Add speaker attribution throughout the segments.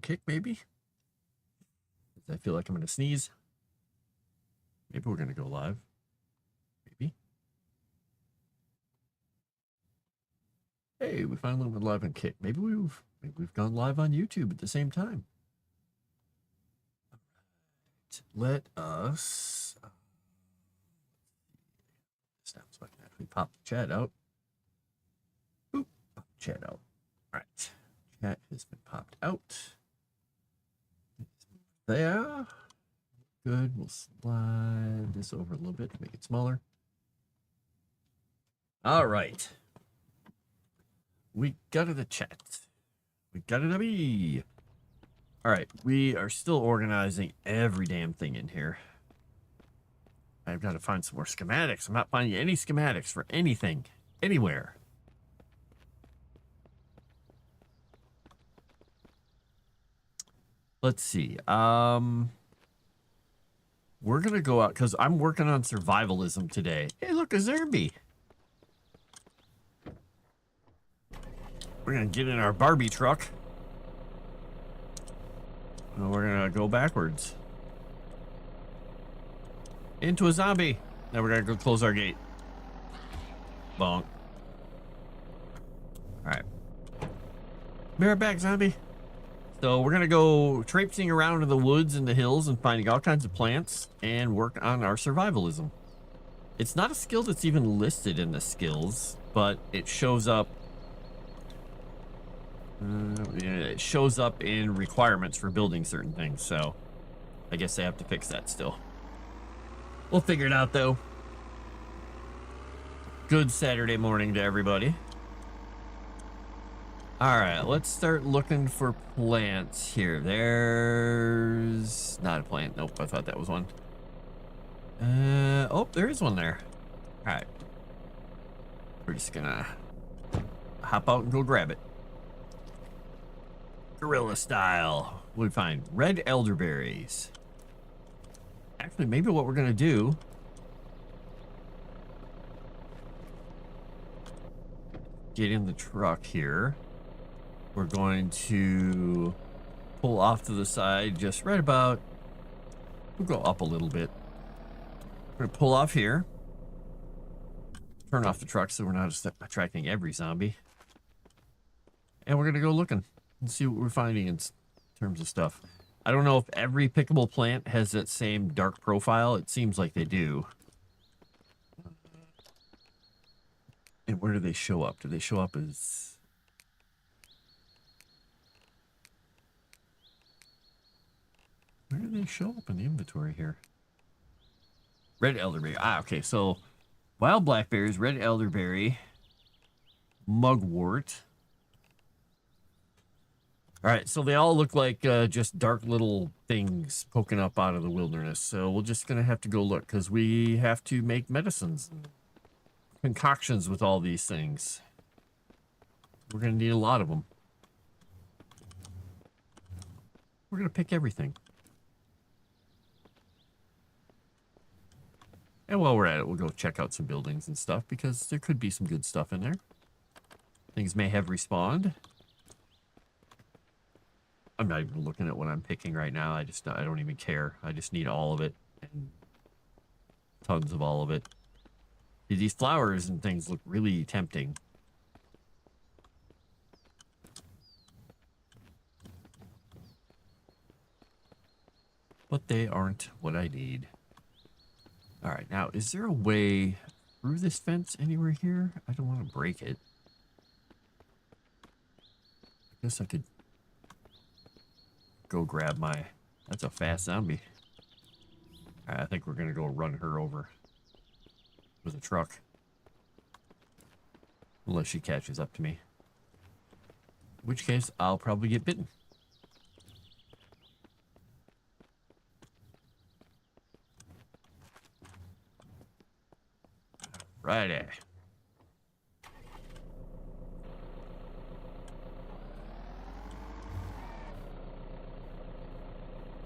Speaker 1: Kick, maybe? I feel like I'm going to sneeze. Maybe we're going to go live. Maybe. Hey, we finally went live on Kick. Maybe we've gone live on YouTube at the same time. All right. Let us... so I can actually pop the chat out. Oop, pop the chat out. All right. Chat has been popped out. There. Good. We'll slide this over a little bit to make it smaller. All right. We got to the chat. We got it to be. All right. We are still organizing every damn thing in here. I've got to find some more schematics. I'm not finding any schematics for anything, anywhere. Let's see. We're going to go out because I'm working on survivalism today. Hey, look, a zombie. We're going to get in our Barbie truck. And we're going to go backwards. Into a zombie. Now we're going to go close our gate. Bonk. Alright. Be right back, zombie. So we're going to go traipsing around in the woods and the hills and finding all kinds of plants and work on our survivalism. It's not a skill that's even listed in the skills, but it shows up. It shows up in requirements for building certain things, so I guess they have to fix that still. We'll figure it out, though. Good Saturday morning to everybody. All right, let's start looking for plants here. There's not a plant. Nope, I thought that was one. Oh, there is one there. All right. We're just gonna hop out and go grab it. Guerrilla style. What do we find? Red elderberries. Actually, maybe what we're gonna do... get in the truck here. We're going to pull off to the side just right about... we'll go up a little bit. We're gonna pull off here. Turn off the truck so we're not attracting every zombie. And we're gonna go looking and see what we're finding in terms of stuff. I don't know if every pickable plant has that same dark profile. It seems like they do. And where do they show up? Do they show up as... where do they show up in the inventory here? Red elderberry. Ah, okay. So, wild blackberries, red elderberry, mugwort. All right, so they all look like just dark little things poking up out of the wilderness. So we're just going to have to go look because we have to make medicines and concoctions with all these things. We're going to need a lot of them. We're going to pick everything. And while we're at it, we'll go check out some buildings and stuff because there could be some good stuff in there. Things may have respawned. I'm not even looking at what I'm picking right now. I don't even care. I just need all of it and tons of all of it. These flowers and things look really tempting. But they aren't what I need. All right, now, is there a way through this fence anywhere here? I don't want to break it. I guess I could go grab my... that's a fast zombie. All right, I think we're going to go run her over with a truck. Unless she catches up to me. In which case, I'll probably get bitten. Righty.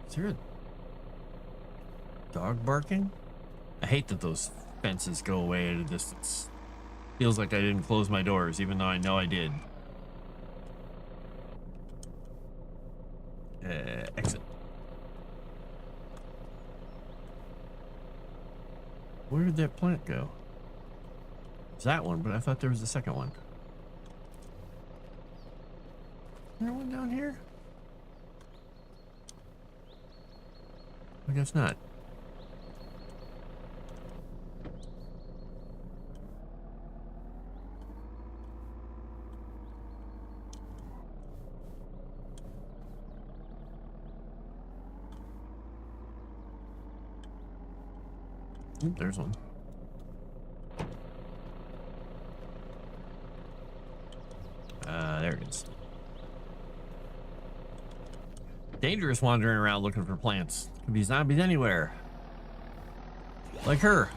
Speaker 1: Is there a dog barking? I hate that those fences go away at a distance. Feels like I didn't close my doors, even though I know I did. Exit. Where did that plant go? It's that one, but I thought there was a second one. Is there one down here? I guess not. Oop, there's one. There it is. Dangerous wandering around looking for plants. Could be zombies anywhere. Like her.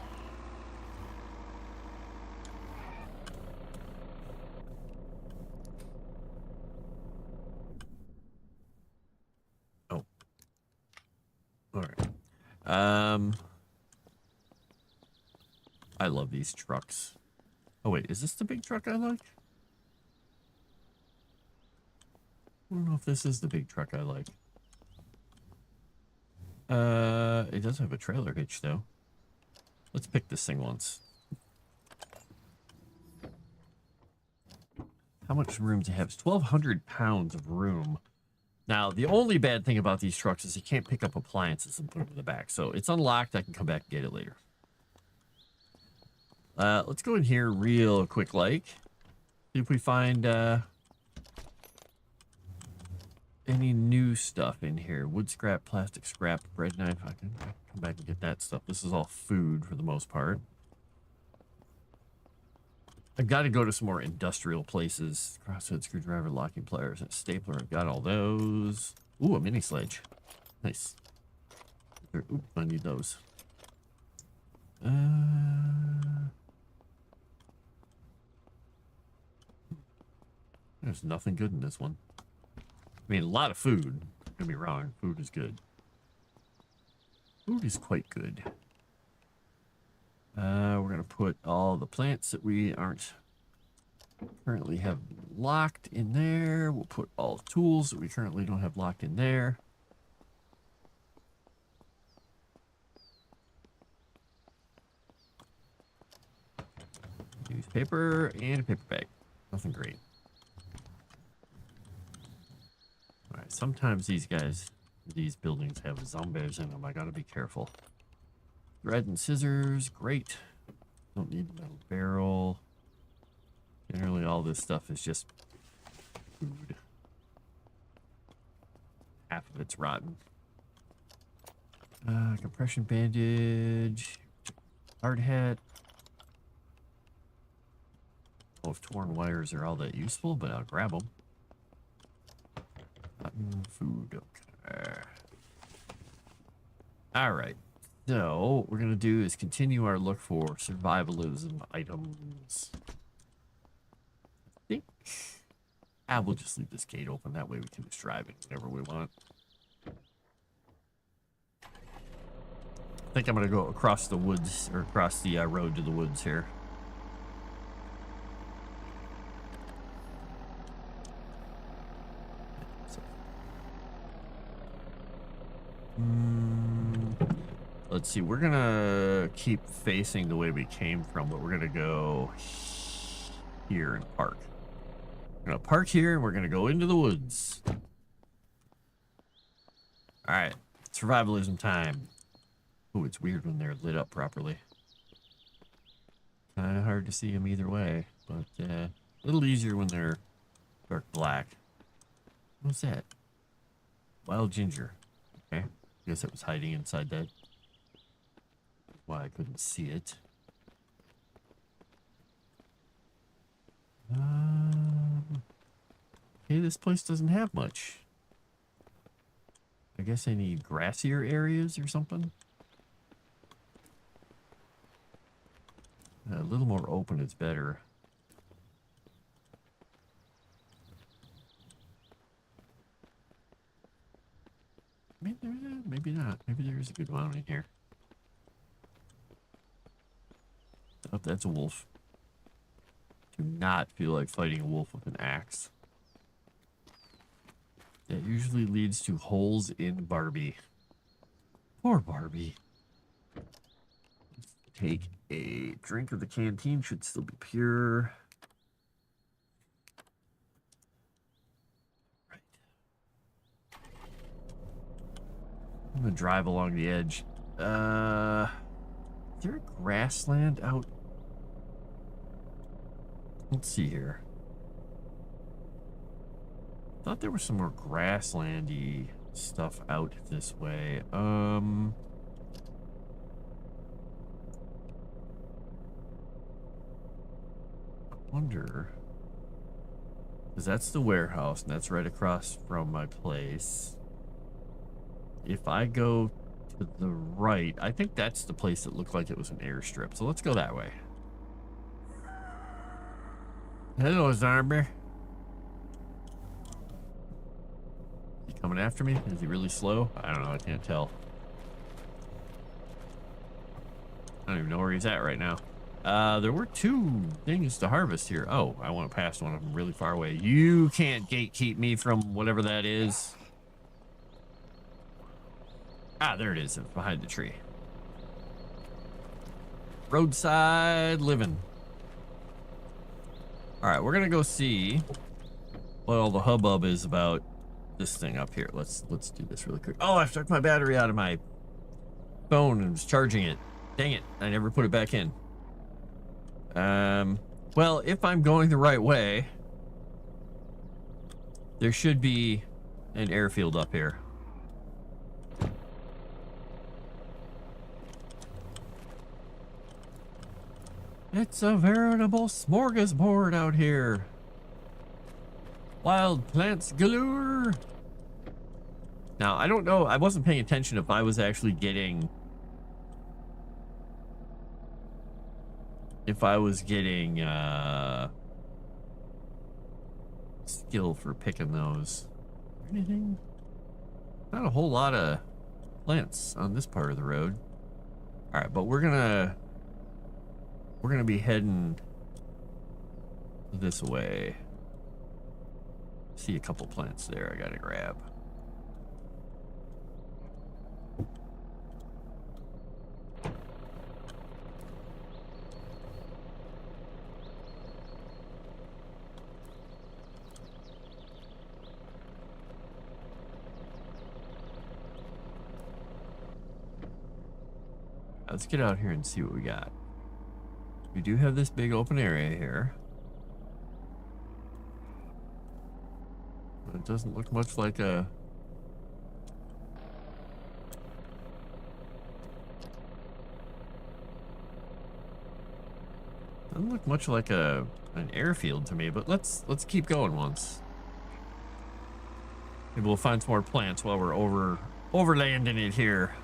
Speaker 1: Oh. All right. I love these trucks. Oh wait, is this the big truck I like? I don't know if this is the big truck I like. It does have a trailer hitch though. Let's pick this thing once. How much room does it have? It's 1,200 pounds of room. Now, the only bad thing about these trucks is you can't pick up appliances and put them in the back. So it's unlocked. I can come back and get it later. Let's go in here real quick, like. See if we find any new stuff in here. Wood scrap, plastic scrap, bread knife. I can come back and get that stuff. This is all food for the most part. I've got to go to some more industrial places. Crosshead, screwdriver, locking pliers, and a stapler. I've got all those. Ooh, a mini sledge. Nice. Oop, I need those. There's nothing good in this one. I mean, a lot of food. Don't get me wrong. Food is good. Food is quite good. We're going to put all the plants that we aren't currently have locked in there. We'll put all the tools that we currently don't have locked in there. Newspaper and a paper bag. Nothing great. All right, sometimes these buildings have zombies in them. I gotta be careful. Thread and scissors, great. Don't need a metal barrel. Generally, all this stuff is just food. Half of it's rotten. Compression bandage, hard hat. Oh, if torn wires are all that useful, but I'll grab them. Food, okay. All right. So what we're gonna do is continue our look for survivalism items. I think we'll just leave this gate open. That way we can just drive it whenever we want. I think I'm gonna go across the woods, or across the road to the woods here. Let's see, we're gonna keep facing the way we came from, but we're gonna go here and park. We're gonna park here and we're gonna go into the woods. All right, survivalism time. Oh, it's weird when they're lit up properly. Kind of hard to see them either way, but a little easier when they're dark black. What's that? Wild ginger. Okay, I guess it was hiding inside that. Why I couldn't see it. Okay, this place doesn't have much. I guess I need grassier areas or something. A little more open is better. Maybe not. Maybe there is a good amount in here. Oh, that's a wolf. Do not feel like fighting a wolf with an axe. That usually leads to holes in Barbie. Poor Barbie. Let's take a drink of the canteen. Should still be pure. Right. I'm gonna drive along the edge. Is there a grassland out? Let's see here. Thought there was some more grasslandy stuff out this way. I wonder, because that's the warehouse and that's right across from my place. If I go to the right, I think that's the place that looked like it was an airstrip. So let's go that way. Hello, zombie. Is he coming after me? Is he really slow? I don't know. I can't tell. I don't even know where he's at right now. There were 2 things to harvest here. Oh, I went past one of them really far away. You can't gatekeep me from whatever that is. Ah, there it is, behind the tree. Roadside living. All right, we're gonna go see what all the hubbub is about this thing up here. Let's do this really quick. Oh, I took my battery out of my phone and was charging it. Dang it, I never put it back in. Well, if I'm going the right way, there should be an airfield up here. It's a veritable smorgasbord out here. Wild plants galore. Now, I don't know. I wasn't paying attention if I was actually getting... skill for picking those. Anything? Not a whole lot of plants on this part of the road. All right, but we're gonna be heading this way. See a couple plants there I gotta grab. Let's get out here and see what we got. We do have this big open area here. But it doesn't look much like a... Doesn't look much like an airfield to me, but let's keep going once. Maybe we'll find some more plants while we're overlanding it here.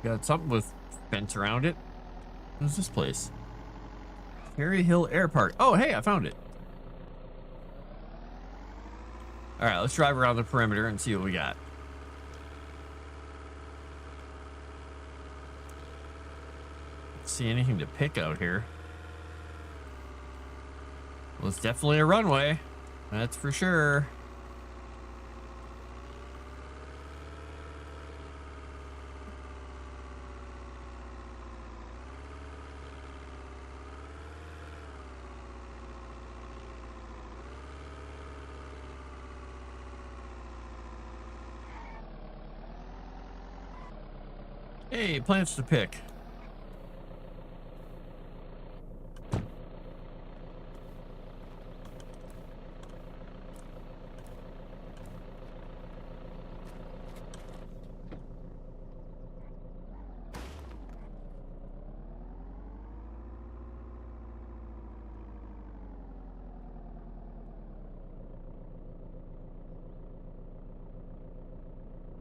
Speaker 1: Got something with fence around it. What's this place? Cherry Hill Air Park. Oh, hey, I found it. All right, let's drive around the perimeter and see what we got. Don't see anything to pick out here. Well, it's definitely a runway. That's for sure. Hey, plants to pick.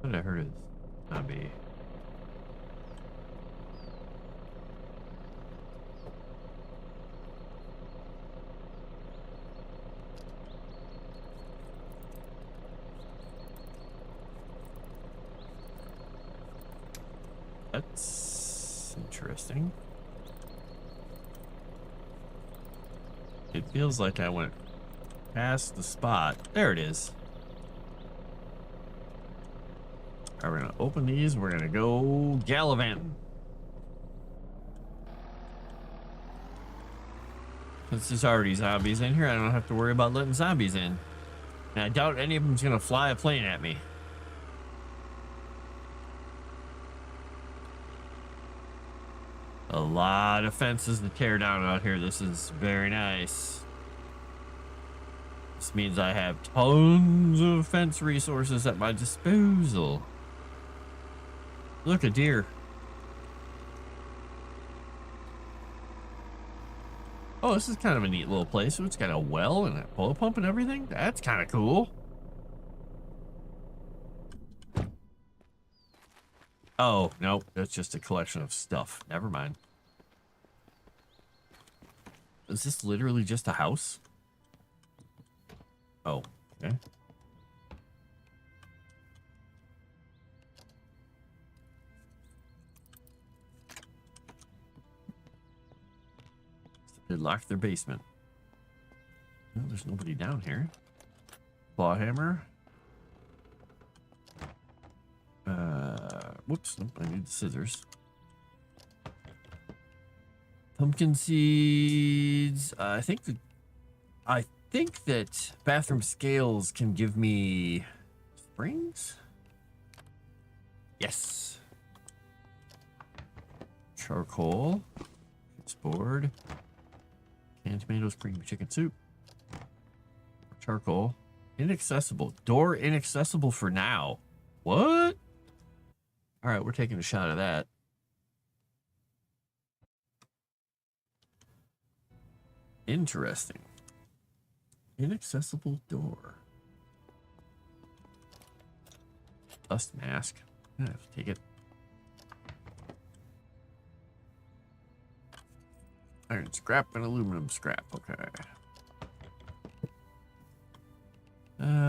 Speaker 1: What did I heard is zombie. That's interesting. It feels like I went past the spot. There it is. All right, we're gonna open these. We're gonna go gallivanting. Since there's already zombies in here, I don't have to worry about letting zombies in. And I doubt any of them's gonna fly a plane at me. A lot of fences to tear down out here. This is very nice. This means I have tons of fence resources at my disposal. Look, a deer. Oh, this is kind of a neat little place. So it's got a well and a oil pump and everything. That's kind of cool. Oh, nope. That's just a collection of stuff. Never mind. Is this literally just a house? Oh, okay. They locked their basement. Well, there's nobody down here. Claw hammer. Whoops, nope, I need the scissors. Pumpkin seeds. I think that bathroom scales can give me springs. Yes. Charcoal. It's board. Canned tomatoes, creamy chicken soup. Charcoal. Inaccessible. Door inaccessible for now. What? All right, we're taking a shot of that. Interesting. Inaccessible door. Dust mask. I have to take it. Iron scrap and aluminum scrap. Okay.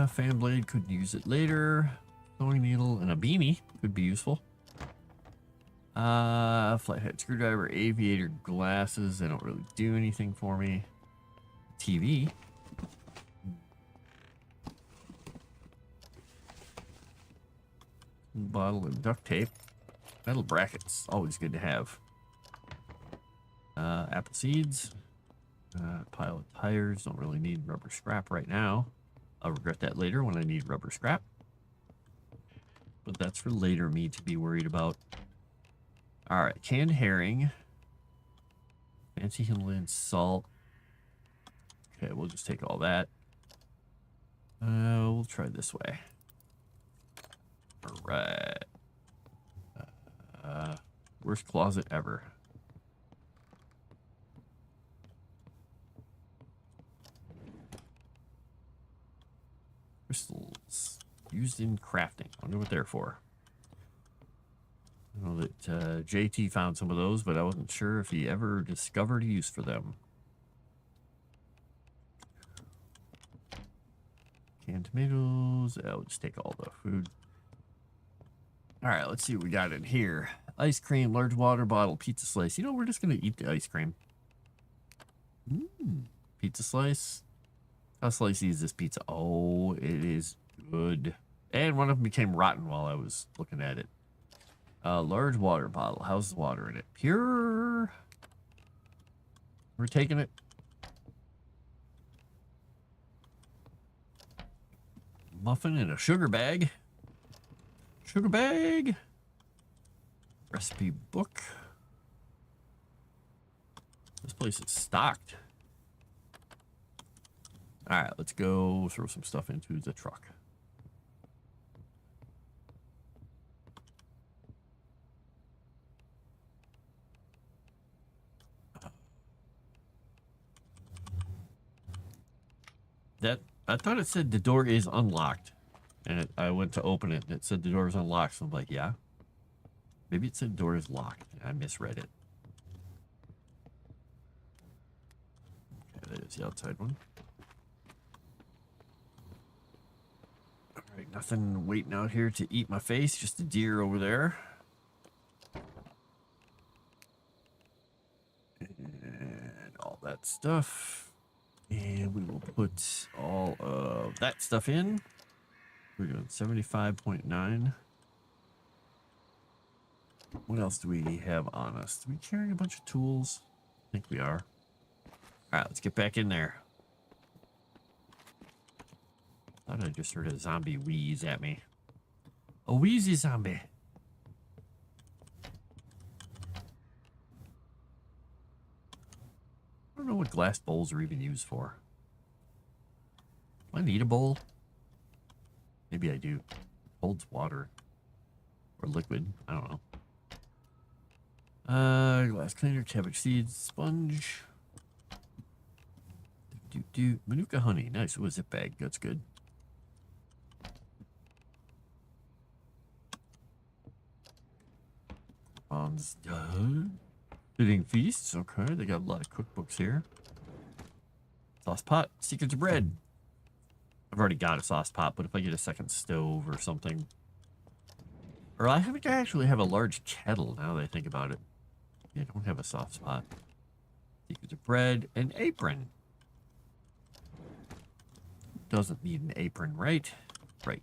Speaker 1: Fan blade, could use it later. Sewing needle and a beanie could be useful. Flathead screwdriver, aviator glasses. They don't really do anything for me. TV. Bottle of duct tape. Metal brackets, always good to have. Apple seeds. Pile of tires. Don't really need rubber scrap right now. I'll regret that later when I need rubber scrap. But that's for later me to be worried about. Alright, canned herring. Fancy Himalayan salt. Okay, we'll just take all that. We'll try this way. Alright. Worst closet ever. Crystals used in crafting. I wonder what they're for. I know that JT found some of those, but I wasn't sure if he ever discovered a use for them. Canned tomatoes. I'll just take all the food. All right, let's see what we got in here. Ice cream, large water bottle, pizza slice. You know, we're just going to eat the ice cream. Pizza slice. How slicey is this pizza? Oh, it is good. And one of them became rotten while I was looking at it. Large water bottle. How's the water in it? Pure. We're taking it. Muffin in a sugar bag. Sugar bag. Recipe book. This place is stocked. All right, let's go throw some stuff into the truck. I thought it said the door is unlocked, and I went to open it and it said the door is unlocked. So I'm like, yeah, maybe it said door is locked. I misread it. Okay, there's the outside one. All right, nothing waiting out here to eat my face. Just a deer over there. that stuff. And we will put all of that stuff in. We're doing 75.9. What else do we have on us? Do we carry a bunch of tools? I think we are. All right, let's get back in there. Thought I just heard a zombie wheeze at me. A wheezy zombie. I don't know what glass bowls are even used for. Do I need a bowl? Maybe I do. Holds water. Or liquid. I don't know. Glass cleaner, cabbage seeds, sponge. Manuka honey. Nice. Ooh, a zip bag. That's good. Fitting feasts. Okay, they got a lot of cookbooks here. Sauce pot. Secrets of bread. I've already got a sauce pot, but if I get a second stove or something. Or I think I actually have a large kettle now that I think about it. Yeah, I don't have a sauce pot. Secrets of bread. An apron. Doesn't need an apron, right? Right.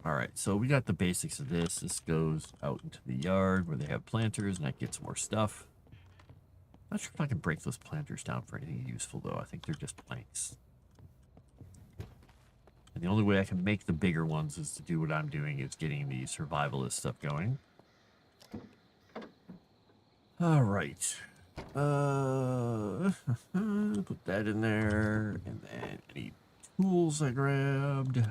Speaker 1: Alright, so we got the basics of this. This goes out into the yard where they have planters, and that gets more stuff. Not sure if I can break those planters down for anything useful, though. I think they're just planks. And the only way I can make the bigger ones is to do what I'm doing, is getting the survivalist stuff going. Alright. Put that in there, and then any tools I grabbed.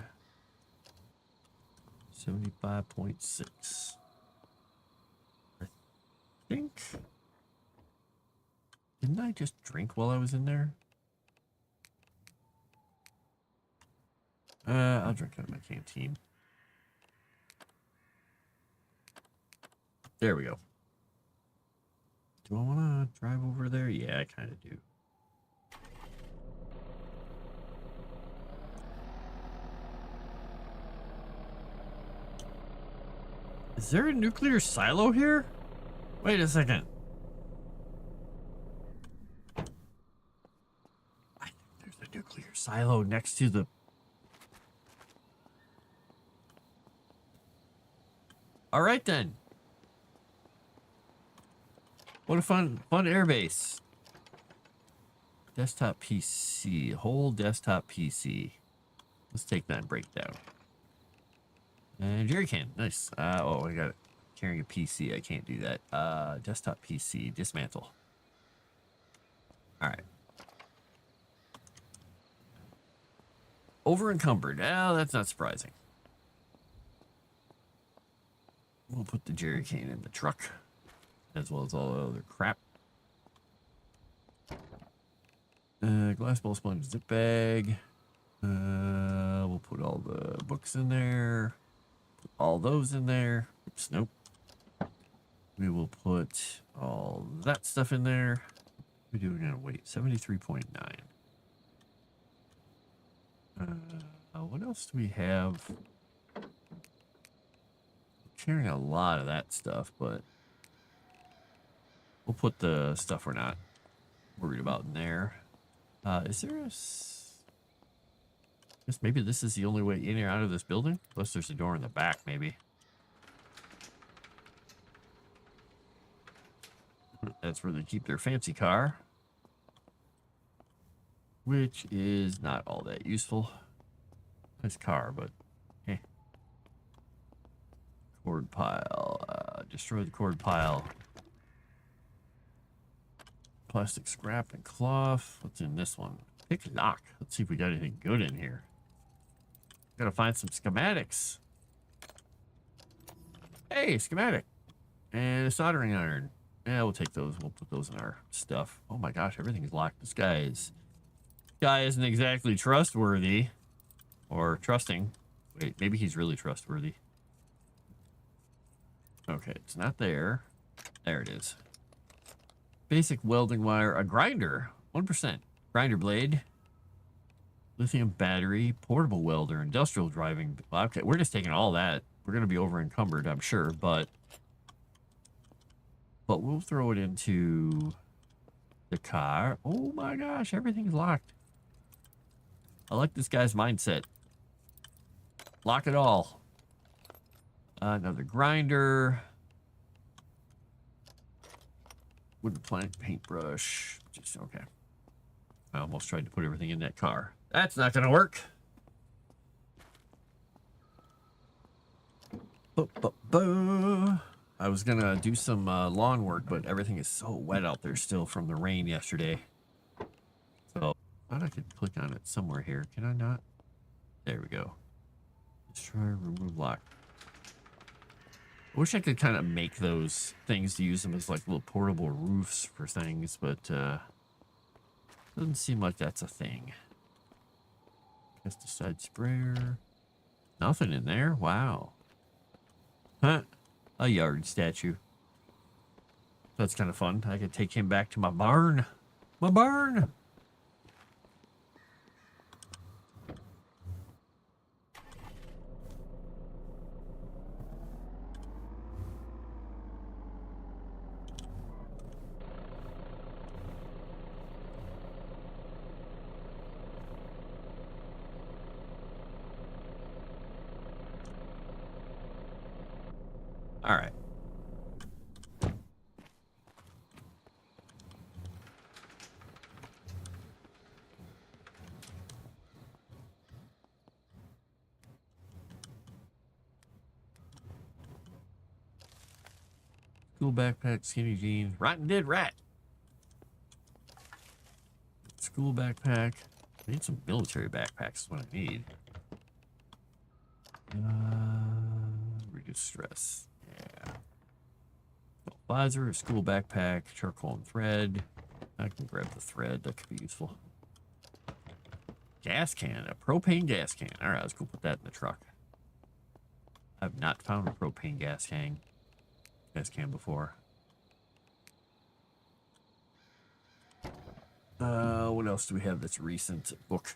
Speaker 1: 75.6. I think. Didn't I just drink while I was in there? I'll drink out of my canteen. There we go. Do I want to drive over there? Yeah, I kind of do. Is there a nuclear silo here? Wait a second. I think there's a nuclear silo next to the... All right, then. What a fun airbase. Desktop PC. Whole desktop PC. Let's take that and break down. And jerry can. Nice. Oh, I got it. Carrying a PC. I can't do that. Desktop PC. Dismantle. All right. Over encumbered. Oh, that's not surprising. We'll put the jerry can in the truck, as well as all the other crap. Glass bowl, sponge, zip bag. We'll put all the books in there. Put all those in there. Oops, nope. We will put all that stuff in there. What are we doing on weight? 73.9. What else do we have? Carrying a lot of that stuff, but we'll put the stuff we're not worried about in there. Is there a... I guess maybe this is the only way in or out of this building? Unless there's a door in the back, maybe. That's where they keep their fancy car. Which is not all that useful. Nice car, but... eh. Cord pile. Destroy the cord pile. Plastic scrap and cloth. What's in this one? Pick lock. Let's see if we got anything good in here. Gotta find some schematics. Hey, schematic. And a soldering iron. Yeah, we'll take those. We'll put those in our stuff. Oh my gosh, everything's locked. This guy isn't exactly trustworthy. Or trusting. Wait, maybe he's really trustworthy. Okay, it's not there. There it is. Basic welding wire. A grinder. 1%. Grinder blade. Lithium battery. Portable welder. Industrial driving. Okay, we're just taking all that. We're going to be over encumbered, I'm sure, but we'll throw it into the car. Oh my gosh, everything's locked. I like this guy's mindset. Lock it all. Another grinder. Wooden plank paintbrush. Just okay. I almost tried to put everything in that car. That's not gonna work. I was gonna do some lawn work, but everything is so wet out there still from the rain yesterday. So I thought I could click on it somewhere here. Can I not? There we go. Destroy, remove lock. I wish I could kind of make those things to use them as like little portable roofs for things, but doesn't seem like that's a thing. Pesticide sprayer. Nothing in there. Wow. Huh. A yard statue. That's kind of fun. I could take him back to my barn. My barn. All right. School backpack, skinny jeans, rotten dead rat. School backpack. I need some military backpacks is what I need. Reduce stress. Yeah. Visor, a school backpack, charcoal and thread. I can grab the thread. That could be useful. Gas can. A propane gas can. All right, let's go put that in the truck. I've not found a propane gas can before. What else do we have that's recent? Book.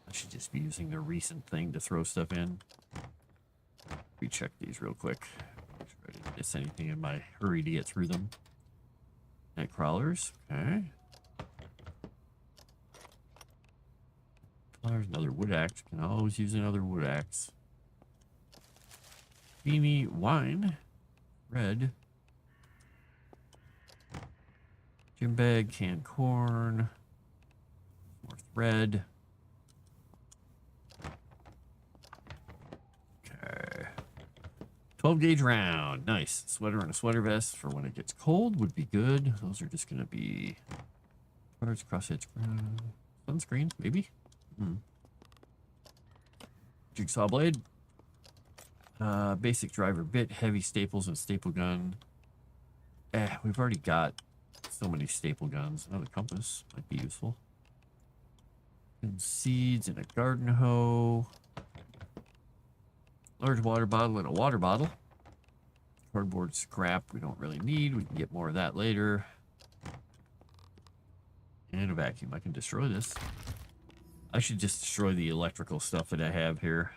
Speaker 1: I should just be using the recent thing to throw stuff in. Recheck these real quick. Make sure I didn't miss anything in my hurry to get through them. Night crawlers. Okay. There's another wood axe. Can always use another wood axe. Beanie wine. Red. Gym bag, canned corn. More thread. Okay. 12 gauge round. Nice. Sweater and a sweater vest for when it gets cold would be good. Those are just going to be cards, crossheads, sunscreen, maybe. Jigsaw blade. Basic driver bit, heavy staples and staple gun. We've already got so many staple guns. Another compass might be useful. And seeds and a garden hoe. Large water bottle and a water bottle. Cardboard scrap we don't really need. We can get more of that later. And a vacuum. I can destroy this. I should just destroy the electrical stuff that I have here.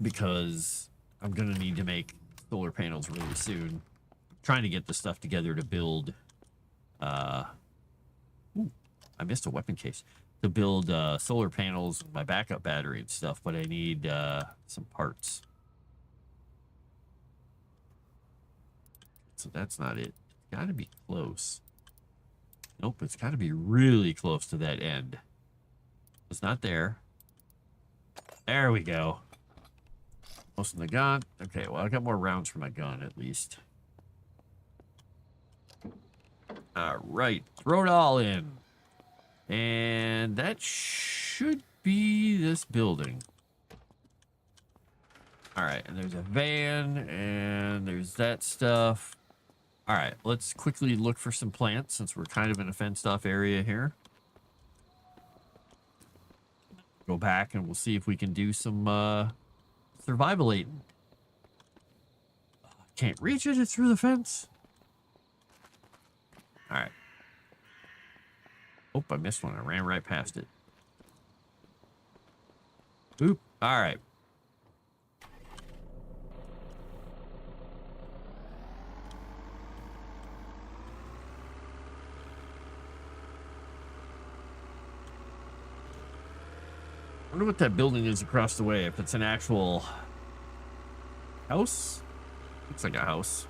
Speaker 1: Because I'm going to need to make solar panels really soon. I'm trying to get the stuff together to build... Ooh, I missed a weapon case. To build solar panels, my backup battery and stuff, but I need some parts. So that's not it. It's got to be close. Nope, it's got to be really close to that end. It's not there. There we go. Most in the gun. Okay, well, I got more rounds for my gun, at least. All right, throw it all in. And that should be this building. All right, and there's a van, and there's that stuff. All right, let's quickly look for some plants, since we're kind of in a fenced-off area here. Go back, and we'll see if we can do some survivalating. Can't reach it, it's through the fence. All right. Oh, I missed one. I ran right past it. Oop. All right. wonder what that building is across the way. If it's an actual house? Looks like a house.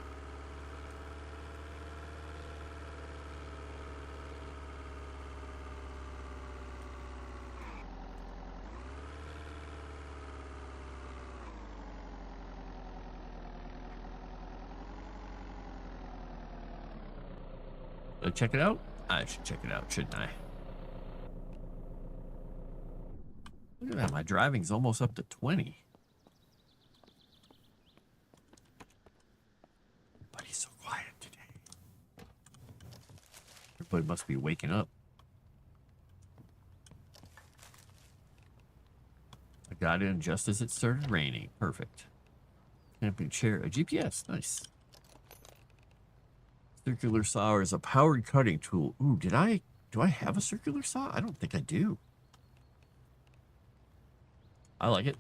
Speaker 1: Should I check it out? I should check it out, shouldn't I? Look at that, my driving's almost up to 20. Everybody's so quiet today. Everybody must be waking up. I got in just as it started raining. Perfect. Camping chair. A GPS. Nice. Circular saw is a powered cutting tool. Ooh, do I have a circular saw? I don't think I do. I like it.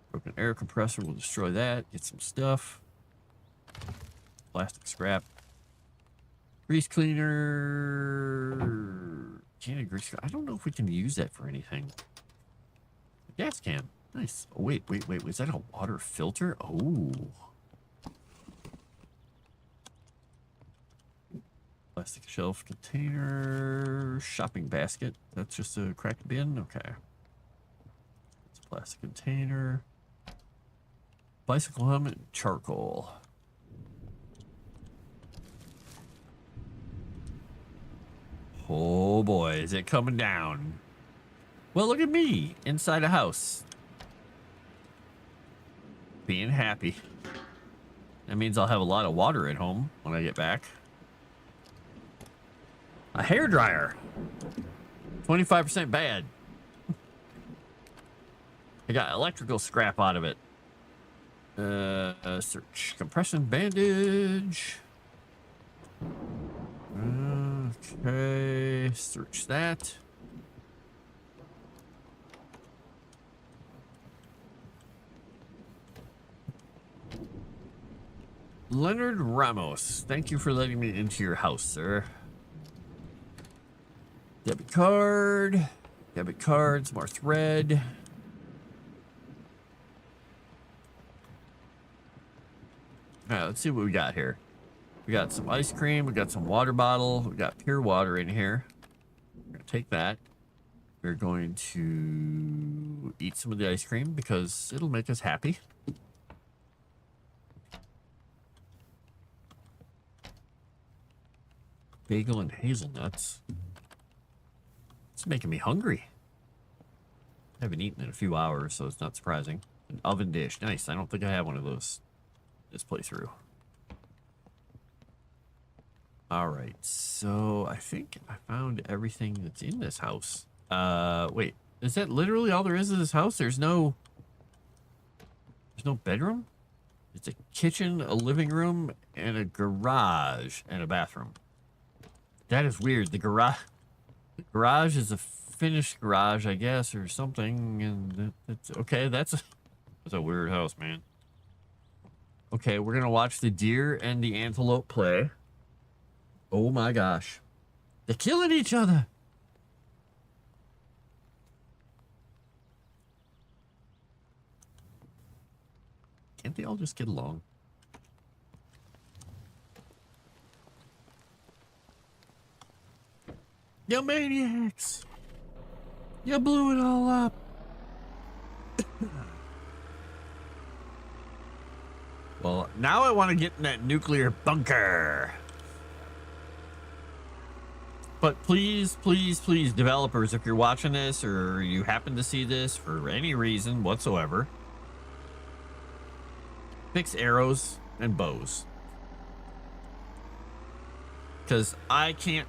Speaker 1: Broken air compressor will destroy that. Get some stuff. Plastic scrap. Grease cleaner. Can of grease. I don't know if we can use that for anything. A gas can. Nice. Oh, wait. Was that a water filter? Oh. Plastic shelf container. Shopping basket. That's just a cracked bin? Okay. It's a plastic container. Bicycle helmet. Charcoal. Oh boy, is it coming down. Well, look at me inside a house. Being happy. That means I'll have a lot of water at home when I get back. A hairdryer. 25% bad. I got electrical scrap out of it. Search. Compression bandage. Okay, search that. Leonard Ramos, thank you for letting me into your house, sir. Debit card, some more thread. All right, let's see what we got here. We got some ice cream. We got some water bottle. We got pure water in here. We're going to take that. We're going to eat some of the ice cream because it'll make us happy. Bagel and hazelnuts. It's making me hungry. I haven't eaten in a few hours, so it's not surprising. An oven dish. Nice. I don't think I have one of those this playthrough. All right, so I think I found everything that's in this house. Wait, is that literally all there is in this house? There's no bedroom? It's a kitchen, a living room, and a garage, and a bathroom. That is weird. The garage is a finished garage, I guess, or something, and that's okay. That's a weird house, man. Okay, we're gonna watch the deer and the antelope play. Oh my gosh. They're killing each other. Can't they all just get along? You maniacs! You blew it all up. Well, now I want to get in that nuclear bunker. But please, please, please, developers, if you're watching this or you happen to see this for any reason whatsoever, fix arrows and bows. Because I can't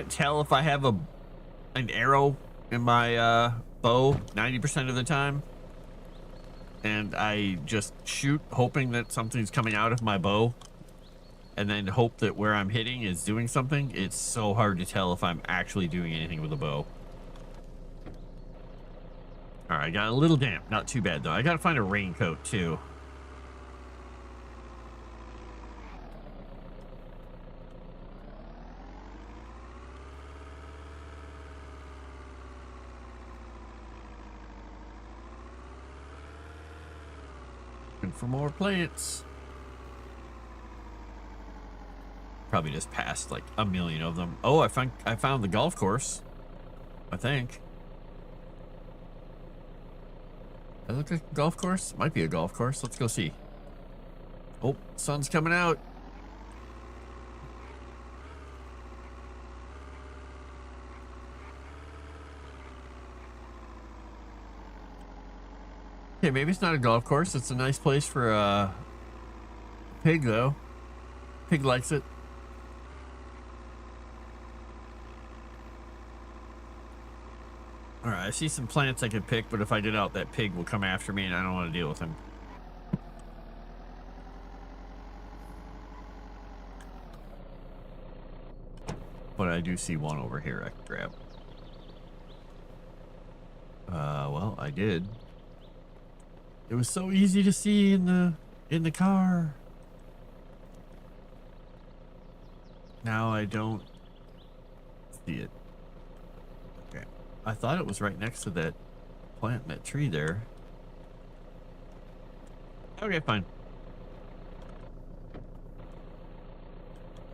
Speaker 1: tell if I have an arrow in my bow 90% of the time. And I just shoot hoping that something's coming out of my bow. And then hope that where I'm hitting is doing something. It's so hard to tell if I'm actually doing anything with a bow. All right, I got a little damp. Not too bad, though. I got to find a raincoat, too. Looking for more plants. Probably just passed like a million of them. Oh, I found the golf course. I think. That look like a golf course? Might be a golf course. Let's go see. Oh, sun's coming out. Okay, maybe it's not a golf course. It's a nice place for a pig, though. Pig likes it. All right, I see some plants I could pick, but if I get out, that pig will come after me, and I don't want to deal with him. But I do see one over here I can grab. Well, I did. It was so easy to see in the car. Now I don't see it. Okay. I thought it was right next to that plant, that tree there. Okay, fine.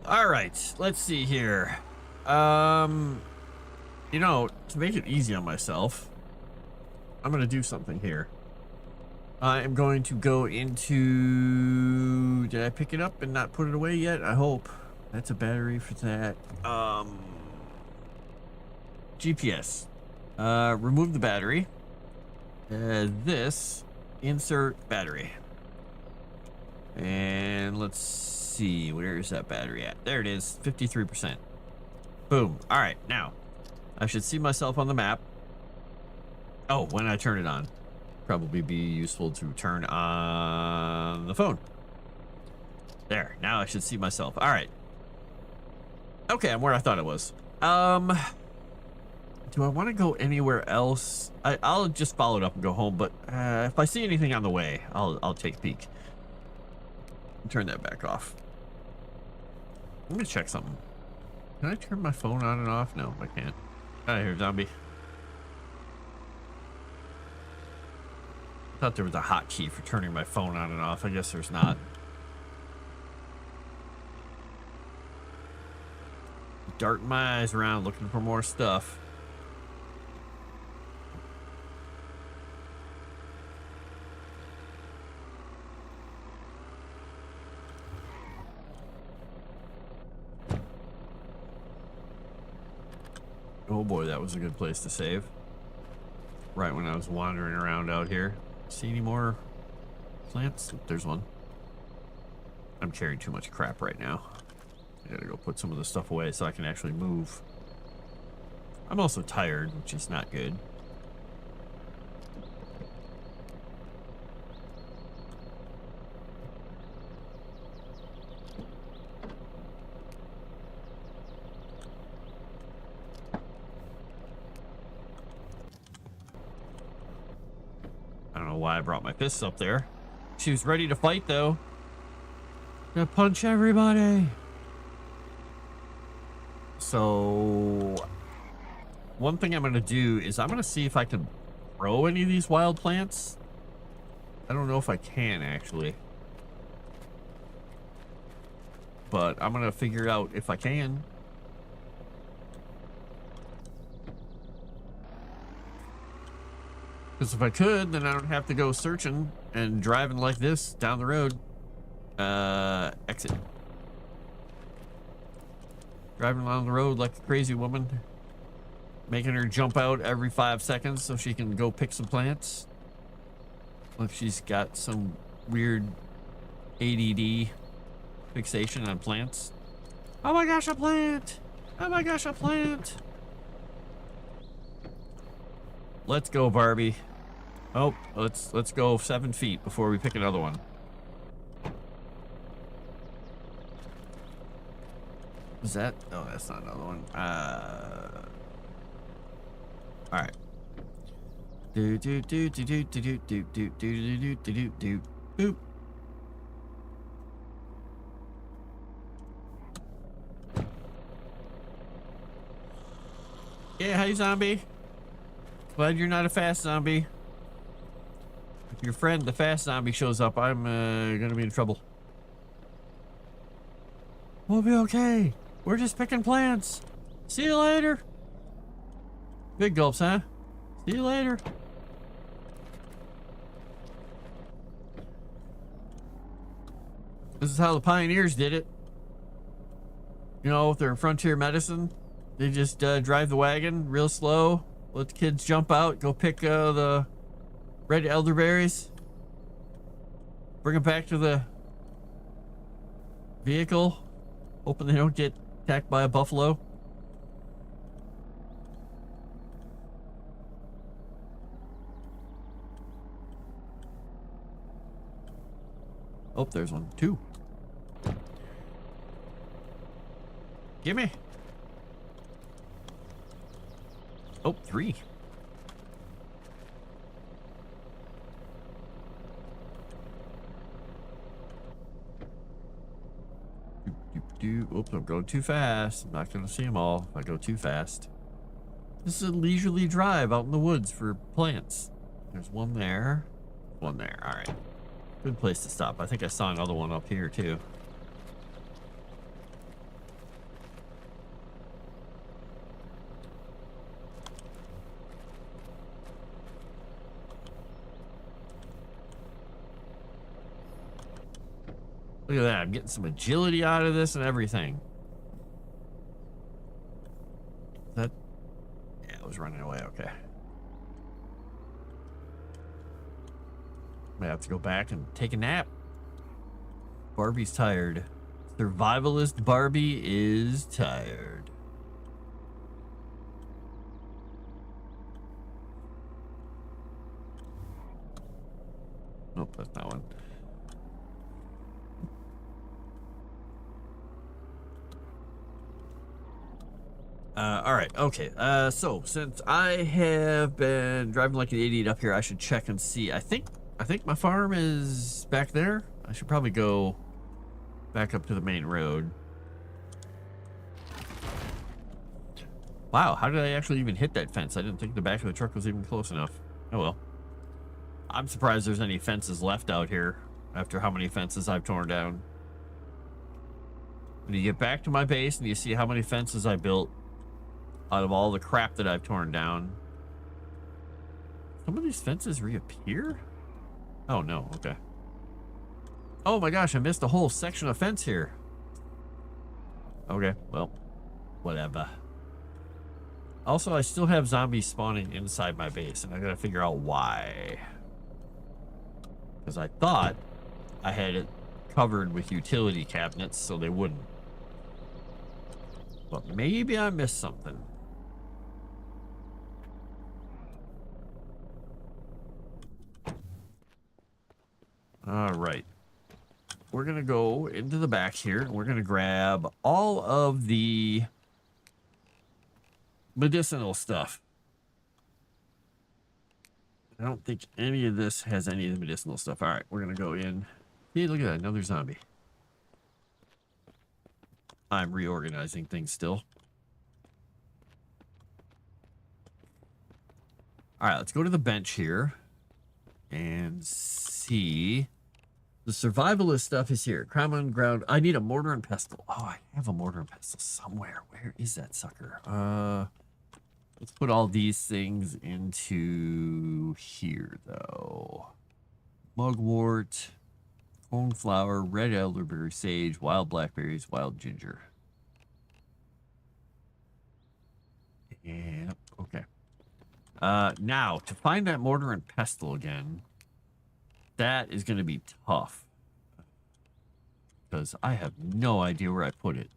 Speaker 1: All right, let's see here. You know, to make it easy on myself, I'm gonna do something here. I am going to go into... Did I pick it up and not put it away yet? I hope. That's a battery for that. GPS. Remove the battery. This. Insert battery. And let's see. Where is that battery at? There it is. 53%. Boom. All right. Now, I should see myself on the map. Oh, when I turn it on. Probably be useful to turn on the phone. There. Now I should see myself. All right. Okay, I'm where I thought it was. Do I want to go anywhere else? I'll just follow it up and go home, but if I see anything on the way, I'll take a peek. Turn that back off. Let me check something. Can I turn my phone on and off? No, I can't. Out of here, zombie. I thought there was a hotkey for turning my phone on and off. I guess there's not. Darting my eyes around looking for more stuff. Oh boy, that was a good place to save. Right when I was wandering around out here. See any more plants? There's one. I'm carrying too much crap right now. I gotta go put some of the stuff away so I can actually move. I'm also tired, which is not good. I don't know why I brought my fists up there. She was ready to fight, though. Gonna punch everybody. So, one thing I'm gonna do is I'm gonna see if I can grow any of these wild plants. I don't know if I can, actually. But I'm gonna figure out if I can. Because if I could, then I don't have to go searching and driving like this down the road. Exit. Driving along the road like a crazy woman. Making her jump out every 5 seconds so she can go pick some plants. Look, she's got some weird ADD fixation on plants. Oh my gosh, a plant! Oh my gosh, a plant! Let's go, Barbie. Oh, let's go 7 feet before we pick another one. Is that? Oh, that's not another one. All right. Do do do do do do do do do do do do do do boop. Yeah, hey zombie. Glad you're not a fast zombie. your friend, the fast zombie, shows up, I'm gonna be in trouble. We'll be okay. We're just picking plants. See you later. Big gulps, huh? See you later. This is how the pioneers did it. You know, with their frontier medicine, they just drive the wagon real slow, let the kids jump out, go pick the red elderberries, bring them back to the vehicle, hoping they don't get attacked by a buffalo. Oh, there's one. 2. Gimme. Oh, 3. Oops, I'm going too fast. I'm not going to see them all if I go too fast. This is a leisurely drive out in the woods for plants. There's one there. One there. All right. Good place to stop. I think I saw another one up here, too. Look at that. I'm getting some agility out of this and everything. That... Yeah, it was running away. Okay. I have to go back and take a nap. Barbie's tired. Survivalist Barbie is tired. Nope, that's not one. All right, okay. So since I have been driving like an idiot up here, I should check and see. I think my farm is back there. I should probably go back up to the main road. Wow, how did I actually even hit that fence? I didn't think the back of the truck was even close enough. Oh well. I'm surprised there's any fences left out here after how many fences I've torn down. When you get back to my base and you see how many fences I built out of all the crap that I've torn down. Some of these fences reappear? Oh no, okay. Oh my gosh, I missed a whole section of fence here. Okay, well, whatever. Also, I still have zombies spawning inside my base, and I gotta figure out why. Because I thought I had it covered with utility cabinets so they wouldn't. But maybe I missed something. All right. We're going to go into the back here. And we're going to grab all of the medicinal stuff. I don't think any of this has any of the medicinal stuff. All right. We're going to go in. Hey, look at that. Another zombie. I'm reorganizing things still. All right. Let's go to the bench here and see. The survivalist stuff is here. Common ground. I need a mortar and pestle. Oh, I have a mortar and pestle somewhere. Where is that sucker? Let's put all these things into here, though. Mugwort, cornflower, red elderberry, sage, wild blackberries, wild ginger. Yep, okay. Now, to find that mortar and pestle again, that is going to be tough. Because I have no idea where I put it.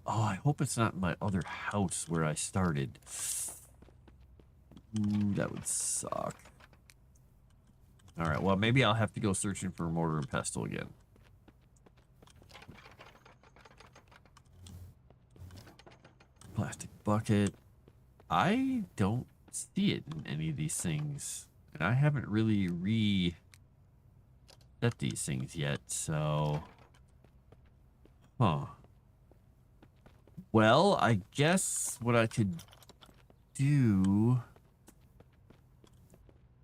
Speaker 1: Oh, I hope it's not in my other house where I started. Ooh, that would suck. Alright, well, maybe I'll have to go searching for mortar and pestle again. Plastic bucket. I don't see it in any of these things. And I haven't really reset these things yet, so... Huh. Well, I guess what I could do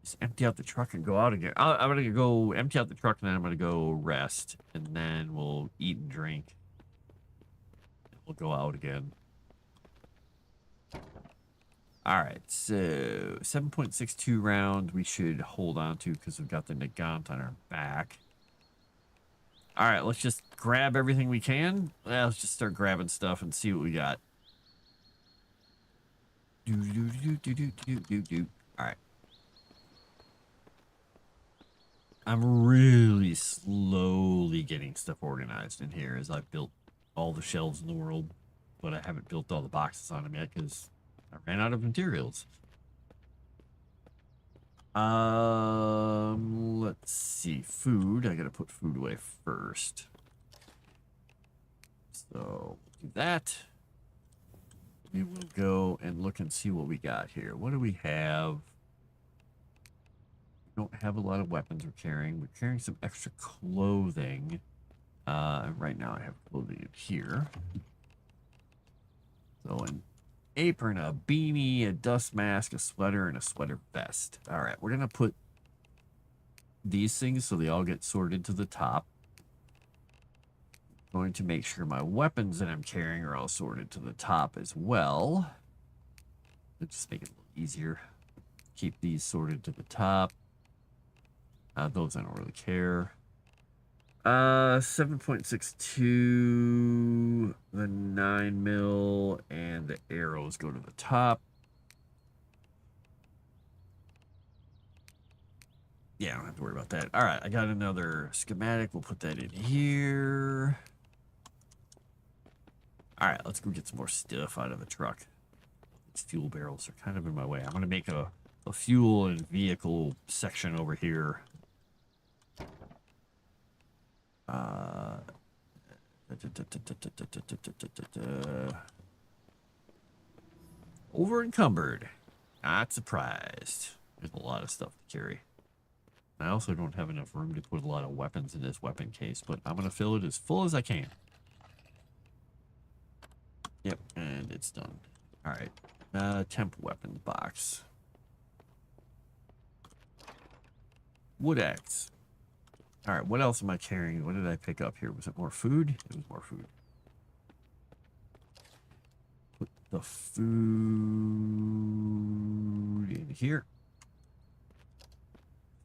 Speaker 1: Just empty out the truck and go out again. I'm gonna go empty out the truck and then I'm gonna go rest. And then we'll eat and drink. And we'll go out again. Alright, so 7.62 round we should hold on to because we've got the Nagant on our back. Alright, let's just grab everything we can. Let's just start grabbing stuff and see what we got. Alright. I'm really slowly getting stuff organized in here as I've built all the shelves in the world. But I haven't built all the boxes on them yet because I ran out of materials. Let's see. Food. I gotta put food away first. So, do that. We will go and look and see what we got here. What do we have? We don't have a lot of weapons we're carrying. We're carrying some extra clothing. Right now I have clothing in here. So an apron, a beanie, a dust mask, a sweater, and a sweater vest. All right, we're gonna put these things so they all get sorted to the top. Going to make sure my weapons that I'm carrying are all sorted to the top as well. Let's just make it a little easier. Keep these sorted to the top. Those I don't really care. 7.62, the 9mm, and the arrows go to the top. Yeah, I don't have to worry about that. All right, I got another schematic. We'll put that in here. All right, let's go get some more stuff out of the truck. These fuel barrels are kind of in my way. I'm going to make a fuel and vehicle section over here. Over encumbered. Not surprised. There's a lot of stuff to carry. I also don't have enough room to put a lot of weapons in this weapon case, but I'm going to fill it as full as I can. Yep, and it's done. All right. Temp weapon box. Wood axe. All right, what else am I carrying? What did I pick up here? Was it more food? It was more food. Put the food in here.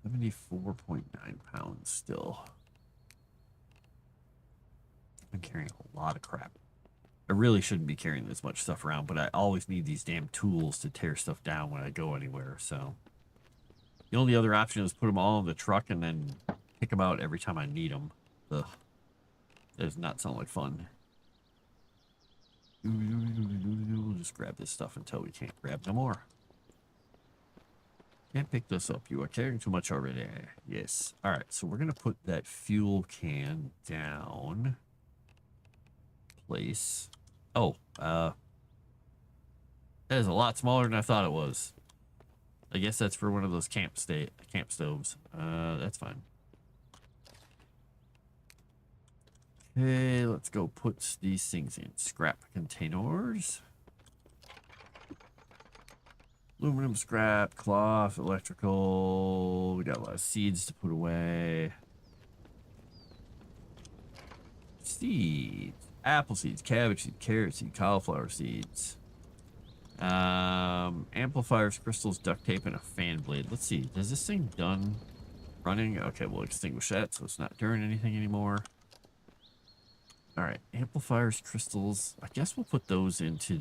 Speaker 1: 74.9 pounds still. I'm carrying a lot of crap. I really shouldn't be carrying this much stuff around, but I always need these damn tools to tear stuff down when I go anywhere, so. The only other option is put them all in the truck and then pick them out every time I need them. Ugh. That does not sound like fun. We'll just grab this stuff until we can't grab no more. Can't pick this up. You are carrying too much already. Yes. All right, so we're going to put that fuel can down. Place. Oh, that is a lot smaller than I thought it was. I guess that's for one of those camp stoves. That's fine. Okay, let's go put these things in scrap containers. Aluminum, scrap, cloth, electrical. We got a lot of seeds to put away. Seeds. Apple seeds, cabbage seeds, carrot seeds, cauliflower seeds. Amplifiers, crystals, duct tape, and a fan blade. Let's see. Is this thing done running? Okay, we'll extinguish that so it's not doing anything anymore. All right, amplifiers, crystals. I guess we'll put those into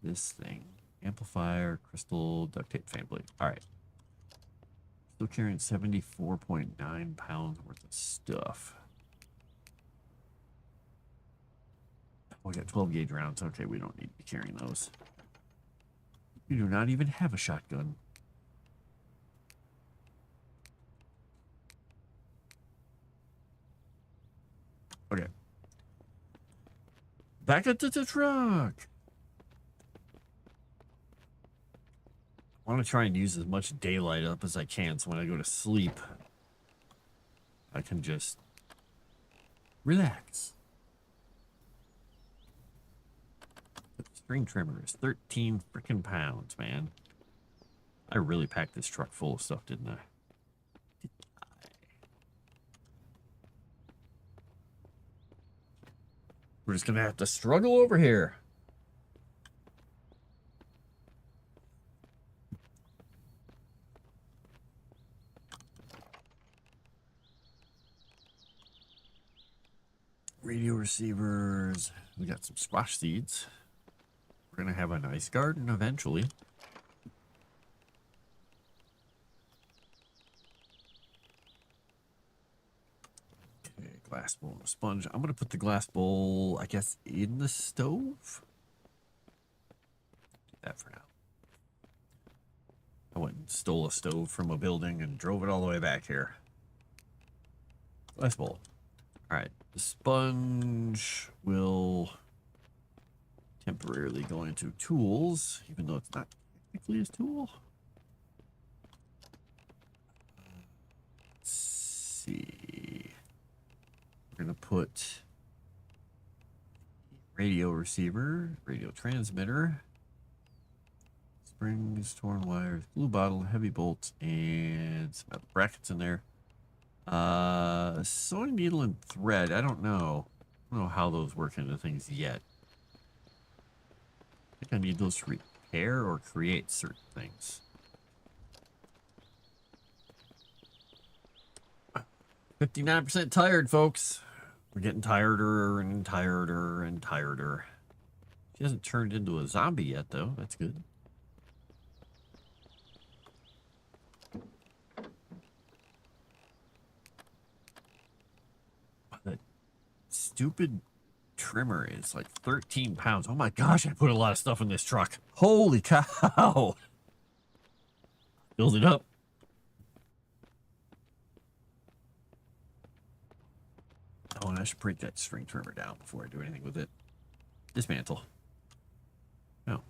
Speaker 1: this thing. Amplifier, crystal, duct tape, fan blade. All right. Still carrying 74.9 pounds worth of stuff. We got 12 gauge rounds. Okay, we don't need to be carrying those. We do not even have a shotgun. Okay. Back into the truck. I want to try and use as much daylight up as I can so when I go to sleep, I can just relax. The string trimmer is 13 freaking pounds, man. I really packed this truck full of stuff, didn't I? We're just gonna have to struggle over here. Radio receivers. We got some squash seeds. We're gonna have a nice garden eventually. Okay, glass bowl and a sponge. I'm gonna put the glass bowl, I guess, in the stove. Do that for now. I went and stole a stove from a building and drove it all the way back here. Glass bowl. All right, the sponge will temporarily go into tools, even though it's not technically a tool. Let's see. We're gonna put radio receiver, radio transmitter, springs, torn wires, glue bottle, heavy bolts, and some other brackets in there. Sewing needle and thread. I don't know. I don't know how those work into things yet. I think I need those to repair or create certain things. 59% tired, folks. We're getting tireder and tireder and tireder. She hasn't turned into a zombie yet, though. That's good. That stupid trimmer is like 13 pounds. Oh my gosh, I put a lot of stuff in this truck. Holy cow. Build it up. Oh, and I should break that string trimmer down before I do anything with it. Dismantle. Oh.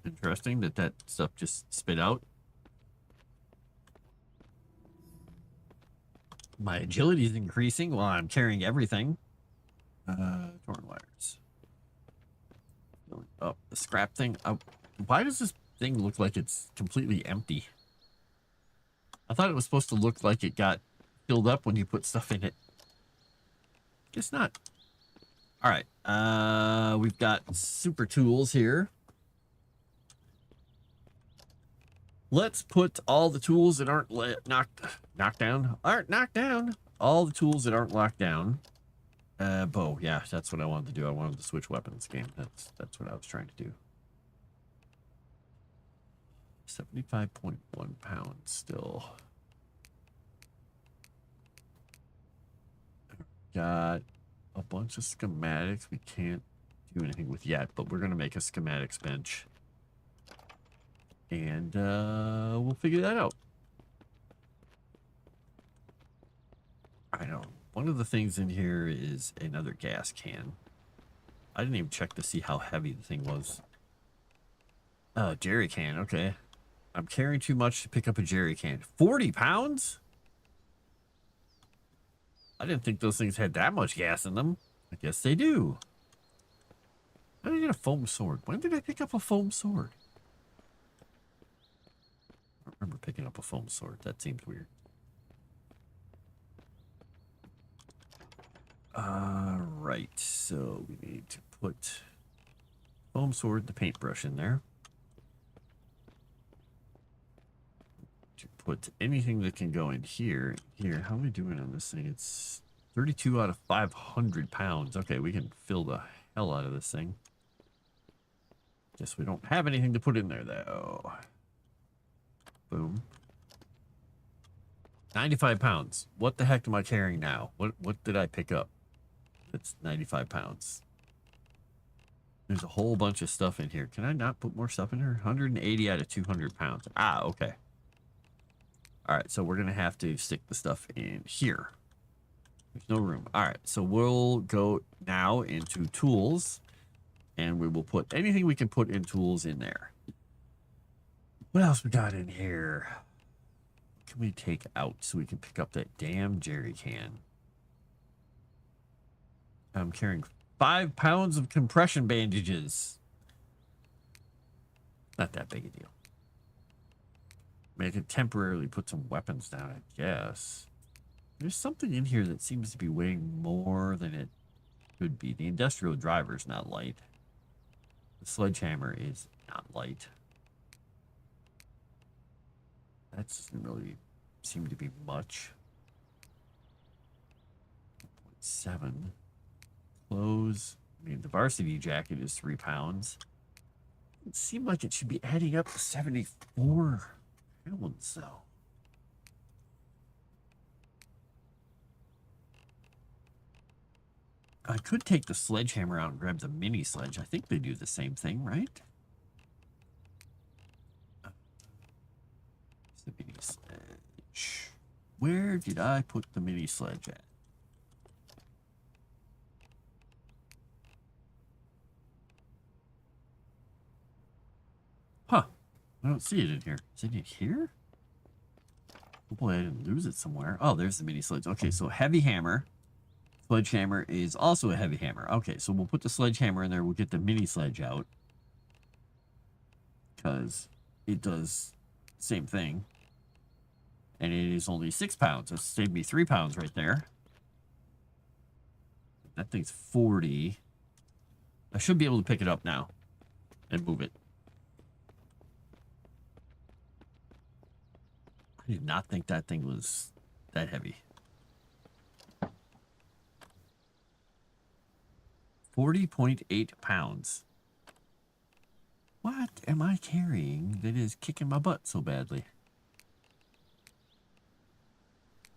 Speaker 1: Interesting that that stuff just spit out. My agility is increasing while I'm carrying everything. Torn wires. Filling up the scrap thing. Why does this thing look like it's completely empty? I thought it was supposed to look like it got filled up when you put stuff in it. Guess not. All right. We've got super tools here. Let's put all the tools that aren't knocked down. All the tools that aren't locked down. Bow. Yeah, that's what I wanted to do. I wanted to switch weapons game. That's what I was trying to do. 75.1 pounds still. Got a bunch of schematics we can't do anything with yet, but we're going to make a schematics bench. And we'll figure that out. I know. One of the things in here is another gas can. I didn't even check to see how heavy the thing was. Oh, jerry can. Okay. I'm carrying too much to pick up a jerry can. 40 pounds? I didn't think those things had that much gas in them. I guess they do. How did I get a foam sword? When did I pick up a foam sword? I don't remember picking up a foam sword. That seems weird. Right. So we need to put foam sword, the paintbrush in there. To put anything that can go in here. Here, how are we doing on this thing? It's 32 out of 500 pounds. Okay, we can fill the hell out of this thing. Guess we don't have anything to put in there, though. Boom. 95 pounds. What the heck am I carrying now? What did I pick up? That's 95 pounds. There's a whole bunch of stuff in here. Can I not put more stuff in here? 180 out of 200 pounds. Ah, okay. All right, so we're going to have to stick the stuff in here. There's no room. All right, so we'll go now into tools, and we will put anything we can put in tools in there. What else we got in here? What can we take out so we can pick up that damn jerry can? I'm carrying 5 pounds of compression bandages. Not that big a deal. I mean, I could temporarily put some weapons down, I guess. There's something in here that seems to be weighing more than it could be. The industrial driver's not light. The sledgehammer is not light. That doesn't really seem to be much. 7. Clothes. I mean, the varsity jacket is 3 pounds. It seemed like it should be adding up to 74 pounds, though. I could take the sledgehammer out and grab the mini sledge. I think they do the same thing, right? The mini sledge. Where did I put the mini sledge at? Huh. I don't see it in here. Is it in here? Hopefully I didn't lose it somewhere. Oh, there's the mini sledge. Okay, so heavy hammer. Sledgehammer is also a heavy hammer. Okay, so we'll put the sledgehammer in there. We'll get the mini sledge out. Because it does the same thing. And it is only 6 pounds. It saved me 3 pounds right there. That thing's 40. I should be able to pick it up now. And move it. I did not think that thing was that heavy. 40.8 pounds. What am I carrying that is kicking my butt so badly?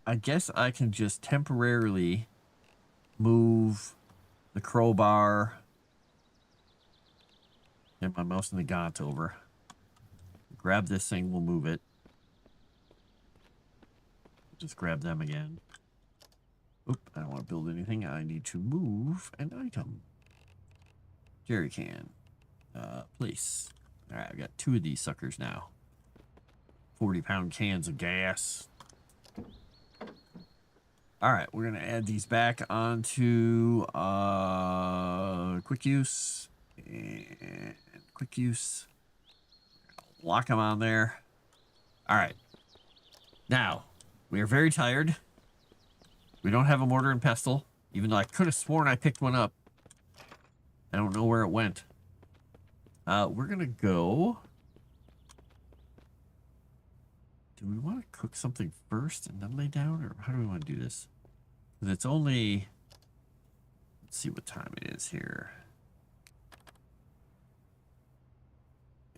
Speaker 1: I guess I can just temporarily move the crowbar. Get my mouse and the gaunt over. Grab this thing, we'll move it. Just grab them again. Oop, I don't want to build anything. I need to move an item. Jerry can. Place. Alright, I've got 2 of these suckers now. 40-pound cans of gas. Alright, we're going to add these back onto quick use. And quick use. Lock them on there. Alright. Now, we are very tired. We don't have a mortar and pestle, even though I could have sworn I picked one up. I don't know where it went. We're going to go. Do we want to cook something first and then lay down? Or how do we want to do this? Because it's only... Let's see what time it is here.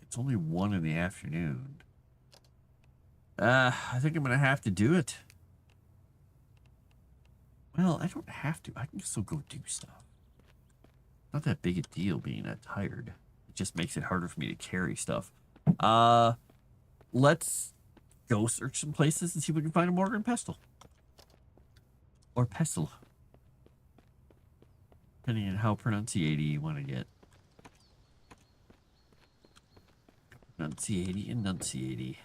Speaker 1: It's only 1 in the afternoon. I think I'm going to have to do it. Well, I don't have to. I can still go do stuff. Not that big a deal being that tired. It just makes it harder for me to carry stuff. Let's go search some places and see if we can find a mortar and pestle. Or pestle. Depending on how pronunciated you want to get. Enunciaty.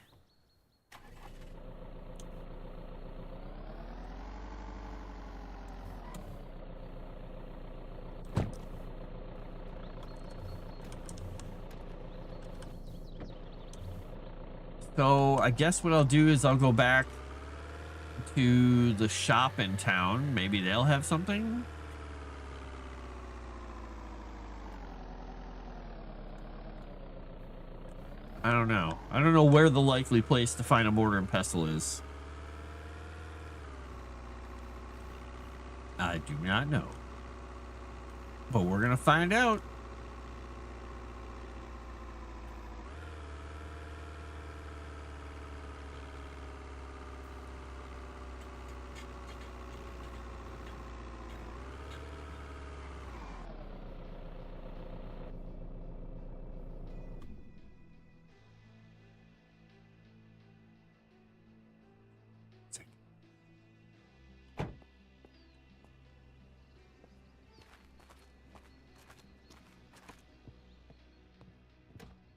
Speaker 1: So I guess what I'll do is I'll go back to the shop in town. Maybe they'll have something. I don't know. I don't know where the likely place to find a mortar and pestle is. I do not know. But we're going to find out.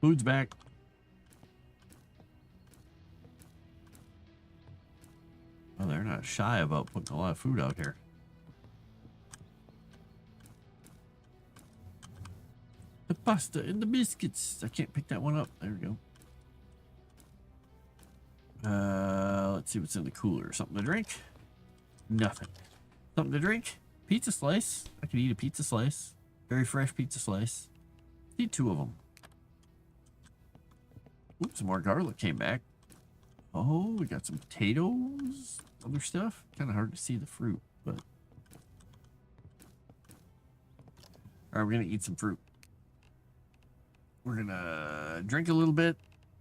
Speaker 1: Food's back. Well, they're not shy about putting a lot of food out here. Pasta and the biscuits. I can't pick that one up. There we go. Let's see what's in the cooler. Something to drink? Nothing. Something to drink? Pizza slice. I could eat a pizza slice. Very fresh pizza slice. Eat 2 of them. Oops, some more garlic came back. Oh, we got some potatoes. Other stuff. Kind of hard to see the fruit, but. Alright, we're going to eat some fruit. We're going to drink a little bit.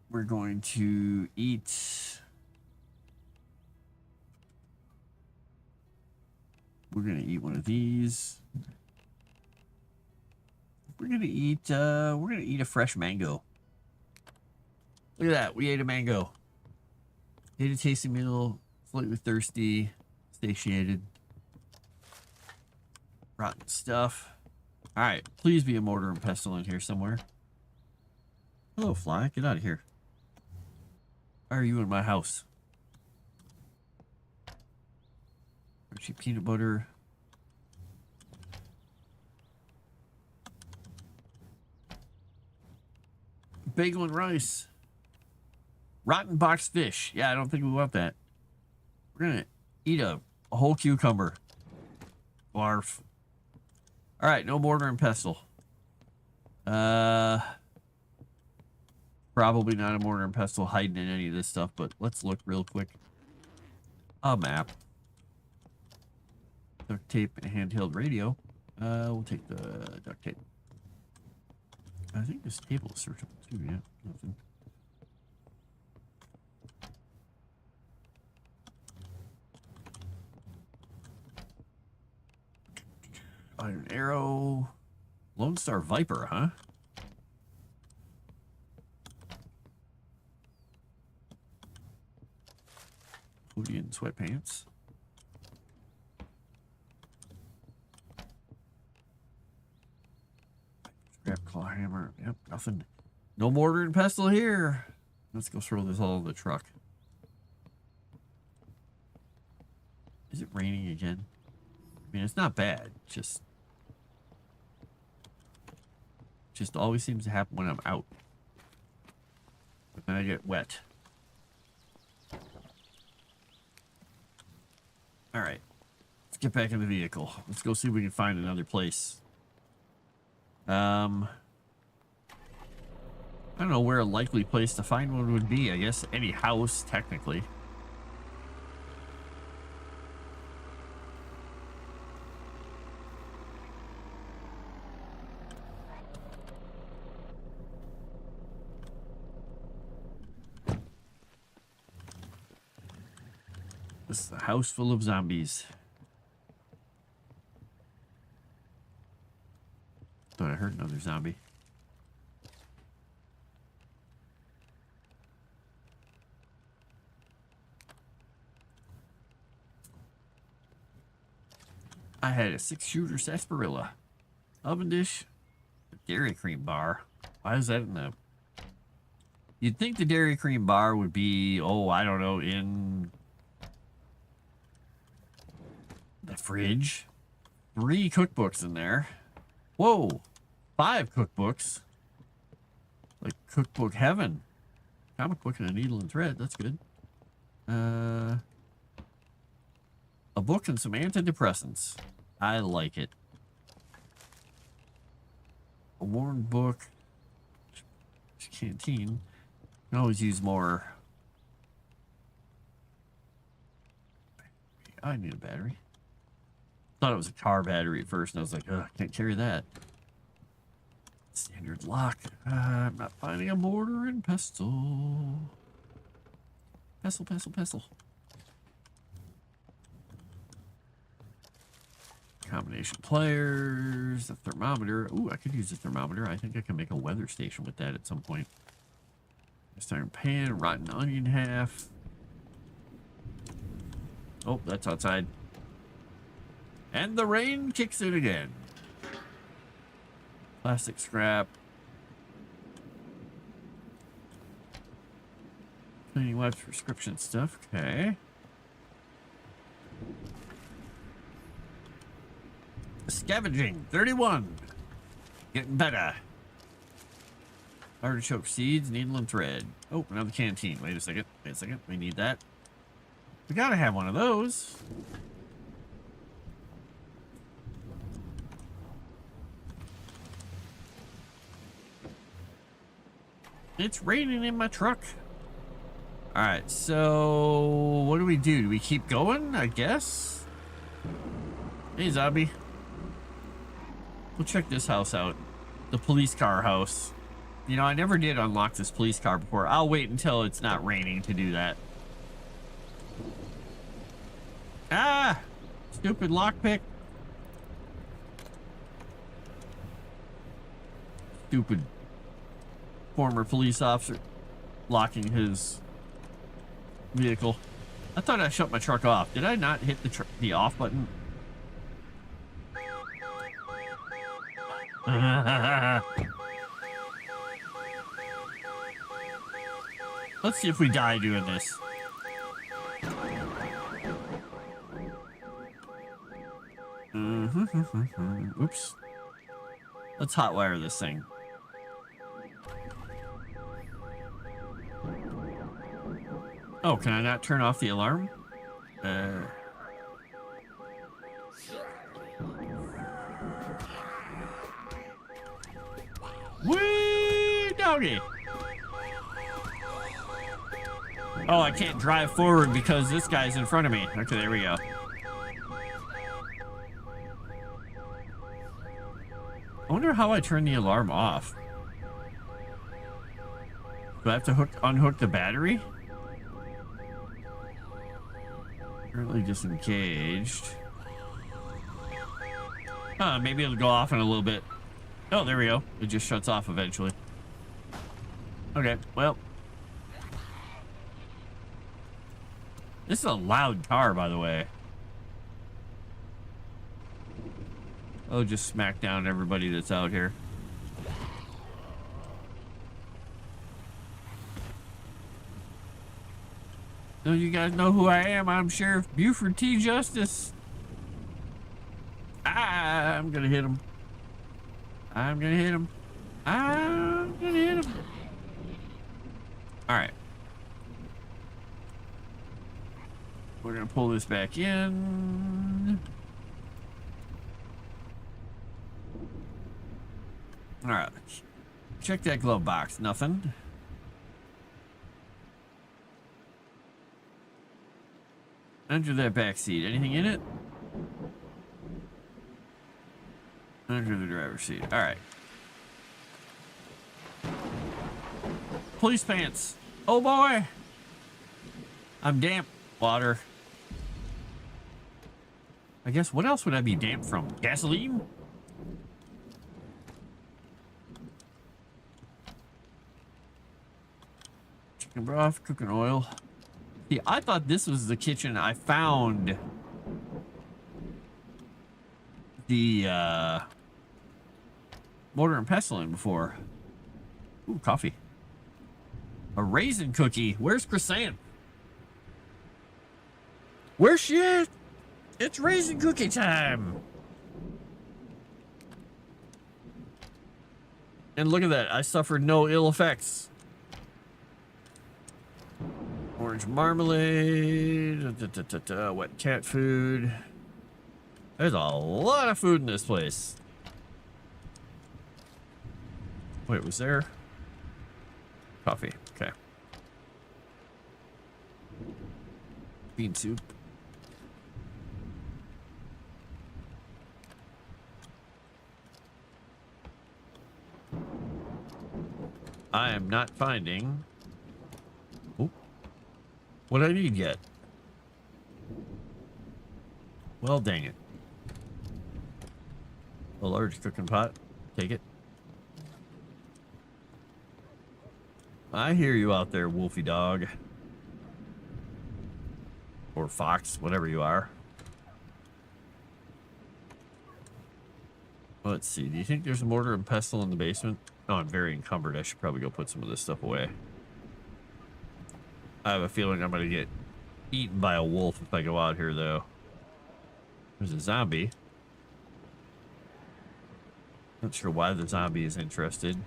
Speaker 1: We're going to eat. We're going to eat one of these. We're going to eat a fresh mango. Look at that. We ate a mango. Ate a tasty meal. Slightly thirsty. Satiated. Rotten stuff. Alright. Please be a mortar and pestle in here somewhere. Hello, fly. Get out of here. Why are you in my house? Crunchy peanut butter. Bagel and rice. Rotten boxed fish. Yeah, I don't think we want that. We're gonna eat a whole cucumber. Barf. Alright, no mortar and pestle. Probably not a mortar and pestle hiding in any of this stuff, but let's look real quick. A map. Duct tape and a handheld radio. We'll take the duct tape. I think this table is searchable too, yeah. Nothing. Iron arrow. Lone Star Viper, huh? Hoodie and sweatpants. Scrap claw hammer. Yep, nothing. No mortar and pestle here. Let's go throw this all in the truck. Is it raining again? I mean, it's not bad. Just always seems to happen when I'm out. But then I get wet. Alright. Let's get back in the vehicle. Let's go see if we can find another place. I don't know where a likely place to find one would be. I guess any house, technically. This is a house full of zombies. Thought I heard another zombie. I had a 6-shooter sarsaparilla, oven dish, a Dairy Cream bar. Why is that in the... You'd think the Dairy Cream bar would be, oh, I don't know, in the fridge. 3 cookbooks in there. Whoa, 5 cookbooks. Like cookbook heaven. Comic book and a needle and thread. That's good. A book and some antidepressants. I like it. A worn book. Canteen. Can always use more. I need a battery. Thought it was a car battery at first, and I was like, ugh, can't carry that. Standard lock. I'm not finding a mortar and pestle. Pestle, pestle, pestle. Combination pliers, the thermometer. Ooh, I could use a thermometer. I think I can make a weather station with that at some point. Cast iron pan, rotten onion half. Oh, that's outside. And the rain kicks in again. Plastic scrap. Cleaning wipes, prescription stuff. Okay. Scavenging, 31. Getting better. Artichoke seeds, needle and thread. Oh, another canteen. Wait a second. Wait a second. We need that. We gotta have one of those. It's raining in my truck. All right, so what do? Do we keep going? I guess. Hey, zombie. We'll check this house out. The police car house. You know, I never did unlock this police car before. I'll wait until it's not raining to do that. Ah! Stupid lockpick. Stupid former police officer locking his vehicle. I thought I shut my truck off. Did I not hit the off button? Let's see if we die doing this. Oops. Let's hotwire this thing. Oh, can I not turn off the alarm? Whee, doggy! Oh, I can't drive forward because this guy's in front of me. Okay, there we go. I wonder how I turn the alarm off. Do I have to unhook the battery? Currently disengaged. Maybe it'll go off in a little bit. Oh, there we go. It just shuts off eventually. Okay, well. This is a loud car, by the way. Oh, just smack down everybody that's out here. So you guys know who I am. I'm Sheriff Buford T. Justice. I'm gonna hit him. I'm gonna hit him. I'm gonna hit him. All right. We're gonna pull this back in. All right. Check that glove box. Nothing. Under that back seat. Anything in it? Under the driver's seat. All right. Police pants. Oh boy. I'm damp. Water. I guess what else would I be damp from? Gasoline? Chicken broth, cooking oil. See, I thought this was the kitchen I found the mortar and pestle in before. Ooh, coffee. A raisin cookie. Where's Croissant? Where's she at? It's raisin cookie time. And look at that. I suffered no ill effects. Orange marmalade. Wet cat food. There's a lot of food in this place. Wait, was there? Coffee. Okay. Bean soup. I am not finding what I need yet. Well, dang it. A large cooking pot. Take it. I hear you out there, wolfy dog. Or fox, whatever you are. Let's see. Do you think there's a mortar and pestle in the basement? Oh, I'm very encumbered. I should probably go put some of this stuff away. I have a feeling I'm going to get eaten by a wolf if I go out here, though. There's a zombie. Not sure why the zombie is interested.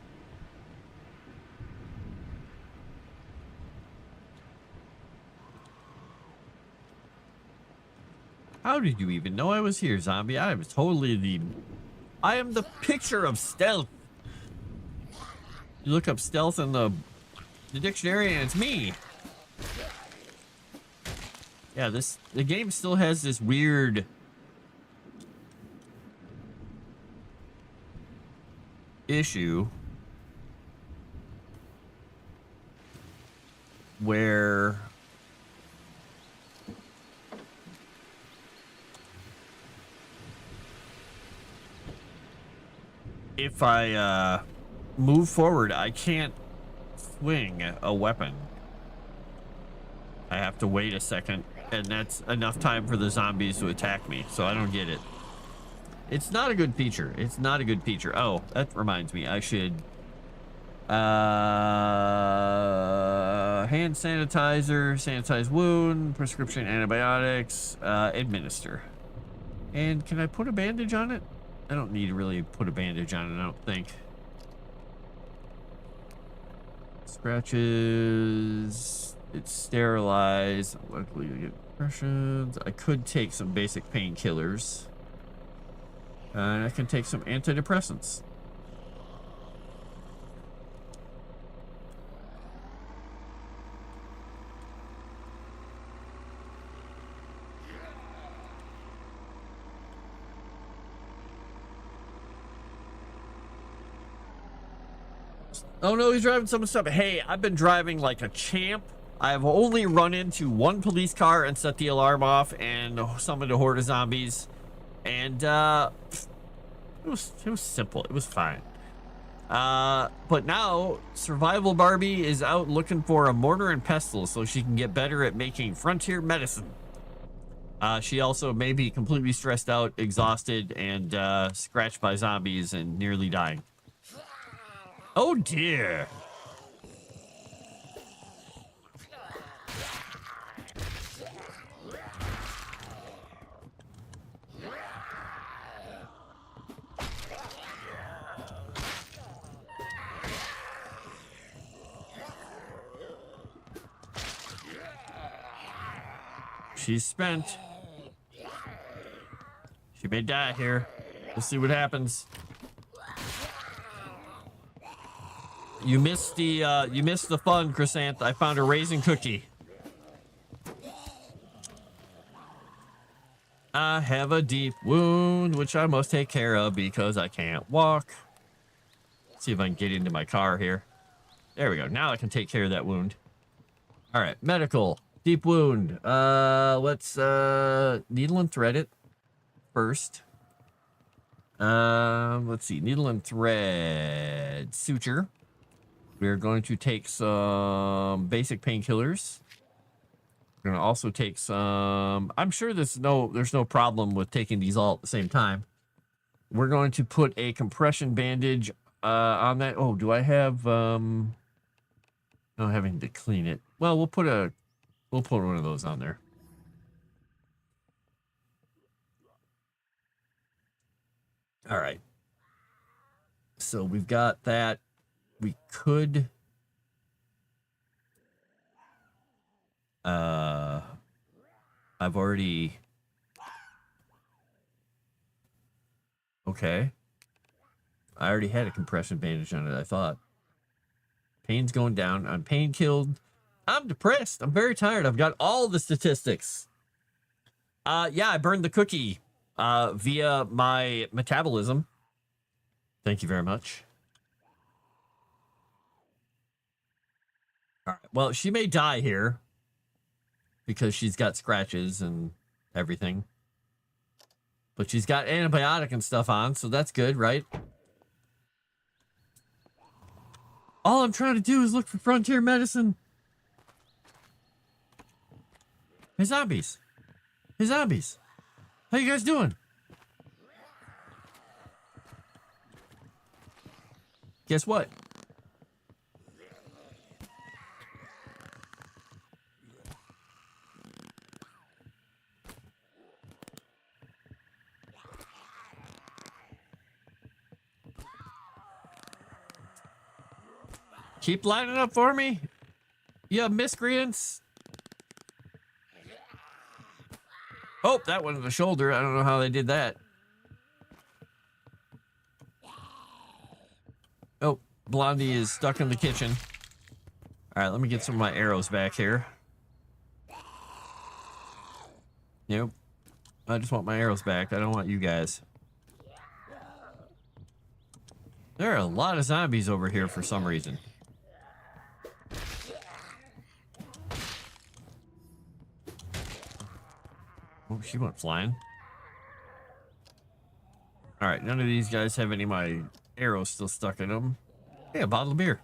Speaker 1: How did you even know I was here, zombie? I am the picture of stealth. You look up stealth in the dictionary and it's me. Yeah, the game still has this weird issue where if I move forward, I can't swing a weapon. I have to wait a second, and that's enough time for the zombies to attack me, so I don't get it. It's not a good feature. It's not a good feature. Oh, that reminds me. I should hand sanitizer, sanitize wound, prescription antibiotics, administer. And can I put a bandage on it? I don't need to really put a bandage on it, I don't think. Scratches. It's sterilized. Luckily, I get impressions. I could take some basic painkillers. And I can take some antidepressants. Oh no, he's driving some stuff. Hey, I've been driving like a champ. I've only run into one police car and set the alarm off and summoned a horde of zombies. And it was simple. It was fine. But now Survival Barbie is out looking for a mortar and pestle so she can get better at making frontier medicine. She also may be completely stressed out, exhausted, and scratched by zombies and nearly dying. Oh dear. She's spent. She may die here. We'll see what happens. You missed the fun, Chrysanth. I found a raisin cookie. I have a deep wound, which I must take care of because I can't walk. Let's see if I can get into my car here. There we go. Now I can take care of that wound. All right, medical. Deep wound. Let's needle and thread it first. Let's see. Needle and thread. Suture. We're going to take some basic painkillers. We're going to also take some... I'm sure there's no problem with taking these all at the same time. We're going to put a compression bandage on that. Oh, do I have... No, having to clean it. Well, we'll put one of those on there. All right. So we've got that. We could... I've already... Okay. I already had a compression bandage on it, I thought. Pain's going down. I'm pain killed. I'm depressed. I'm very tired. I've got all the statistics. Yeah, I burned the cookie via my metabolism. Thank you very much. All right. Well, she may die here because she's got scratches and everything. But she's got antibiotic and stuff on, so that's good, right? All I'm trying to do is look for frontier medicine. Hey, zombies. Hey, zombies. How you guys doing? Guess what? Keep lining up for me, you miscreants. Oh, that went to the shoulder. I don't know how they did that. Oh, Blondie is stuck in the kitchen. All right, let me get some of my arrows back here. Nope. I just want my arrows back. I don't want you guys. There are a lot of zombies over here for some reason. Oh, she went flying. All right, none of these guys have any of my arrows still stuck in them. Hey, a bottle of beer.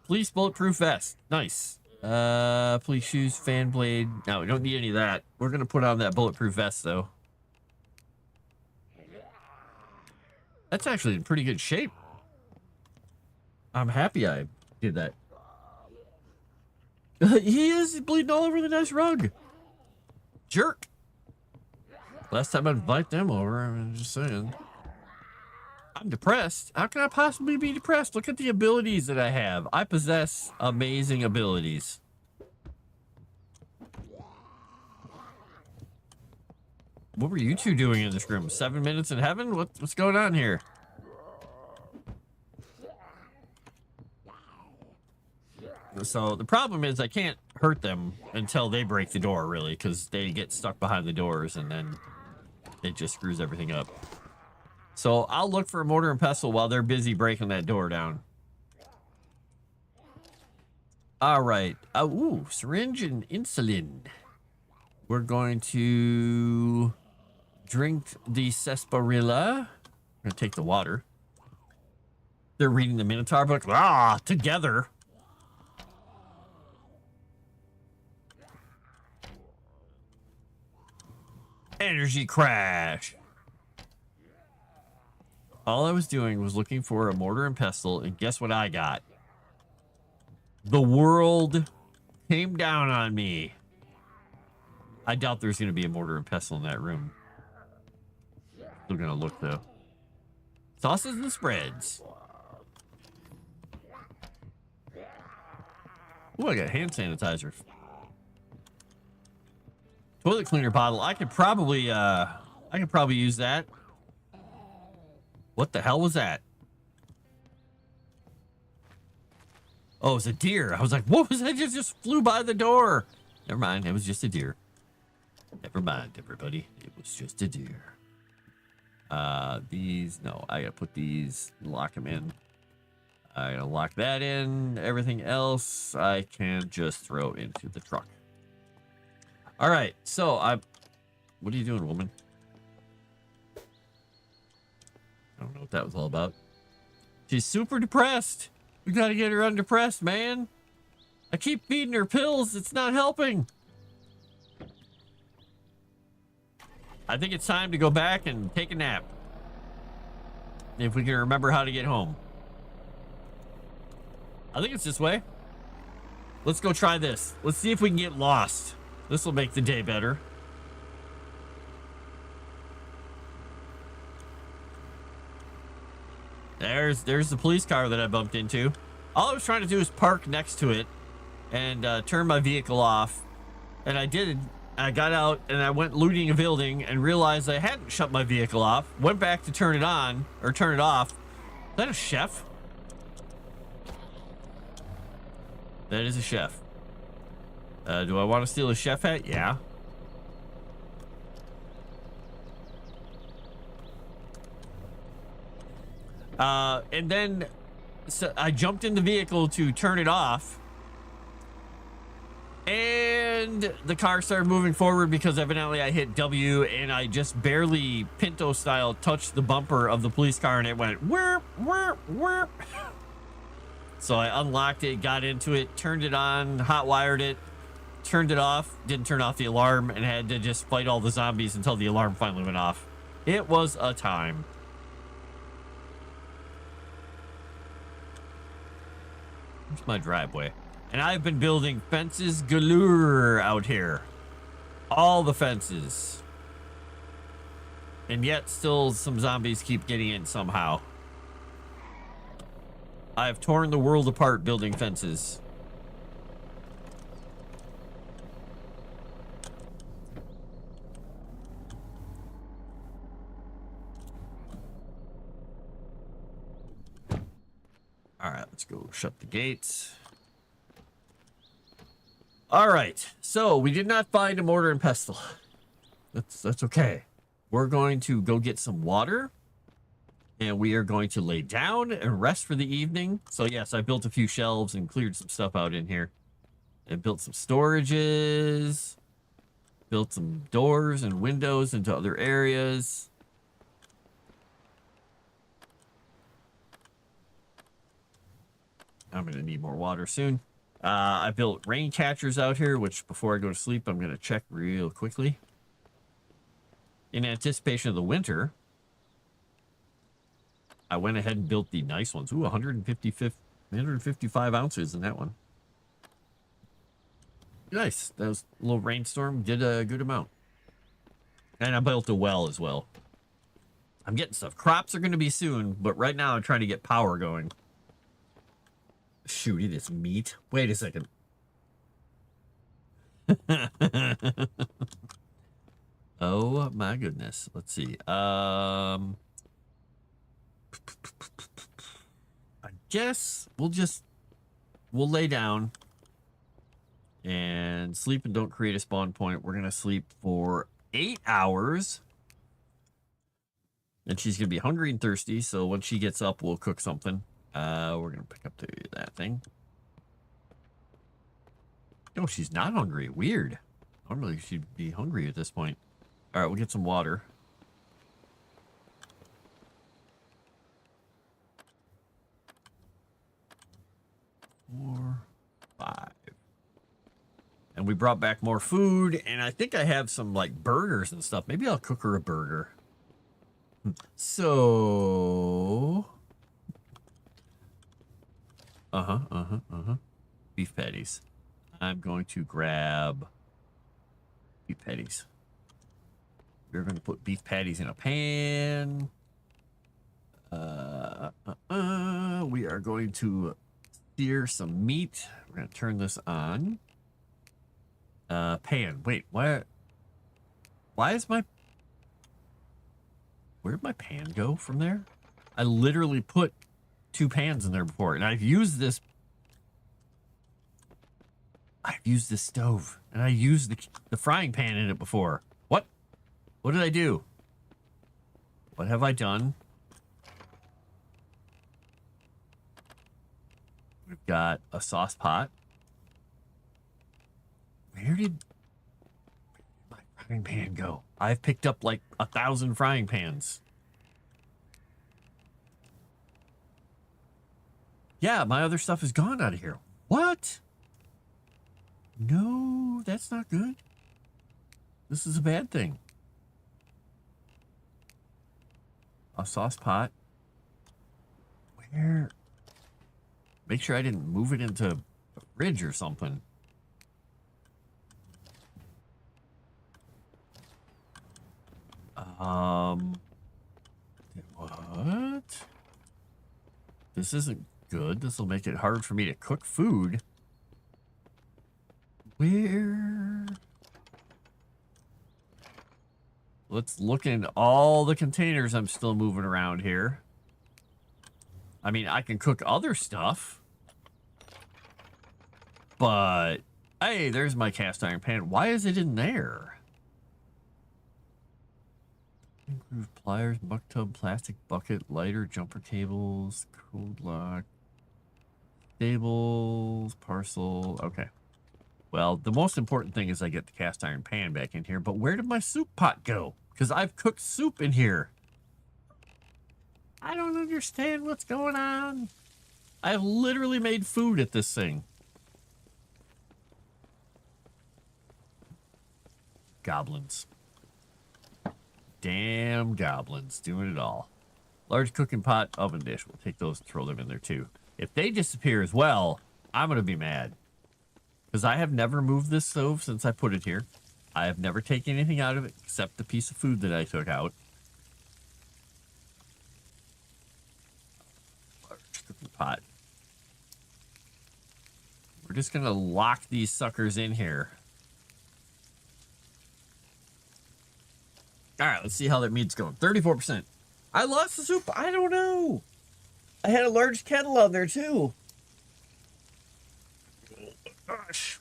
Speaker 1: Police bulletproof vest. Nice. Police shoes, fan blade. No, we don't need any of that. We're gonna put on that bulletproof vest though. That's actually in pretty good shape. I'm happy I did that. He is bleeding all over the nice rug. Jerk. Last time I'd invite them over, I'm just saying. I'm depressed. How can I possibly be depressed? Look at the abilities that I have. I possess amazing abilities. What were you two doing in this room? 7 minutes in heaven? What's going on here? So the problem is I can't hurt them until they break the door, really, because they get stuck behind the doors and then it just screws everything up. So I'll look for a mortar and pestle while they're busy breaking that door down. All right. Ooh, syringe and insulin. We're going to drink the sarsaparilla. We're going to take the water. They're reading the Minotaur book. Ah, together. Energy crash. All I was doing was looking for a mortar and pestle, and guess what I got? The world came down on me. I doubt there's going to be a mortar and pestle in that room. Still going to look, though. Sauces and spreads. Ooh, I got hand sanitizer. Toilet cleaner bottle. I could probably use that. What the hell was that? Oh, it was a deer. I was like, what was that? Just flew by the door. Never mind. It was just a deer. Never mind, everybody. It was just a deer. These, no, I gotta put these, lock them in. I gotta lock that in. Everything else I can just throw into the truck. All right, so what are you doing, woman? I don't know what that was all about. She's super depressed. We gotta get her undepressed, man. I keep feeding her pills. It's not helping. I think it's time to go back and take a nap. If we can remember how to get home. I think it's this way. Let's go try this. Let's see if we can get lost. This will make the day better. There's the police car that I bumped into. All I was trying to do is park next to it and turn my vehicle off. And I did. I got out and I went looting a building and realized I hadn't shut my vehicle off. Went back to turn it on or turn it off. Is that a chef? That is a chef. Do I want to steal a chef hat? Yeah. And then so I jumped in the vehicle to turn it off. And the car started moving forward because evidently I hit W and I just barely Pinto style touched the bumper of the police car and it went whirp, whirp, whirp. So I unlocked it, got into it, turned it on, hot wired it, turned it off, didn't turn off the alarm, and had to just fight all the zombies until the alarm finally went off. It was a time. Here's my driveway. And I've been building fences galore out here. All the fences. And yet still some zombies keep getting in somehow. I've torn the world apart building fences. go shut the gates. All right. So we did not find a mortar and pestle. That's okay. We're going to go get some water. And we are going to lay down and rest for the evening. So yes, I built a few shelves and cleared some stuff out in here. And built some storages. Built some doors and windows into other areas. I'm going to need more water soon. I built rain catchers out here, which before I go to sleep, I'm going to check real quickly. In anticipation of the winter, I went ahead and built the nice ones. Ooh, 155 ounces in that one. Nice. That was a little rainstorm. Did a good amount. And I built a well as well. I'm getting stuff. Crops are going to be soon, but right now I'm trying to get power going. Shoot, it is meat. Wait a second. Oh my goodness. Let's see. I guess we'll lay down and sleep and don't create a spawn point. We're gonna sleep for 8 hours. And she's gonna be hungry and thirsty, so when she gets up, we'll cook something. We're gonna pick up that thing. No, she's not hungry. Weird. Normally she'd be hungry at this point. All right, we'll get some water. 4, 5. And we brought back more food, and I think I have some like burgers and stuff. Maybe I'll cook her a burger. So beef patties. I'm going to grab beef patties. We're going to put beef patties in a pan. We are going to sear some meat. We're going to turn this on. Pan. Wait, why is my... Where'd my pan go from there? I literally put 2 pans in there before, and I've used this stove, and I used the frying pan in it before. What did I do? What have I done? We've got a sauce pot. Where did my frying pan go? I've picked up like 1,000 frying pans. Yeah, my other stuff is gone out of here. What? No, that's not good. This is a bad thing. A sauce pot. Where? Make sure I didn't move it into the fridge or something. What? This isn't good. This will make it hard for me to cook food. Where? Let's look in all the containers I'm still moving around here. I mean, I can cook other stuff. But, hey, there's my cast iron pan. Why is it in there? Pliers, buck tub, plastic bucket, lighter, jumper cables, code lock, stables, parcel. Okay. Well, the most important thing is I get the cast iron pan back in here. But where did my soup pot go? Because I've cooked soup in here. I don't understand what's going on. I've literally made food at this thing. Goblins. Damn goblins doing it all. Large cooking pot, oven dish. We'll take those and throw them in there too. If they disappear as well, I'm going to be mad. Because I have never moved this stove since I put it here. I have never taken anything out of it except the piece of food that I took out. Large cooking pot. We're just going to lock these suckers in here. All right, let's see how that meat's going. 34%. I lost the soup. I don't know. I had a large kettle on there, too. Gosh.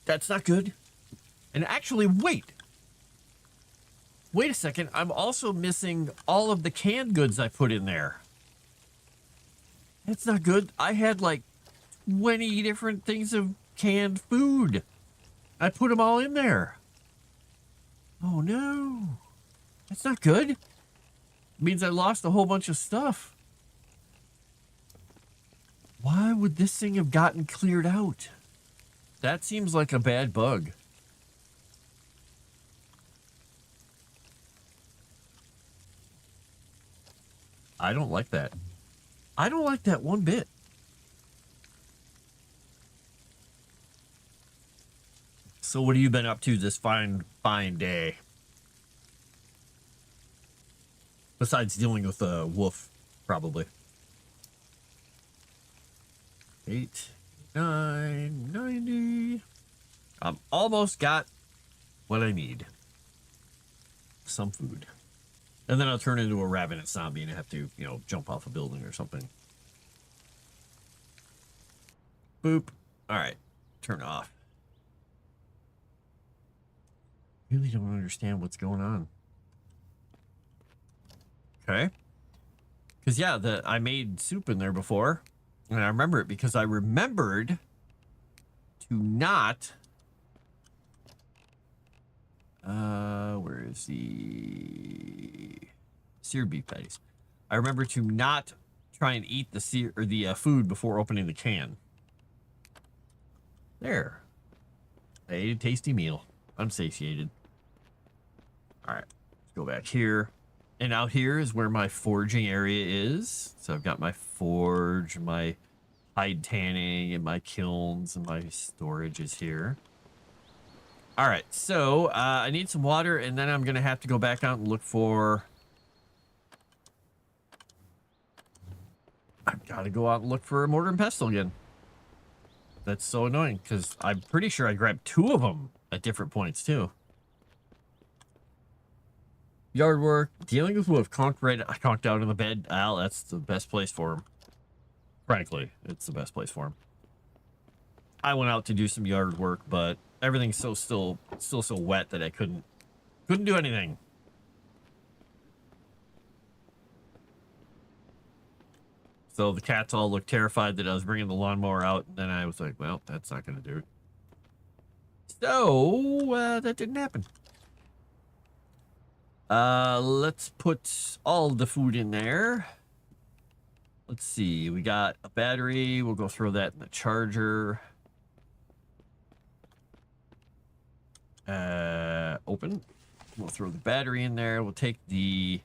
Speaker 1: That's not good. And actually, wait. Wait a second. I'm also missing all of the canned goods I put in there. That's not good. I had like 20 different things of canned food. I put them all in there. Oh no. That's not good. It means I lost a whole bunch of stuff. Why would this thing have gotten cleared out? That seems like a bad bug. I don't like that. I don't like that one bit. So what have you been up to this fine day? Besides dealing with a wolf, probably. 8, 9, 90. I'm almost got what I need. Some food. And then I'll turn into a ravenous zombie and have to, you know, jump off a building or something. Boop. All right. Turn off. Really don't understand what's going on. Okay. Because, yeah, I made soup in there before. And I remember it because I remembered to not... where is the seared beef patties? I remember to not try and eat the food before opening the can. There. I ate a tasty meal. I'm satiated. All right, let's go back here. And out here is where my foraging area is. So I've got my forge, my hide tanning, and my kilns, and my storage is here. All right, so I need some water, and then I'm going to have to go back out and look for... I've got to go out and look for a mortar and pestle again. That's so annoying, because I'm pretty sure I grabbed 2 of them at different points, too. Yard work, dealing with wolf, conked out in the bed. Al, that's the best place for him. Frankly, it's the best place for him. I went out to do some yard work, but everything's still so wet that I couldn't do anything. So the cats all looked terrified that I was bringing the lawnmower out, and then I was like, well, that's not going to do it. So that didn't happen. Let's put all the food in there. Let's see. We got a battery. We'll go throw that in the charger. Open. We'll throw the battery in there. We'll take the...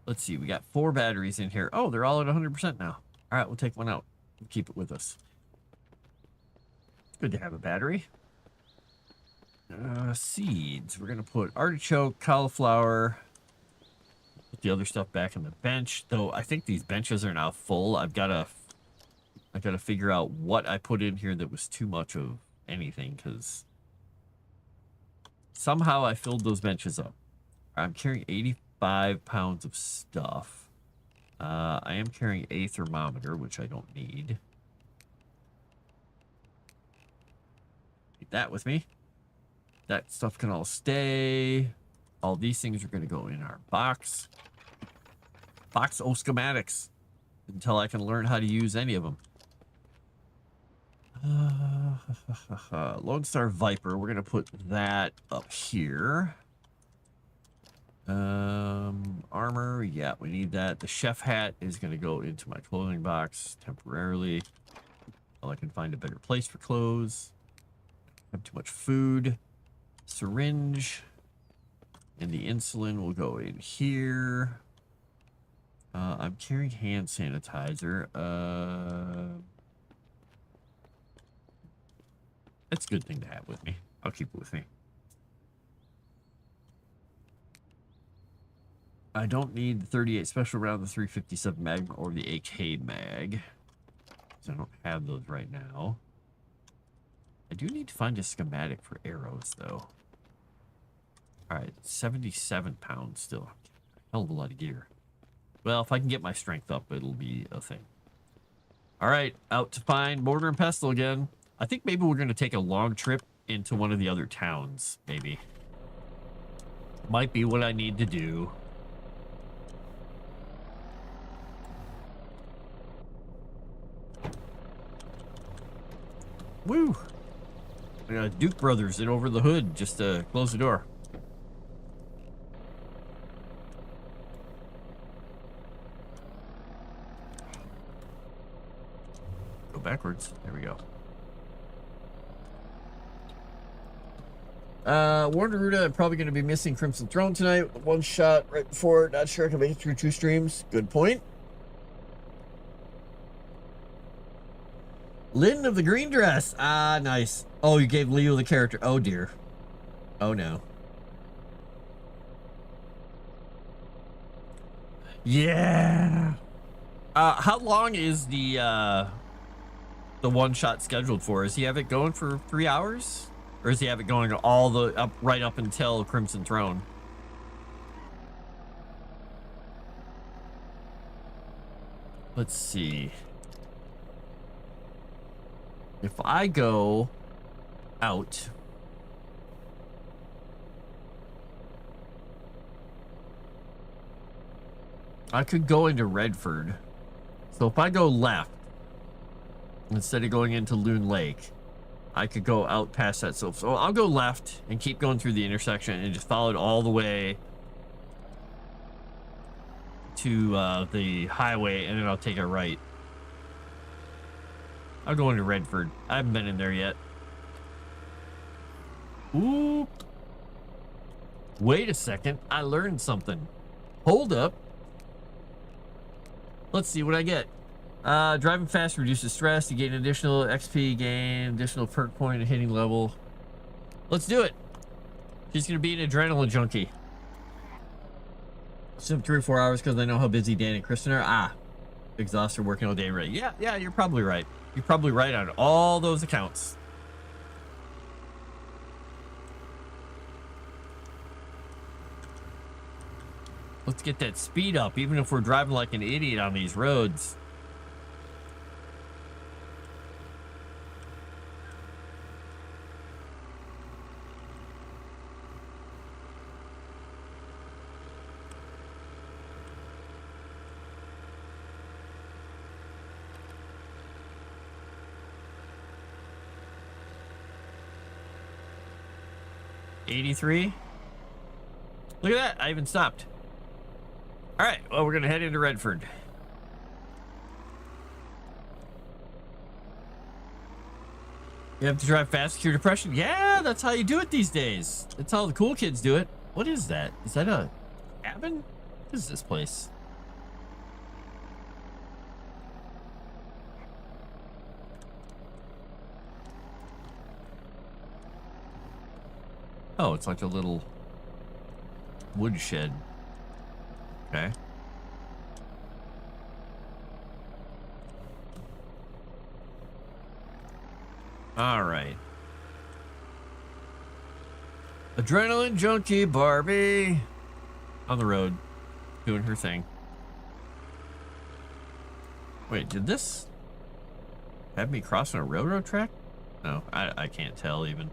Speaker 1: Let's see. We got 4 batteries in here. Oh, they're all at 100% now. All right, we'll take one out. We'll keep it with us. It's good to have a battery. Seeds. We're going to put artichoke, cauliflower. Put the other stuff back in the bench. Though I think these benches are now full. I gotta figure out what I put in here that was too much of anything, because somehow I filled those benches up. I'm carrying 85 pounds of stuff. I am carrying a thermometer, which I don't need. Take that with me. That stuff can all stay. All these things are going to go in our box. Box of schematics. Until I can learn how to use any of them. Lone Star Viper. We're going to put that up here. Armor. Yeah, we need that. The chef hat is going to go into my clothing box temporarily. Until I can find a better place for clothes. I have too much food. Syringe. And the insulin will go in here. I'm carrying hand sanitizer. That's a good thing to have with me. I'll keep it with me. I don't need the 38 special round, the 357 Magnum, or the AK mag. So I don't have those right now. I do need to find a schematic for arrows, though. Alright, 77 pounds still. Hell of a lot of gear. Well, if I can get my strength up, it'll be a thing. Alright, out to find mortar and pestle again. I think maybe we're going to take a long trip into one of the other towns, maybe. Might be what I need to do. Woo! Duke Brothers in over the hood. Just close the door. Go backwards. There we go. Warned Aruda, I'm probably going to be missing Crimson Throne tonight. One shot right before. Not sure I can make it through 2 streams. Good point. Lynn of the green dress. Ah, nice. Oh, you gave Leo the character. Oh, dear. Oh, no. Yeah. How long is the one shot scheduled for? Does he have it going for 3 hours? Or does he have it going all the up right up until Crimson Throne? Let's see. If I go out, I could go into Redford. So if I go left, instead of going into Loon Lake, I could go out past that. So I'll go left and keep going through the intersection and just follow it all the way to the highway, and then I'll take a right. I'll go into Redford. I haven't been in there yet. Oop. Wait a second. I learned something. Hold up. Let's see what I get. Driving fast reduces stress. You gain additional XP, gain additional perk point and hitting level. Let's do it. She's going to be an adrenaline junkie. Sim 3 or 4 hours because I know how busy Dan and Kristen are. Ah, exhausted working all day, right? Yeah, you're probably right. You're probably right on all those accounts. Let's get that speed up, even if we're driving like an idiot on these roads. $83. Look at that. I even stopped. All right. Well, we're going to head into Redford. You have to drive fast to cure depression? Yeah, that's how you do it these days. That's how the cool kids do it. What is that? Is that a cabin? What is this place? Oh, it's like a little woodshed. Okay. All right. Adrenaline junkie Barbie on the road doing her thing. Wait, did this have me crossing a railroad track? No, I can't tell even.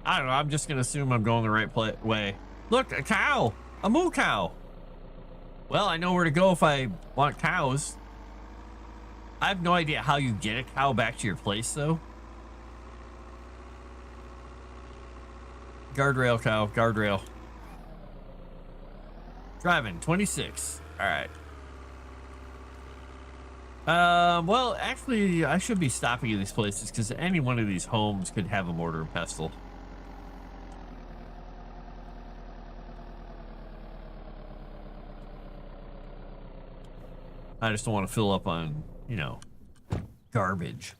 Speaker 1: I don't know. I'm just going to assume I'm going the right way. Look, a cow, a moo cow. Well, I know where to go if I want cows. I have no idea how you get a cow back to your place, though. Guardrail, cow, guardrail. Driving, 26. All right. Well, actually, I should be stopping at these places because any one of these homes could have a mortar and pestle. I just don't want to fill up on, you know, garbage.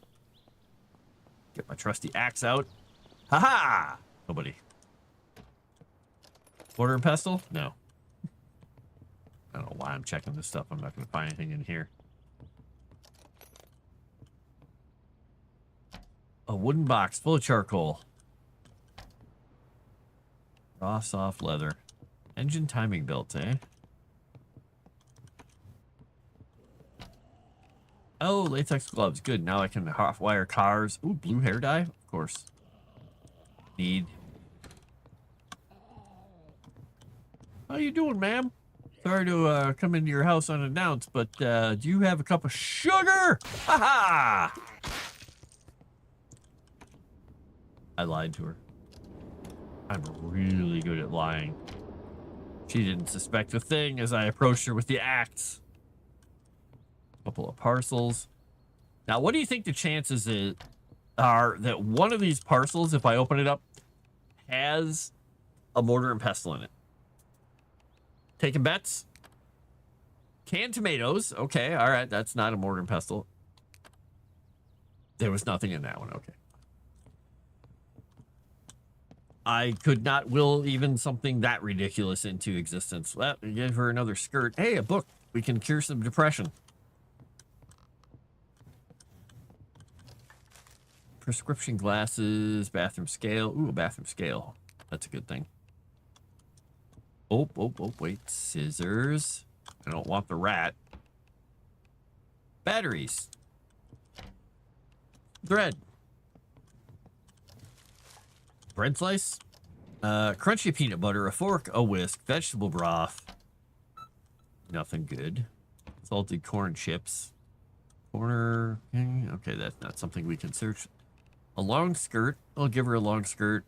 Speaker 1: Get my trusty axe out. Ha-ha! Nobody. Mortar and pestle? No. I don't know why I'm checking this stuff. I'm not going to find anything in here. A wooden box full of charcoal. Raw soft leather. Engine timing belt, eh? Oh, latex gloves. Good. Now I can hot-wire cars. Ooh, blue hair dye. Of course. Need. How you doing, ma'am? Sorry to come into your house unannounced, but do you have a cup of sugar? Ha ha! I lied to her. I'm really good at lying. She didn't suspect a thing as I approached her with the axe. Couple of parcels. Now, what do you think the chances are that one of these parcels, if I open it up, has a mortar and pestle in it? Taking bets? Canned tomatoes. Okay, all right. That's not a mortar and pestle. There was nothing in that one. Okay. I could not will even something that ridiculous into existence. Well, give her another skirt. Hey, a book. We can cure some depression. Prescription glasses, bathroom scale. Ooh, a bathroom scale. That's a good thing. Oh, wait. Scissors. I don't want the rat. Batteries. Thread. Bread slice. Crunchy peanut butter, a fork, a whisk, vegetable broth. Nothing good. Salted corn chips. Corner. Okay, that's not something we can search. A long skirt. I'll give her a long skirt.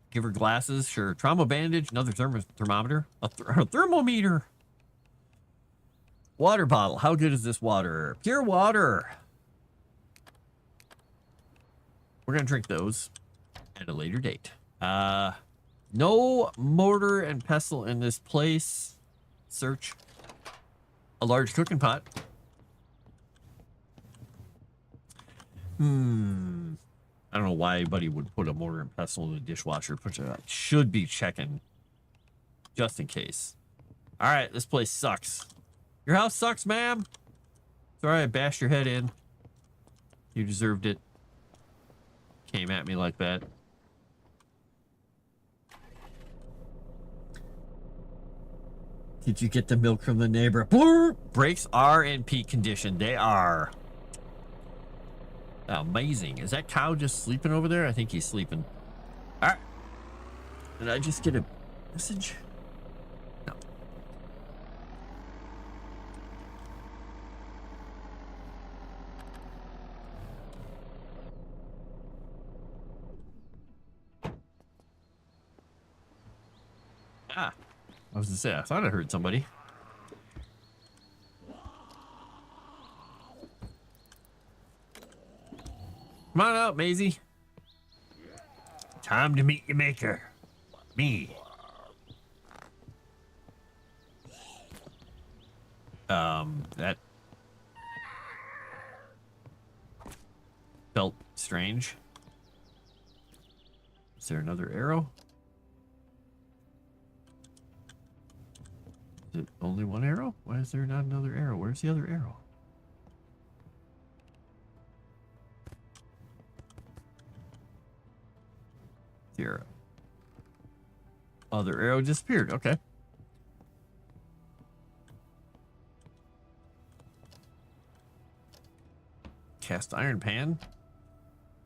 Speaker 1: Give her glasses. Sure. Trauma bandage. Another thermometer. A thermometer. Water bottle. How good is this water? Pure water. We're going to drink those at a later date. No mortar and pestle in this place. Search. A large cooking pot. I don't know why anybody would put a mortar and pestle in the dishwasher. Should be checking just in case. All right, this place sucks. Your house sucks, ma'am. Sorry I bashed your head in. You deserved it. Came at me like that. Did you get the milk from the neighbor? Blur! Brakes are in peak condition. They are. Amazing. Is that cow just sleeping over there? I think he's sleeping. All right. Did I just get a message? No. Ah. I was gonna say, I thought I heard somebody. Come on out, Maisie. Time to meet your maker. Me. That felt strange. Is there another arrow? Is it only one arrow? Why is there not another arrow? Where's the other arrow? Here. Other arrow disappeared. Okay. Cast iron pan.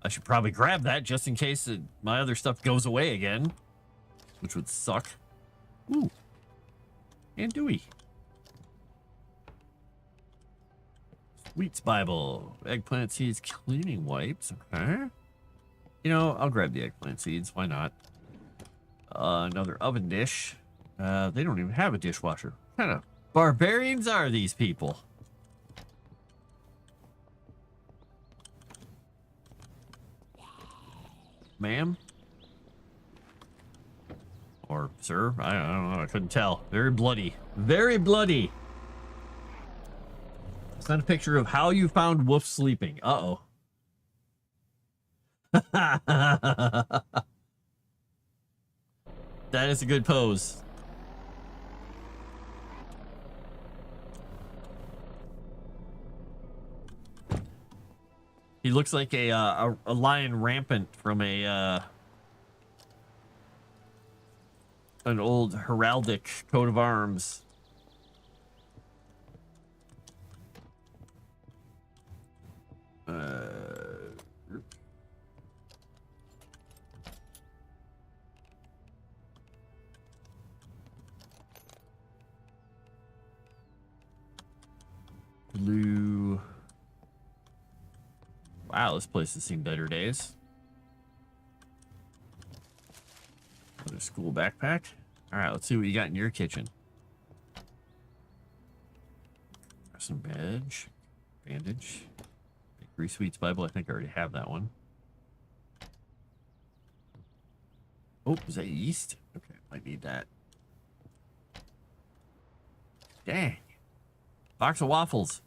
Speaker 1: I should probably grab that just in case my other stuff goes away again, which would suck. Ooh. And Dewey. Wheat's Bible. Eggplant seeds cleaning wipes. Okay. You know, I'll grab the eggplant seeds. Why not? Another oven dish. They don't even have a dishwasher. What kind of barbarians are these people? Ma'am? Or sir? I don't know. I couldn't tell. Very bloody. Very bloody. It's not a picture of how you found Wolf sleeping. Uh-oh. That is a good pose. He looks like a lion rampant from an old heraldic coat of arms. Uh, blue. Wow, this place has seen better days. Another school backpack. All right, let's see what you got in your kitchen. Some bandage. Bakery Sweets Bible. I think I already have that one. Oh, is that yeast? Okay, might need that. Dang. Box of waffles.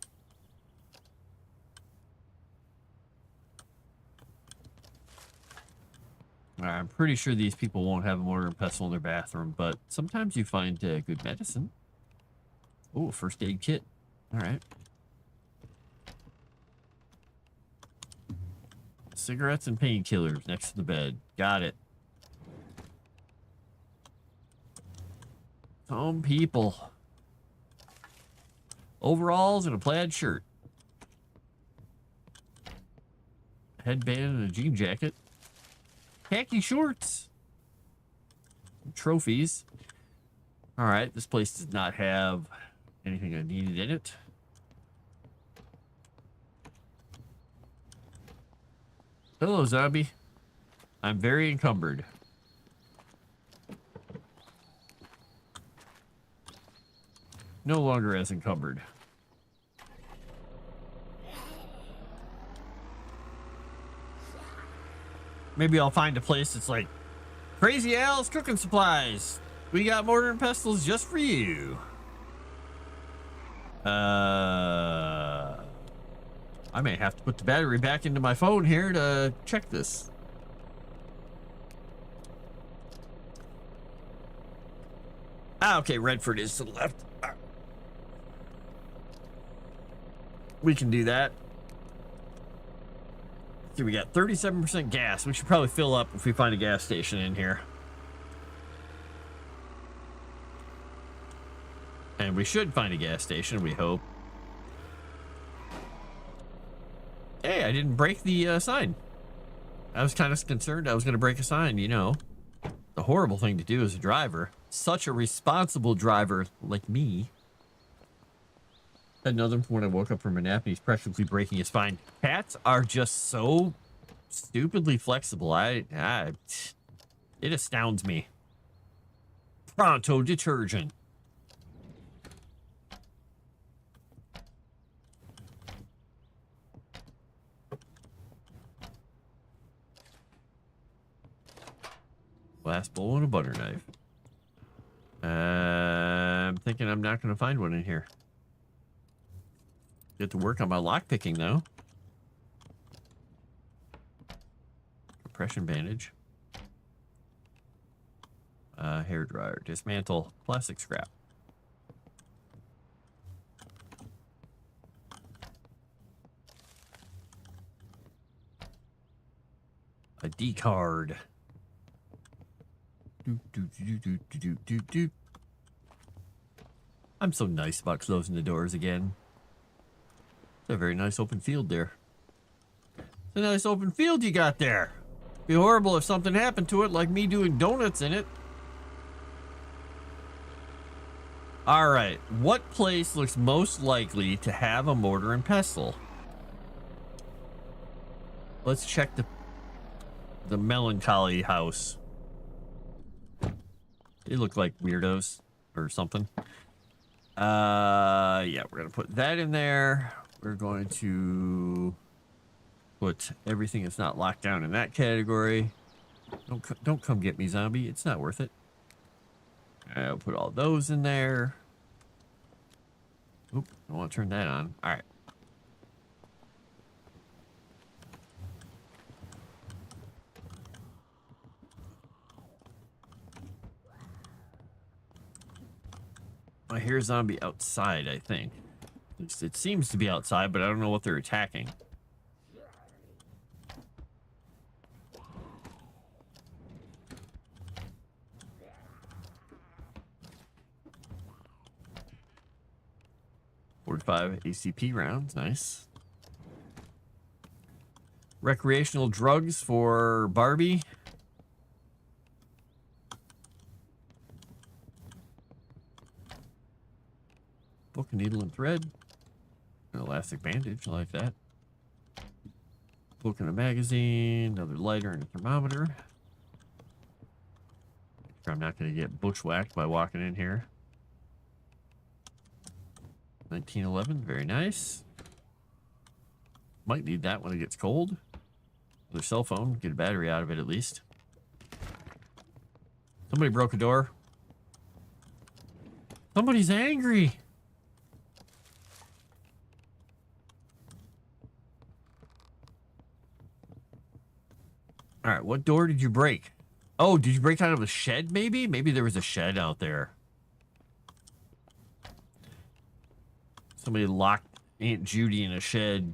Speaker 1: I'm pretty sure these people won't have a mortar and pestle in their bathroom, but sometimes you find good medicine. Oh, first aid kit. All right. Cigarettes and painkillers next to the bed. Got it. Some people. Overalls and a plaid shirt. Headband and a jean jacket. Khaki shorts. Trophies. All right, this place does not have anything I needed in it. Hello, zombie. I'm very encumbered. No longer as encumbered. Maybe I'll find a place that's like, Crazy Al's Cooking Supplies. We got mortar and pestles just for you. I may have to put the battery back into my phone here to check this. Ah, okay, Redford is to the left. We can do that. Okay, we got 37% gas. We should probably fill up if we find a gas station in here. And we should find a gas station, we hope. Hey, I didn't break the sign. I was kind of concerned I was going to break a sign, you know. The horrible thing to do as a driver. Such a responsible driver like me. Another when I woke up from a nap and he's practically breaking his spine. Cats are just so stupidly flexible. It astounds me. Pronto detergent. Glass bowl and a butter knife. I'm thinking I'm not going to find one in here. Get to work on my lock picking though. Compression bandage. Hair dryer. Dismantle. Plastic scrap. A D card. I'm so nice about closing the doors again. It's a very nice open field there. It's a nice open field you got there. Be horrible if something happened to it, like me doing donuts in it. All right, what place looks most likely to have a mortar and pestle? Let's check the melancholy house. They look like weirdos or something. Yeah, we're gonna put that in there. We're going to put everything that's not locked down in that category. Don't come get me, zombie. It's not worth it. I'll put all those in there. Oop, I want to turn that on. All right. I hear a zombie outside, I think. At least it seems to be outside, but I don't know what they're attacking. .45 ACP rounds, nice. recreational drugs for Barbie. Book, a needle and thread. An elastic bandage, I like that. Book and a magazine, another lighter and a thermometer. Make sure I'm not going to get bushwhacked by walking in here. 1911, very nice. Might need that when it gets cold. Another cell phone, get a battery out of it at least. Somebody broke a door. Somebody's angry. All right, what door did you break? Oh, did you break out of a shed maybe? Maybe there was a shed out there. Somebody locked Aunt Judy in a shed.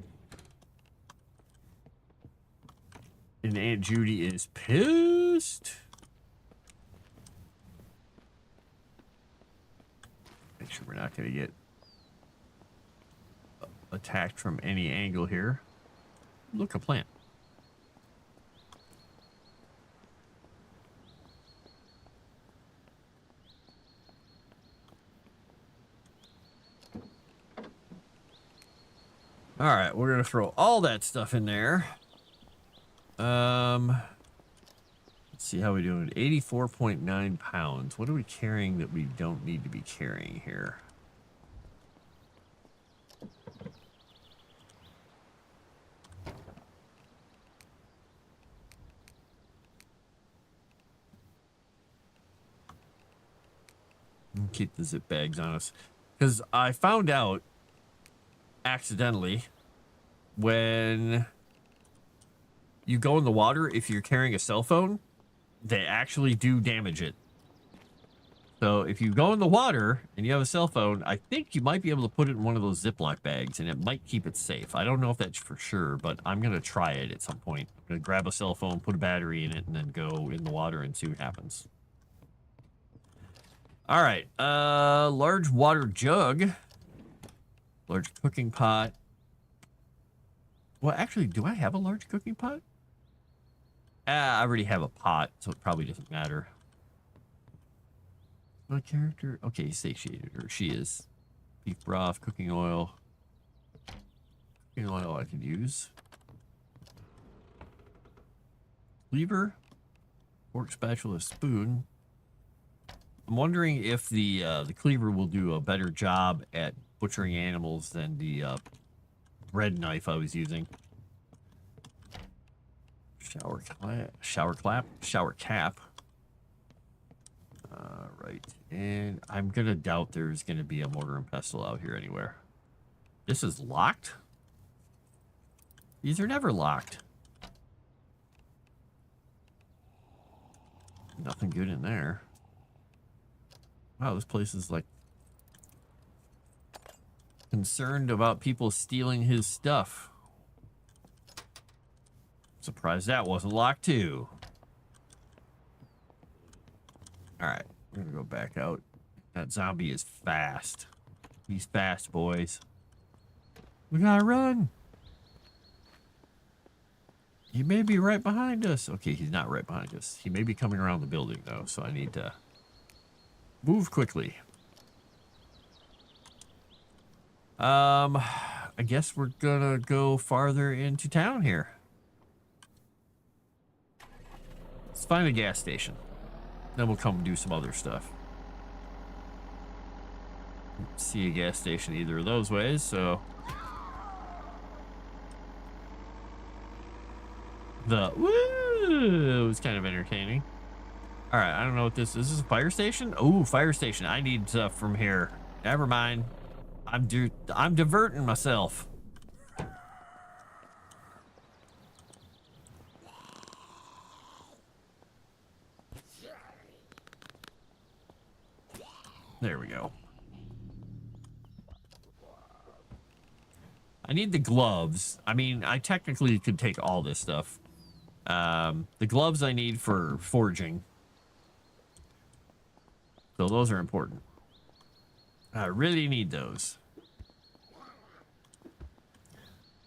Speaker 1: And Aunt Judy is pissed. Make sure we're not going to get attacked from any angle here. Look, a plant. All right, we're gonna throw all that stuff in there. Let's see how we doing. 84.9 pounds. What are we carrying that we don't need to be carrying here? Keep the zip bags on us, because I found out accidentally when you go in the water, if you're carrying a cell phone, they actually do damage it. So if you go in the water and you have a cell phone, I think you might be able to put it in one of those Ziploc bags and it might keep it safe. I don't know if that's for sure, but I'm going to try it at some point. I'm going to grab a cell phone, put a battery in it, and then go in the water and see what happens. All right, large water jug. Large cooking pot. Well, actually, do I have a large cooking pot? I already have a pot, so it probably doesn't matter. My character? Okay, he's satiated, or she is. Beef broth, cooking oil. Cooking oil I can use. Cleaver. Fork, spatula, spoon. I'm wondering if the cleaver will do a better job at butchering animals than the bread knife I was using. Shower cap. Right, and I'm gonna doubt there's gonna be a mortar and pestle out here anywhere. This is locked? These are never locked. Nothing good in there. Wow, this place is like concerned about people stealing his stuff. Surprised that wasn't locked too. All right, we're gonna go back out. That zombie is fast. He's fast, boys. We gotta run. He may be right behind us. Okay, he's not right behind us. He may be coming around the building though, so I need to move quickly. I guess we're gonna go farther into town here. Let's find a gas station. Then we'll come do some other stuff. See a gas station either of those ways, so. Woo! It was kind of entertaining. All right, I don't know what this is. Is this a fire station? Oh, fire station. I need stuff from here. Never mind. I'm diverting myself. There we go. I need the gloves. I mean, I technically could take all this stuff. The gloves I need for forging. So those are important. I really need those.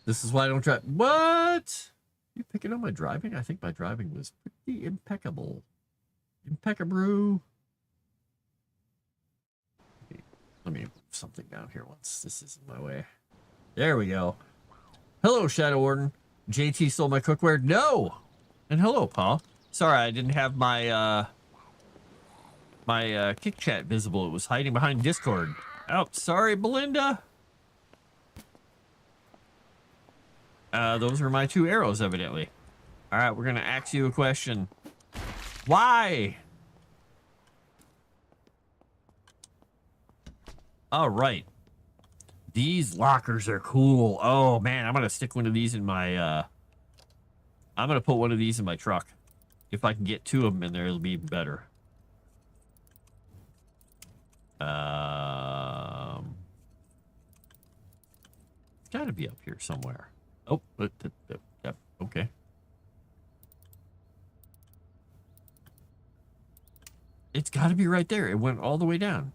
Speaker 1: This is why I don't try. What? You picking on my driving? I think my driving was pretty impeccable. Impeccable. Let me move something down here once this is in my way. There we go. Hello, Shadow Warden. JT stole my cookware? No! And hello, Paul. Sorry, I didn't have my, Kick Chat visible. It was hiding behind Discord. Oh, sorry, Belinda. Those are my 2 arrows, evidently. All right, we're going to ask you a question. Why? All right. These lockers are cool. Oh, man, I'm going to stick one of these in my, I'm going to put one of these in my truck. If I can get 2 of them in there, it'll be even better. It's got to be up here somewhere. Oh, okay. It's got to be right there. It went all the way down.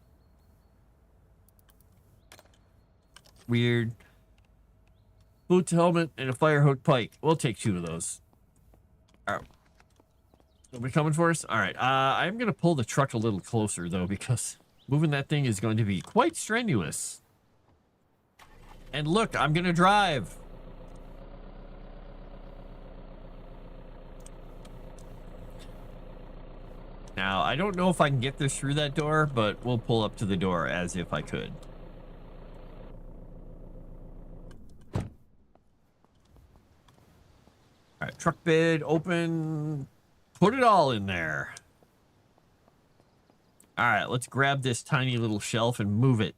Speaker 1: Weird. Boots, helmet, and a fire hook pike. We'll take 2 of those. All right. Nobody coming for us? All right. I'm going to pull the truck a little closer, though, because moving that thing is going to be quite strenuous. And look, I'm going to drive. Now, I don't know if I can get this through that door, but we'll pull up to the door as if I could. All right, truck bed open. Put it all in there. All right, let's grab this tiny little shelf and move it.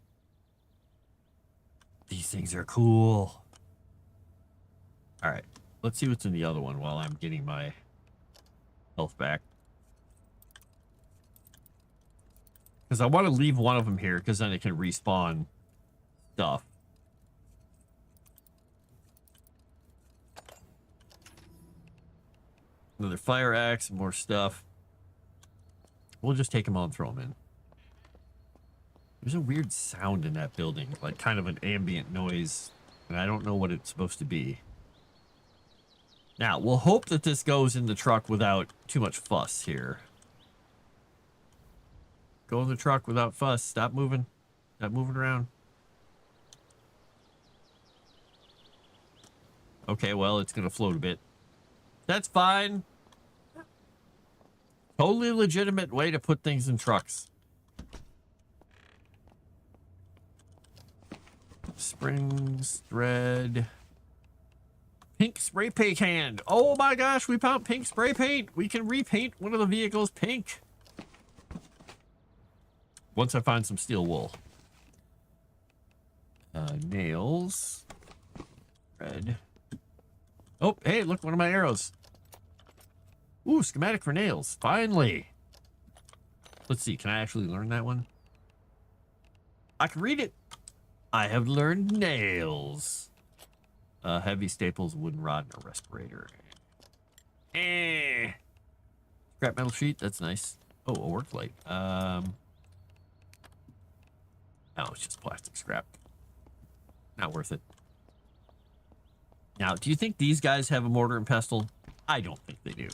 Speaker 1: These things are cool. All right, let's see what's in the other one while I'm getting my health back. Because I want to leave one of them here, because then it can respawn stuff. Another fire axe, more stuff. We'll just take them all and throw them in. There's a weird sound in that building, like kind of an ambient noise, and I don't know what it's supposed to be. Now, we'll hope that this goes in the truck without too much fuss here. Go in the truck without fuss. Stop moving. Stop moving around. Okay, well, it's going to float a bit. That's fine. Totally legitimate way to put things in trucks. Springs, thread. Pink spray paint can. Oh my gosh, we found pink spray paint. We can repaint one of the vehicles pink. Once I find some steel wool. Nails. Red. Oh, hey, look, one of my arrows. Ooh, schematic for nails. Finally. Let's see, can I actually learn that one? I can read it. I have learned nails. Heavy staples, wooden rod, and a respirator. Scrap metal sheet, that's nice. Oh, a work light. Oh, it's just plastic scrap. Not worth it. Now, do you think these guys have a mortar and pestle? I don't think they do.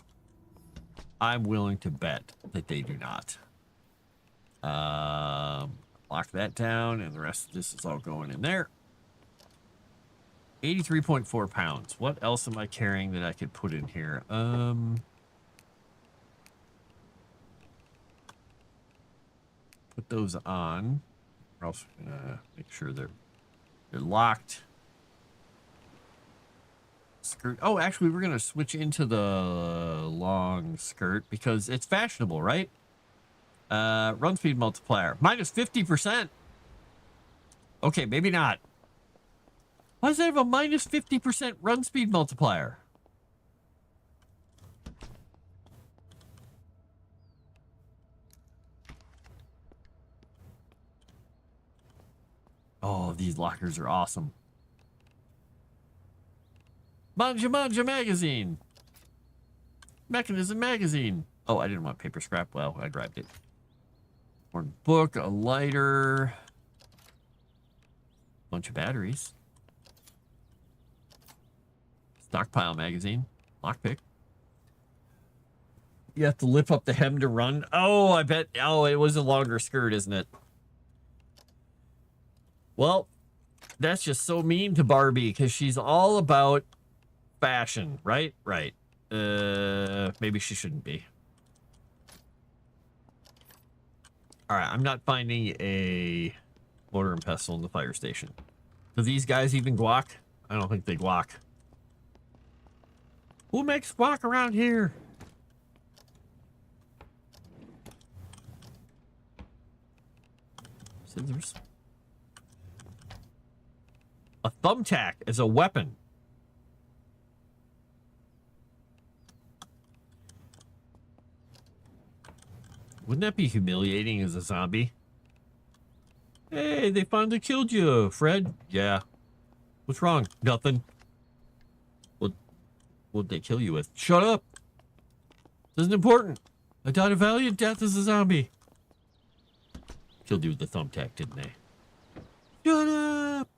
Speaker 1: I'm willing to bet that they do not. Lock that down, and the rest of this is all going in there. 83.4 pounds. What else am I carrying that I could put in here? Put those on. We're also gonna make sure they're locked. Skirt. Oh, actually, we're gonna switch into the long skirt because it's fashionable, right? Run speed multiplier minus 50%. Okay, maybe not. Why does it have a minus 50% run speed multiplier? Oh, these lockers are awesome. Manja Manja magazine. Mechanism magazine. Oh, I didn't want paper scrap. Well, I grabbed it. One book, a lighter. Bunch of batteries. Stockpile magazine. Lockpick. You have to lift up the hem to run. Oh, I bet. Oh, it was a longer skirt, isn't it? Well, that's just so mean to Barbie because she's all about fashion, right? Right. Maybe she shouldn't be. All right, I'm not finding a mortar and pestle in the fire station. Do these guys even guac? I don't think they guac. Who makes guac around here? Scissors. A thumbtack is a weapon. Wouldn't that be humiliating as a zombie? Hey, they finally killed you, Fred. Yeah. What's wrong? Nothing. What'd they kill you with? Shut up. This isn't important. I died a valiant death as a zombie. Killed you with the thumbtack, didn't they? Shut up.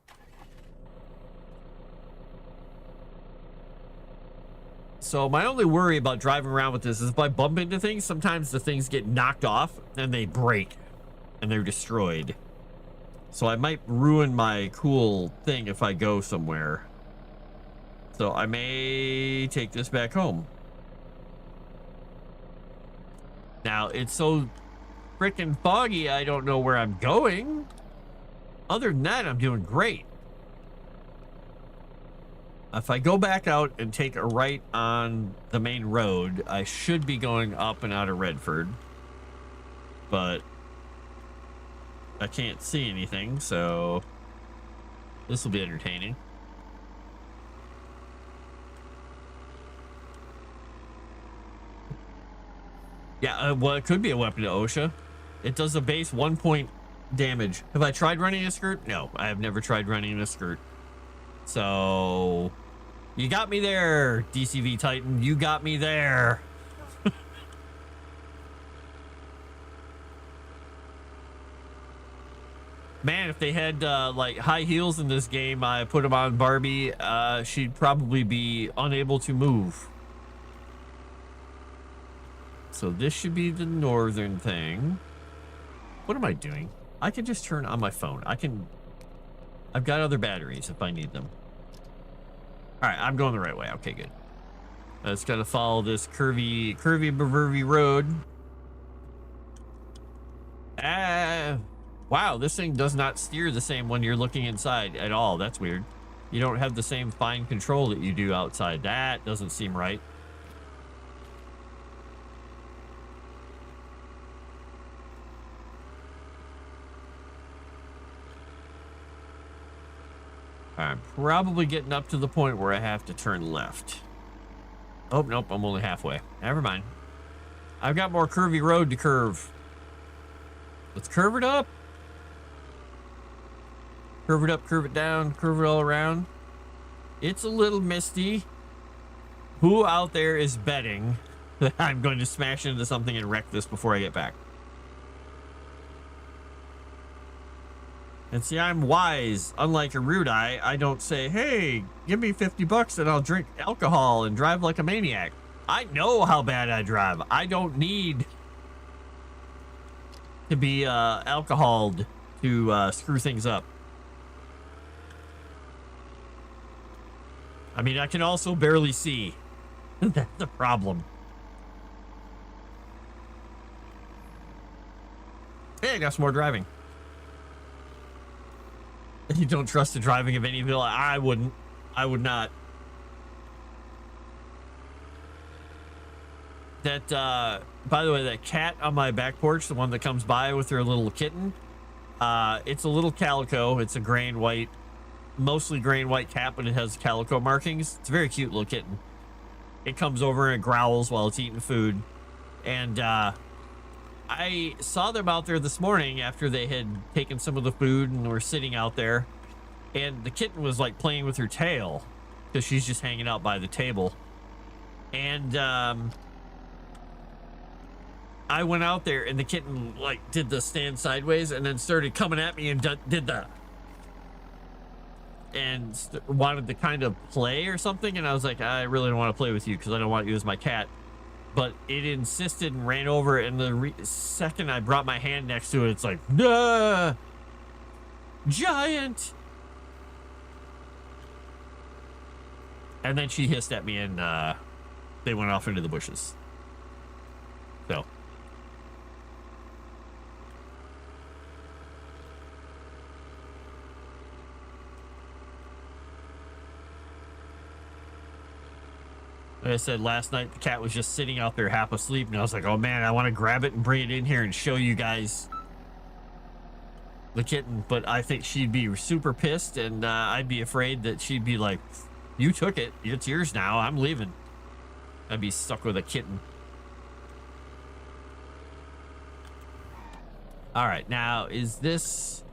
Speaker 1: So my only worry about driving around with this is if I bump into things, sometimes the things get knocked off and they break and they're destroyed. So I might ruin my cool thing if I go somewhere. So I may take this back home. Now, it's so freaking foggy, I don't know where I'm going. Other than that, I'm doing great. If I go back out and take a right on the main road, I should be going up and out of Redford. But I can't see anything, so this will be entertaining. Yeah, well, it could be a weapon to OSHA. It does a base 1 point damage. Have I tried running a skirt? No, I have never tried running a skirt. So, you got me there, DCV Titan. You got me there. Man, if they had like high heels in this game, I put them on Barbie, she'd probably be unable to move. So this should be the northern thing. What am I doing? I can just turn on my phone. I've got other batteries if I need them. All right, I'm going the right way. Okay, good. I just got to follow this curvy road. Wow, this thing does not steer the same when you're looking inside at all. That's weird. You don't have the same fine control that you do outside. That doesn't seem right. I'm probably getting up to the point where I have to turn left. Oh, nope, I'm only halfway. Never mind. I've got more curvy road to curve. Let's curve it up. Curve it up, curve it down, curve it all around. It's a little misty. Who out there is betting that I'm going to smash into something and wreck this before I get back? And see, I'm wise. Unlike a rude eye, I don't say, hey, give me $50 and I'll drink alcohol and drive like a maniac. I know how bad I drive. I don't need to be alcoholed to screw things up. I mean, I can also barely see. That's the problem. Hey, I got some more driving. You don't trust the driving of any vehicle? I wouldn't. I would not. That, by the way, that cat on my back porch, the one that comes by with her little kitten, it's a little calico. It's a gray and white, mostly gray and white cat, but it has calico markings. It's a very cute little kitten. It comes over and it growls while it's eating food. And, I saw them out there this morning after they had taken some of the food and were sitting out there, and the kitten was like playing with her tail because she's just hanging out by the table. And I went out there and the kitten like did the stand sideways and then started coming at me and did the and wanted to kind of play or something. And I was like, I really don't want to play with you because I don't want you as my cat. But it insisted and ran over. And the second I brought my hand next to it, it's like, nah, giant. And then she hissed at me and they went off into the bushes. So. Like I said, last night, the cat was just sitting out there half asleep, and I was like, oh man, I want to grab it and bring it in here and show you guys the kitten. But I think she'd be super pissed, and I'd be afraid that she'd be like, you took it. It's yours now. I'm leaving. I'd be stuck with a kitten. All right, now, is this...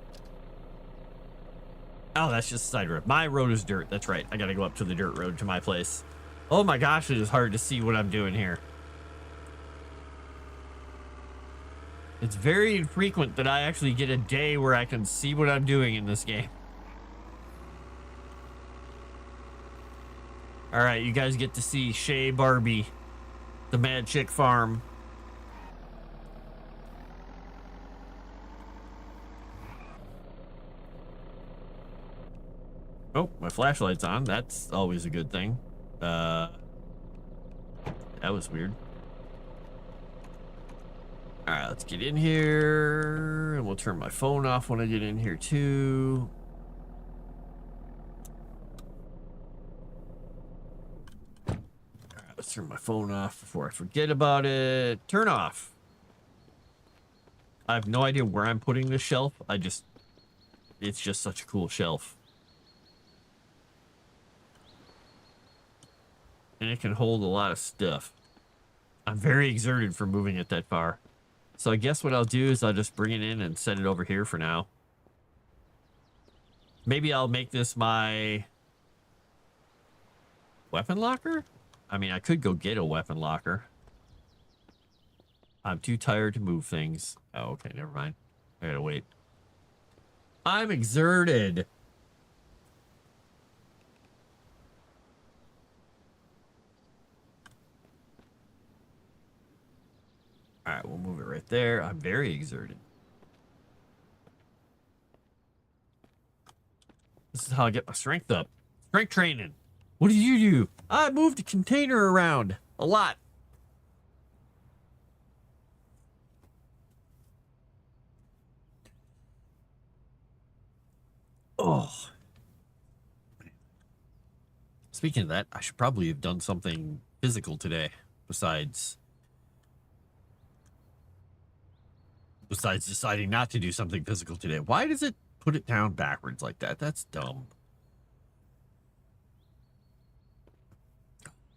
Speaker 1: Oh, that's just a side road. My road is dirt. That's right. I got to go up to the dirt road to my place. Oh my gosh, it is hard to see what I'm doing here. It's very infrequent that I actually get a day where I can see what I'm doing in this game. All right, you guys get to see Shay Barbie, the Madchick farm. Oh, my flashlight's on. That's always a good thing. That was weird. All right, let's get in here, and we'll turn my phone off when I get in here too. All right, let's turn my phone off before I forget about it. Turn off. I have no idea where I'm putting this shelf. It's just such a cool shelf. And it can hold a lot of stuff. I'm very exerted for moving it that far. So I guess what I'll do is I'll just bring it in and set it over here for now. Maybe I'll make this my weapon locker? I mean, I could go get a weapon locker. I'm too tired to move things. Oh, okay, never mind. I gotta wait. I'm exerted. All right, we'll move it right there. I'm very exerted. This is how I get my strength up. Strength training. What do you do? I moved the container around a lot. Oh. Speaking of that, I should probably have done something physical today besides deciding not to do something physical today. Why does it put it down backwards like that? That's dumb.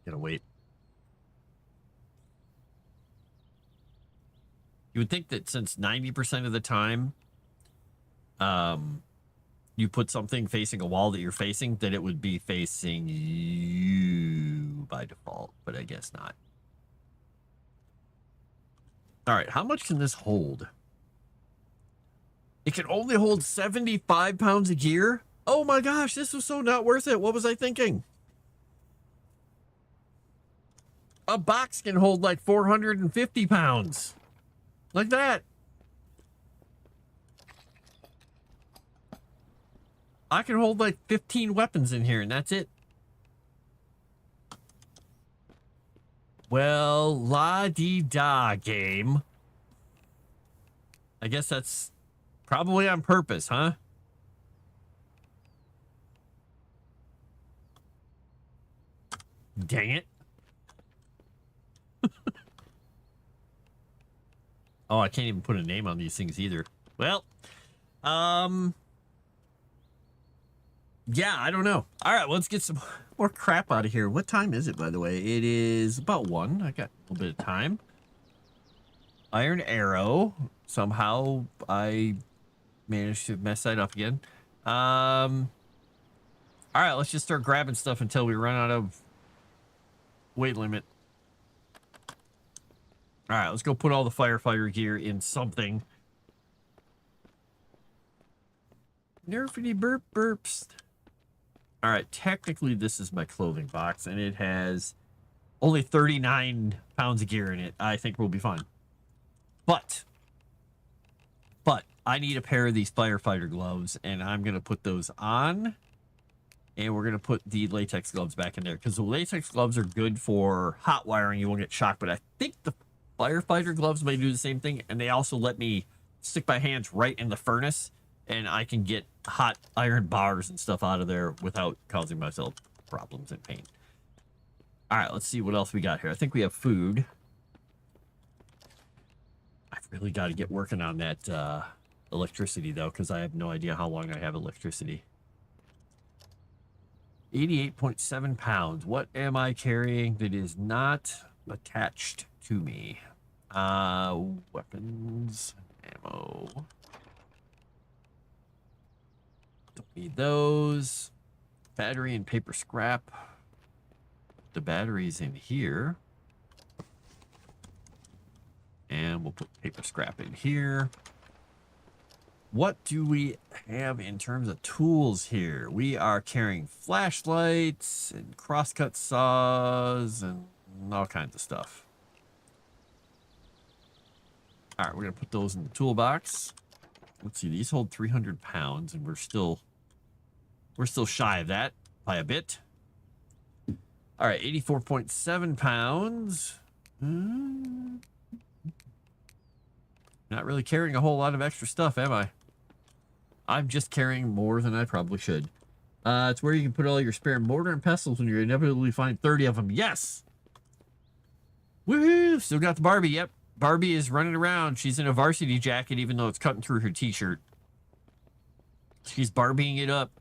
Speaker 1: Gotta wait. You would think that since 90% of the time, you put something facing a wall that you're facing, that it would be facing you by default, but I guess not. All right, how much can this hold? It can only hold 75 pounds of gear? Oh my gosh, this was so not worth it. What was I thinking? A box can hold like 450 pounds. Like that. I can hold like 15 weapons in here and that's it. Well, la-dee-da, game. I guess that's probably on purpose, huh? Dang it. Oh, I can't even put a name on these things either. Well, yeah, I don't know. All right, let's get some more crap out of here. What time is it, by the way? It is about 1. I got a little bit of time. Iron arrow. Somehow I managed to mess that up again. All right, let's just start grabbing stuff until we run out of weight limit. All right, let's go put all the firefighter gear in something. Nerfity burp burps. All right, technically this is my clothing box, and it has only 39 pounds of gear in it. I think we'll be fine. But I need a pair of these firefighter gloves, and I'm going to put those on. And we're going to put the latex gloves back in there, because the latex gloves are good for hot wiring. You won't get shocked, but I think the firefighter gloves may do the same thing. And they also let me stick my hands right in the furnace, and I can get hot iron bars and stuff out of there without causing myself problems and pain. All right, let's see what else we got here. I think we have food. I've really got to get working on that electricity, though, because I have no idea how long I have electricity. 88.7 pounds. What am I carrying that is not attached to me? Weapons, ammo. Don't need those. Battery and paper scrap. The battery's in here. And we'll put paper scrap in here. What do we have in terms of tools here? We are carrying flashlights and crosscut saws and all kinds of stuff. All right, we're going to put those in the toolbox. Let's see, these hold 300 pounds, and we're still shy of that by a bit. All right, 84.7 pounds. Not really carrying a whole lot of extra stuff, am I? I'm just carrying more than I probably should. It's where you can put all your spare mortar and pestles when you inevitably find 30 of them. Yes! Woohoo! Still got the Barbie. Yep. Barbie is running around. She's in a varsity jacket, even though it's cutting through her t-shirt. She's Barbieing it up.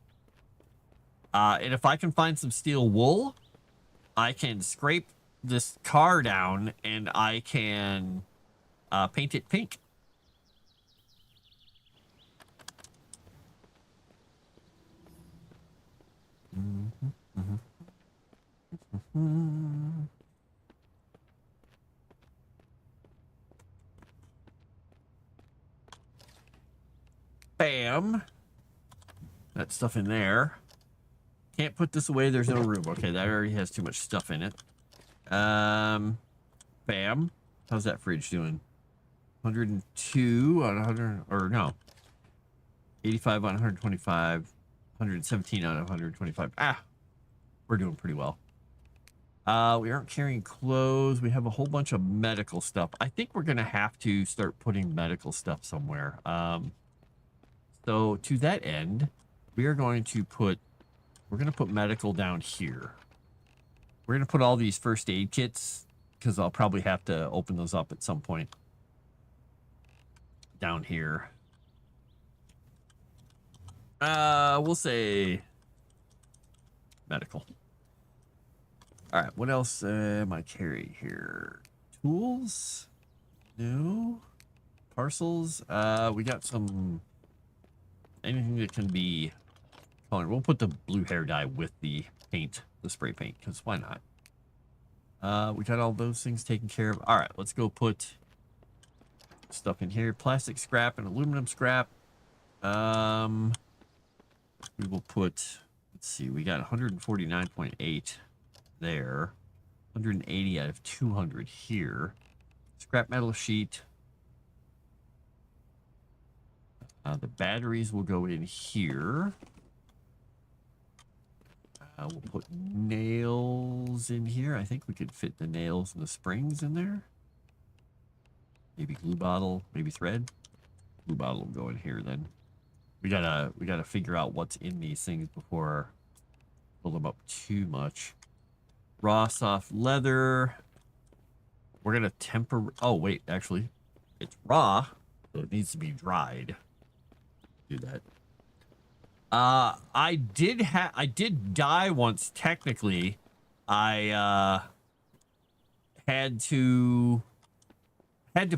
Speaker 1: And if I can find some steel wool, I can scrape this car down and I can paint it pink. Bam. That stuff in there. Can't put this away. There's no room. Okay, that already has too much stuff in it. Bam. How's that fridge doing? 102 on 100, or no. 85 on 125. 117 out of 125. Ah, we're doing pretty well. We aren't carrying clothes. We have a whole bunch of medical stuff. I think we're going to have to start putting medical stuff somewhere. So to that end, we are going to put, we're going to put medical down here. We're going to put all these first aid kits, because I'll probably have to open those up at some point down here. We'll say medical. All right, what else am I carrying here? Tools? No. Parcels? We got some, anything that can be colored. We'll put the blue hair dye with the paint, the spray paint, because why not? We got all those things taken care of. All right, let's go put stuff in here. Plastic scrap and aluminum scrap. We will put, let's see, we got 149.8 there. 180 out of 200 here. Scrap metal sheet. The batteries will go in here. We'll put nails in here. I think we could fit the nails and the springs in there. Maybe glue bottle, maybe thread. Glue bottle will go in here then. We gotta figure out what's in these things before pull them up too much. Raw soft leather. We're gonna temper. Oh wait, actually, it's raw, so it needs to be dried. Do that. I did die once. Technically, I had to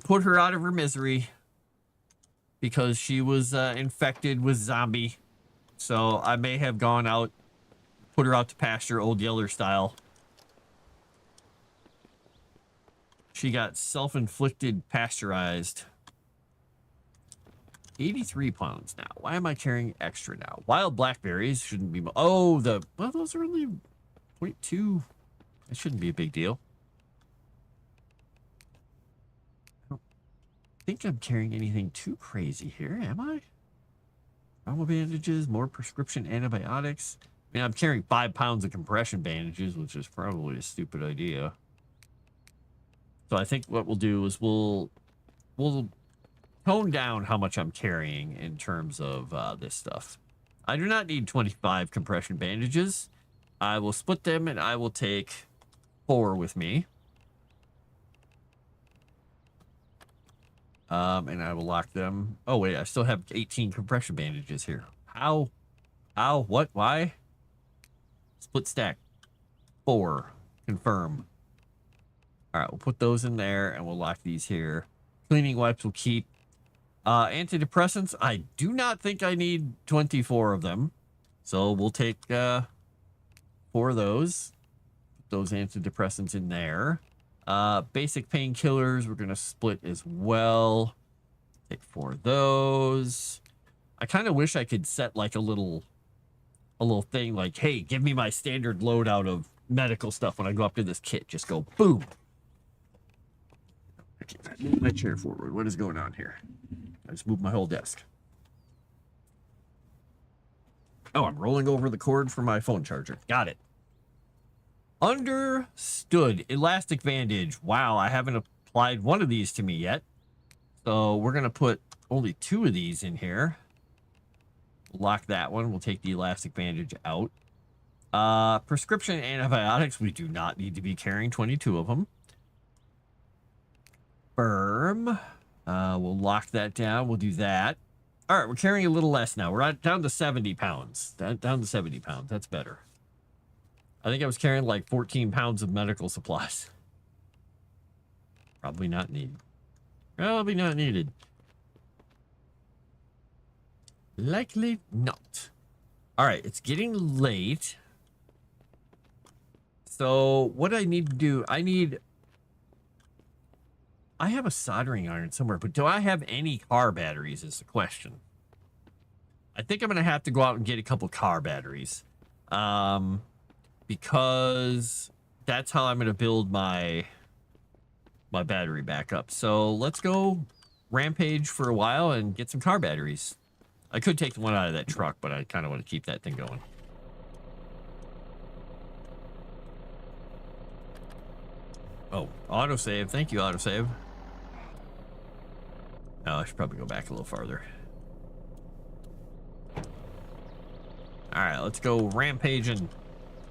Speaker 1: put her out of her misery because she was infected with zombie. So I may have gone out, put her out to pasture, Old Yeller style. She got self-inflicted pasteurized 83 pounds now. Why am I carrying extra now? Wild blackberries shouldn't be... Oh, well, those are only 0.2. That shouldn't be a big deal. I don't think I'm carrying anything too crazy here, am I? Trauma bandages, more prescription antibiotics. I mean, I'm carrying 5 pounds of compression bandages, which is probably a stupid idea. So I think what we'll do is we'll tone down how much I'm carrying in terms of this stuff. I do not need 25 compression bandages. I will split them and I will take 4 with me. And I will lock them. Oh, wait, I still have 18 compression bandages here. How? How? What? Why? Split stack. 4. Confirm. All right, we'll put those in there and we'll lock these here. Cleaning wipes will keep. Antidepressants, I do not think I need 24 of them. So we'll take 4 of those. Put those antidepressants in there. Basic painkillers, we're going to split as well. Take 4 of those. I kind of wish I could set like a little thing like, hey, give me my standard loadout of medical stuff when I go up to this kit. Just go boom. Okay, move my chair forward. What is going on here? I just moved my whole desk. Oh, I'm rolling over the cord for my phone charger. Got it. Understood. Elastic bandage. Wow, I haven't applied one of these to me yet. So we're going to put only 2 of these in here. Lock that one. We'll take the elastic bandage out. Prescription antibiotics. We do not need to be carrying 22 of them. Firm. We'll lock that down. We'll do that. All right, we're carrying a little less now. We're down to 70 pounds. Down to 70 pounds. That's better. I think I was carrying like 14 pounds of medical supplies. Probably not needed. Probably not needed. Likely not. All right, it's getting late. So what I need to do, I have a soldering iron somewhere, but do I have any car batteries is the question. I think I'm going to have to go out and get a couple car batteries. Because that's how I'm going to build my battery back up. So let's go rampage for a while and get some car batteries. I could take the one out of that truck, but I kind of want to keep that thing going. Oh, autosave. Thank you, autosave. Oh, I should probably go back a little farther. All right, let's go rampaging.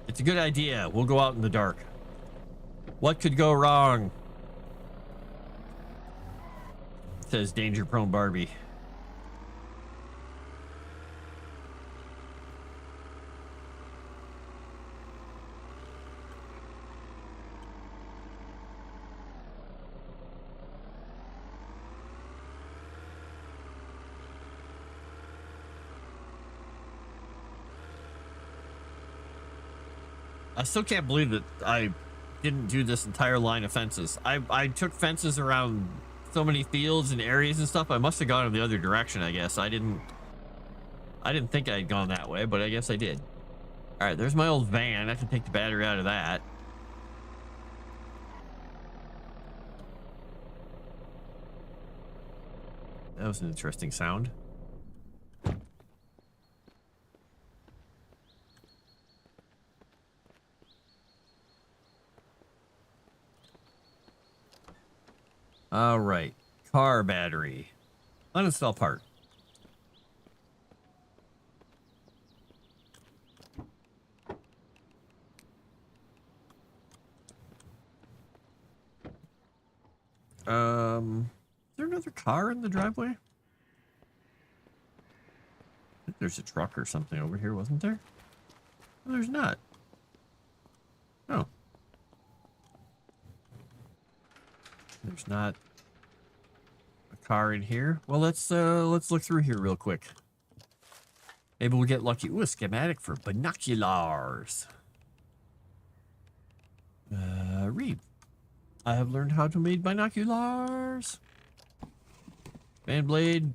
Speaker 1: It's a good idea. We'll go out in the dark. What could go wrong? Says danger prone Barbie. I still can't believe that I didn't do this entire line of fences. I took fences around so many fields and areas and stuff. I must have gone in the other direction, I guess. I didn't think I'd gone that way, but I guess I did. All right, there's my old van. I can take the battery out of that. That was an interesting sound. All right, car battery. Uninstall part. Is there another car in the driveway? I think there's a truck or something over here, wasn't there? No, there's not. Oh. There's not a car in here. Well, let's look through here real quick. Maybe we'll get lucky. Ooh, a schematic for binoculars. Read. I have learned how to make binoculars. Fan blade.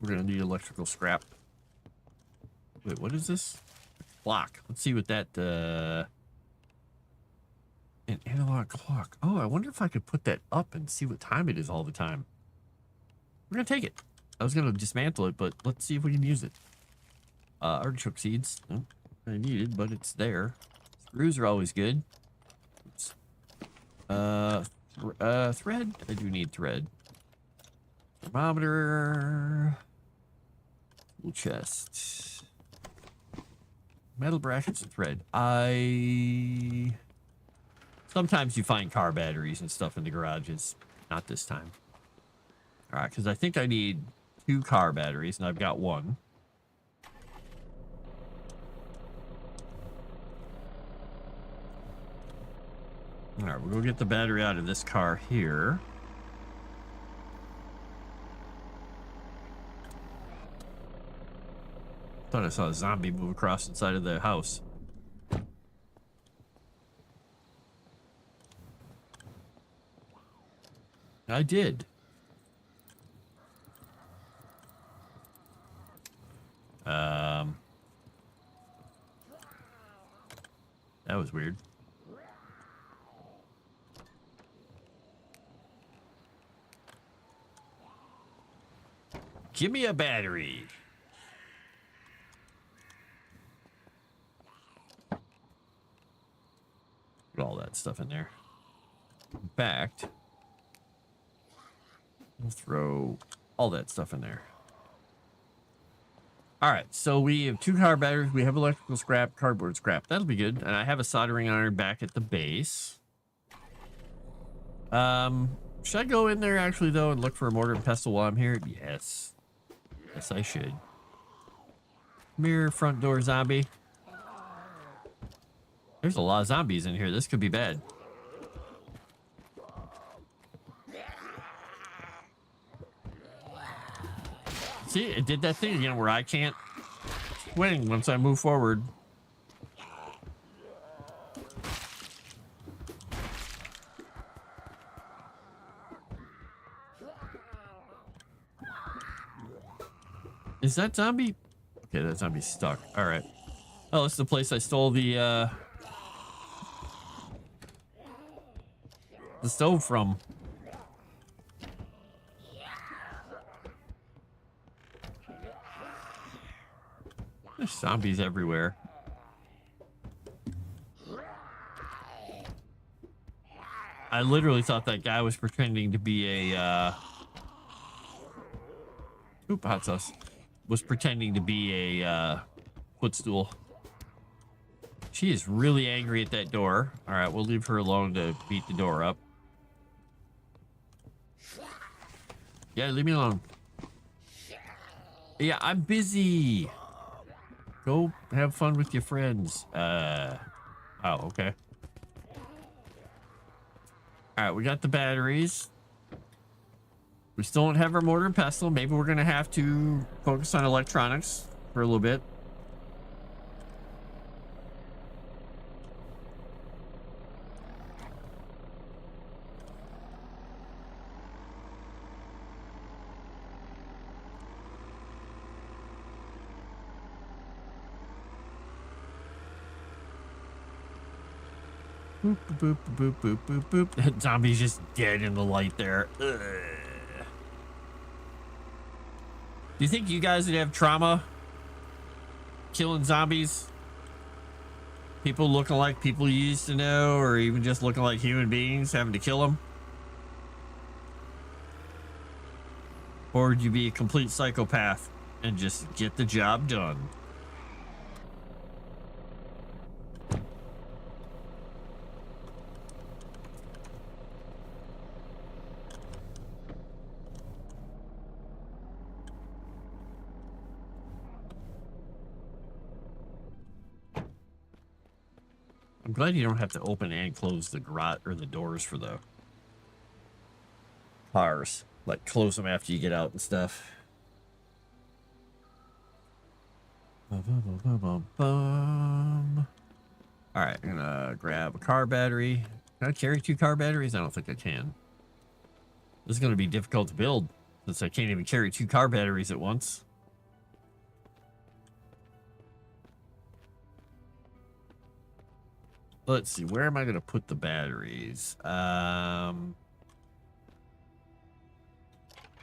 Speaker 1: We're gonna need electrical scrap. Wait, what is this? Clock. Let's see what that, an analog clock. Oh, I wonder if I could put that up and see what time it is all the time. We're gonna take it. I was gonna dismantle it, but let's see if we can use it. Artichoke seeds. Oh, I needed, but it's there. Screws are always good. Oops. Thread. I do need thread. Thermometer. Tool chest. Metal brackets and thread. Sometimes you find car batteries and stuff in the garages. Not this time. All right, because I think I need 2 car batteries, and I've got 1. All right, we'll go get the battery out of this car here. Thought I saw a zombie move across inside of the house. I did. That was weird. Give me a battery. Put all that stuff in there. In fact, we'll throw all that stuff in there. All right, so we have 2 car batteries. We have electrical scrap, cardboard scrap. That'll be good. And I have a soldering iron back at the base. Should I go in there actually though and look for a mortar and pestle while I'm here? Yes. Yes, I should. Come here, front door zombie. There's a lot of zombies in here. This could be bad. See, it did that thing again where I can't swing once I move forward. Is that zombie? Okay, that zombie's stuck. All right. Oh, this is the place I stole the stove from. There's zombies everywhere. I literally thought that guy was pretending to be a oop, hot sauce. Was pretending to be a footstool. She is really angry at that door. All right, we'll leave her alone to beat the door up. Yeah, leave me alone. Yeah, I'm busy. Go have fun with your friends. Oh, okay. All right, we got the batteries. We still don't have our mortar and pestle. Maybe we're going to have to focus on electronics for a little bit. Boop, boop, boop, boop, boop, boop. That zombie's just dead in the light there. Ugh. Do you think you guys would have trauma killing zombies? People looking like people you used to know, or even just looking like human beings, having to kill them? Or would you be a complete psychopath and just get the job done? I'm glad you don't have to open and close the garage or the doors for the cars. Like, close them after you get out and stuff. Alright, I'm gonna grab a car battery. Can I carry 2 car batteries? I don't think I can. This is gonna be difficult to build. Since I can't even carry 2 car batteries at once. Let's see, where am I going to put the batteries? I'm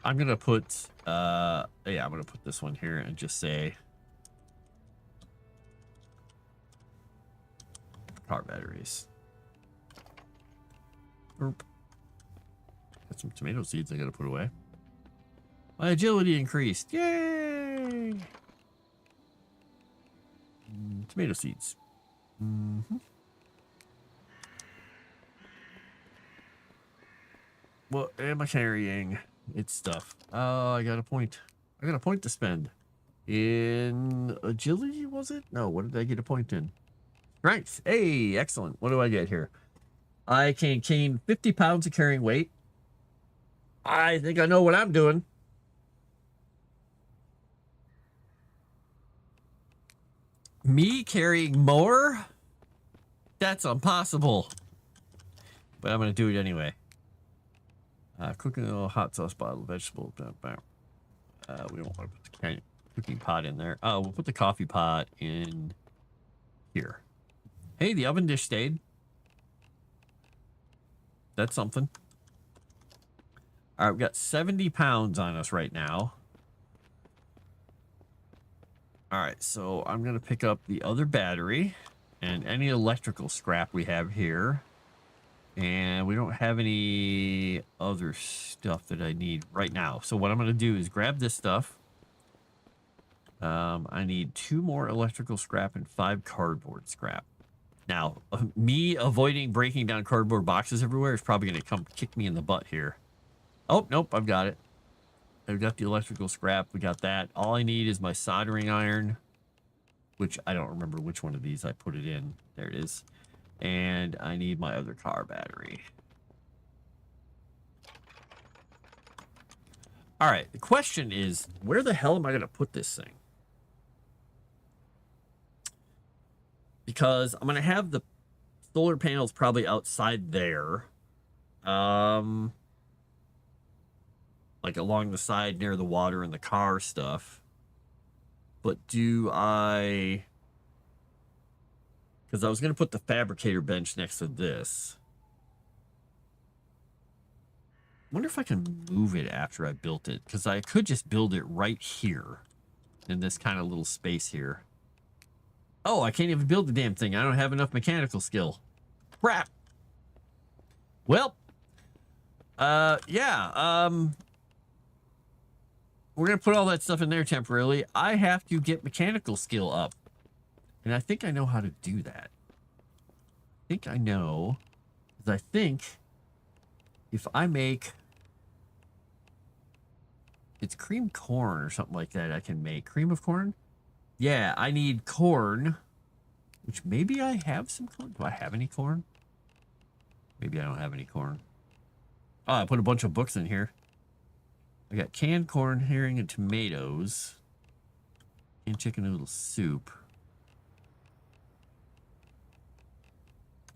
Speaker 1: going to put, yeah, I'm going to put this one here and just say car batteries. Got some tomato seeds I got to put away. My agility increased. Yay! Tomato seeds. What am I carrying? It's stuff. Oh, I got a point. I got a point to spend. In agility, was it? No, what did I get a point in? Strength. Hey, excellent. What do I get here? I can gain 50 pounds of carrying weight. I think I know what I'm doing. Me carrying more? That's impossible. But I'm going to do it anyway. Cooking a little hot sauce bottle, vegetable. We don't want to put the cooking pot in there. Oh, we'll put the coffee pot in here. Hey, the oven dish stayed. That's something. All right, we've got 70 pounds on us right now. All right, so I'm going to pick up the other battery and any electrical scrap we have here. And we don't have any other stuff that I need right now. So what I'm going to do is grab this stuff. I need 2 more electrical scrap and 5 cardboard scrap. Now, me avoiding breaking down cardboard boxes everywhere is probably going to come kick me in the butt here. Oh, nope, I've got it. I've got the electrical scrap. We got that. All I need is my soldering iron, which I don't remember which one of these I put it in. There it is. And I need my other car battery. All right, the question is, where the hell am I going to put this thing? Because I'm going to have the solar panels probably outside there. Like along the side near the water and the car stuff. But do I... Because I was going to put the fabricator bench next to this. I wonder if I can move it after I built it. Because I could just build it right here. In this kind of little space here. Oh, I can't even build the damn thing. I don't have enough mechanical skill. Crap. Well. Yeah. We're going to put all that stuff in there temporarily. I have to get mechanical skill up. And I think I know how to do that. I think I know. Because I think if I make... It's cream corn or something like that I can make. Cream of corn? Yeah, I need corn. Which maybe I have some corn. Do I have any corn? Maybe I don't have any corn. Oh, I put a bunch of books in here. I got canned corn, herring, and tomatoes. And chicken noodle soup.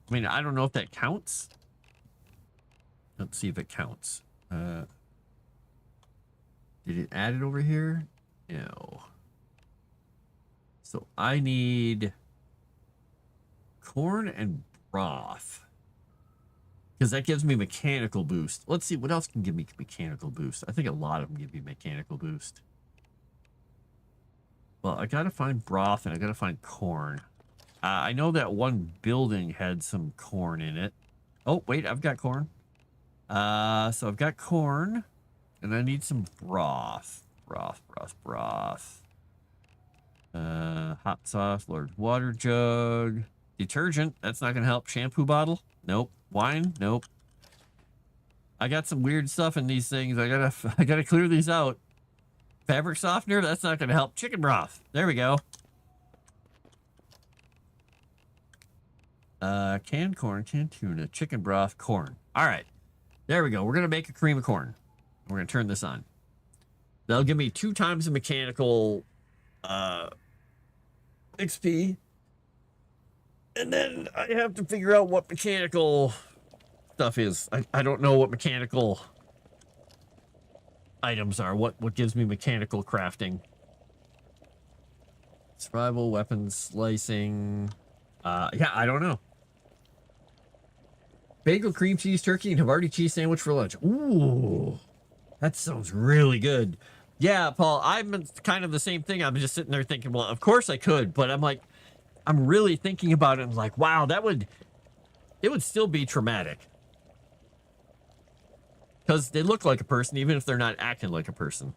Speaker 1: I mean, I don't know if that counts. Let's see if it counts. Did it add it over here? No. So I need corn and broth. Because that gives me mechanical boost. Let's see, what else can give me mechanical boost? I think a lot of them give me mechanical boost. Well, I gotta find broth and I gotta find corn. I know that one building had some corn in it. Oh, wait, I've got corn. So I've got corn. And I need some broth. Broth. Hot sauce, large water jug. Detergent, that's not gonna help. Shampoo bottle? Nope. Wine? Nope. I got some weird stuff in these things. I gotta clear these out. Fabric softener, that's not gonna help. Chicken broth. There we go. Canned corn, canned tuna, chicken broth, corn. All right. There we go. We're going to make a cream of corn. We're going to turn this on. That'll give me 2 times the mechanical XP. And then I have to figure out what mechanical stuff is. I don't know what mechanical items are. What gives me mechanical crafting? Survival, weapons, slicing. Yeah, I don't know. Bagel, cream cheese, turkey, and Havarti cheese sandwich for lunch. Ooh, that sounds really good. Yeah, Paul, I'm kind of the same thing. I'm just sitting there thinking, well, of course I could, but I'm like, I'm really thinking about it. I'm like, wow, it would still be traumatic. Because they look like a person, even if they're not acting like a person.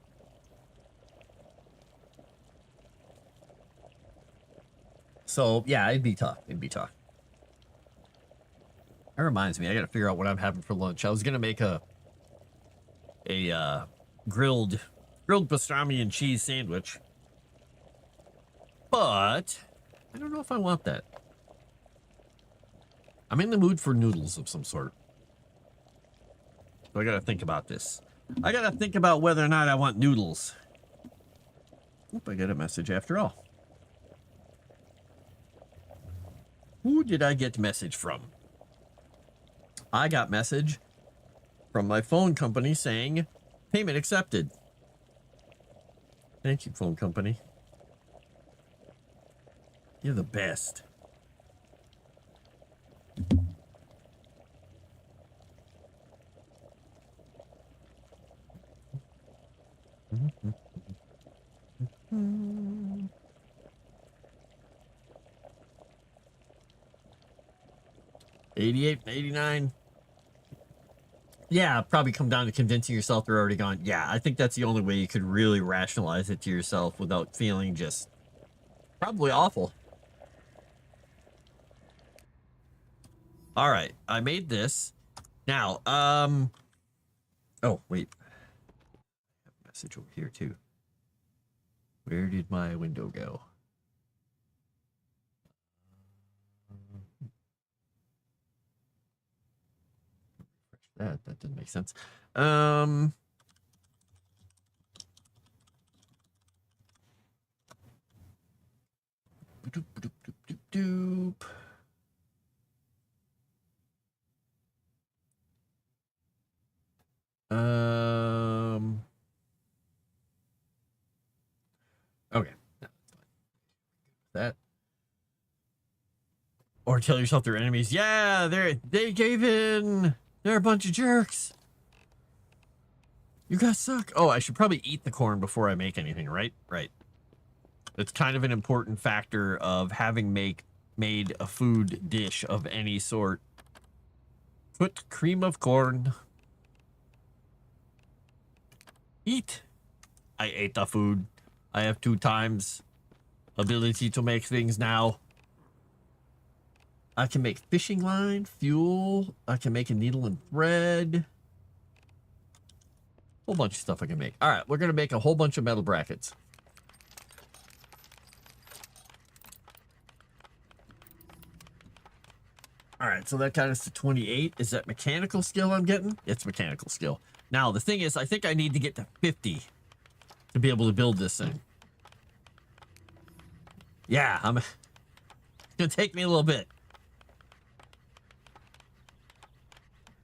Speaker 1: So, yeah, it'd be tough. It'd be tough. That reminds me, I gotta figure out what I'm having for lunch. I was gonna make a grilled pastrami and cheese sandwich. But I don't know if I want that. I'm in the mood for noodles of some sort. So I gotta think about this. I gotta think about whether or not I want noodles. Oop, I got a message after all. Who did I get message from? I got message from my phone company saying payment accepted. Thank you, phone company. You're the best. $88, $89. Yeah, probably come down to convincing yourself they're already gone. Yeah, I think that's the only way you could really rationalize it to yourself without feeling just probably awful. All right, I made this. Now, oh, wait. I have a message over here, too. Where did my window go? That didn't make sense. Doop, doop, doop, doop, doop. Okay. That. Or tell yourself they're enemies. Yeah, they gave in. They're a bunch of jerks. You guys suck. Oh, I should probably eat the corn before I make anything, right? Right. It's kind of an important factor of having made a food dish of any sort. Put cream of corn. Eat. I ate the food. I have 2 times ability to make things now. I can make fishing line, fuel. I can make a needle and thread. Whole bunch of stuff I can make. All right, we're going to make a whole bunch of metal brackets. All right, so that got us to 28. Is that mechanical skill I'm getting? It's mechanical skill. Now, the thing is, I think I need to get to 50 to be able to build this thing. Yeah, it's going to take me a little bit.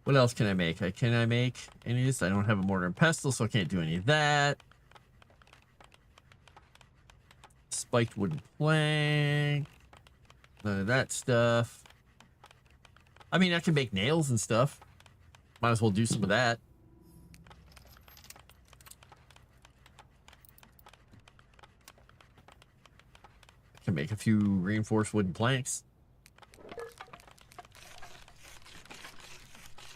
Speaker 1: What else can I make? Can I make any of this? I don't have a mortar and pestle, so I can't do any of that. Spiked wooden plank. None of that stuff. I mean, I can make nails and stuff. Might as well do some of that. I can make a few reinforced wooden planks.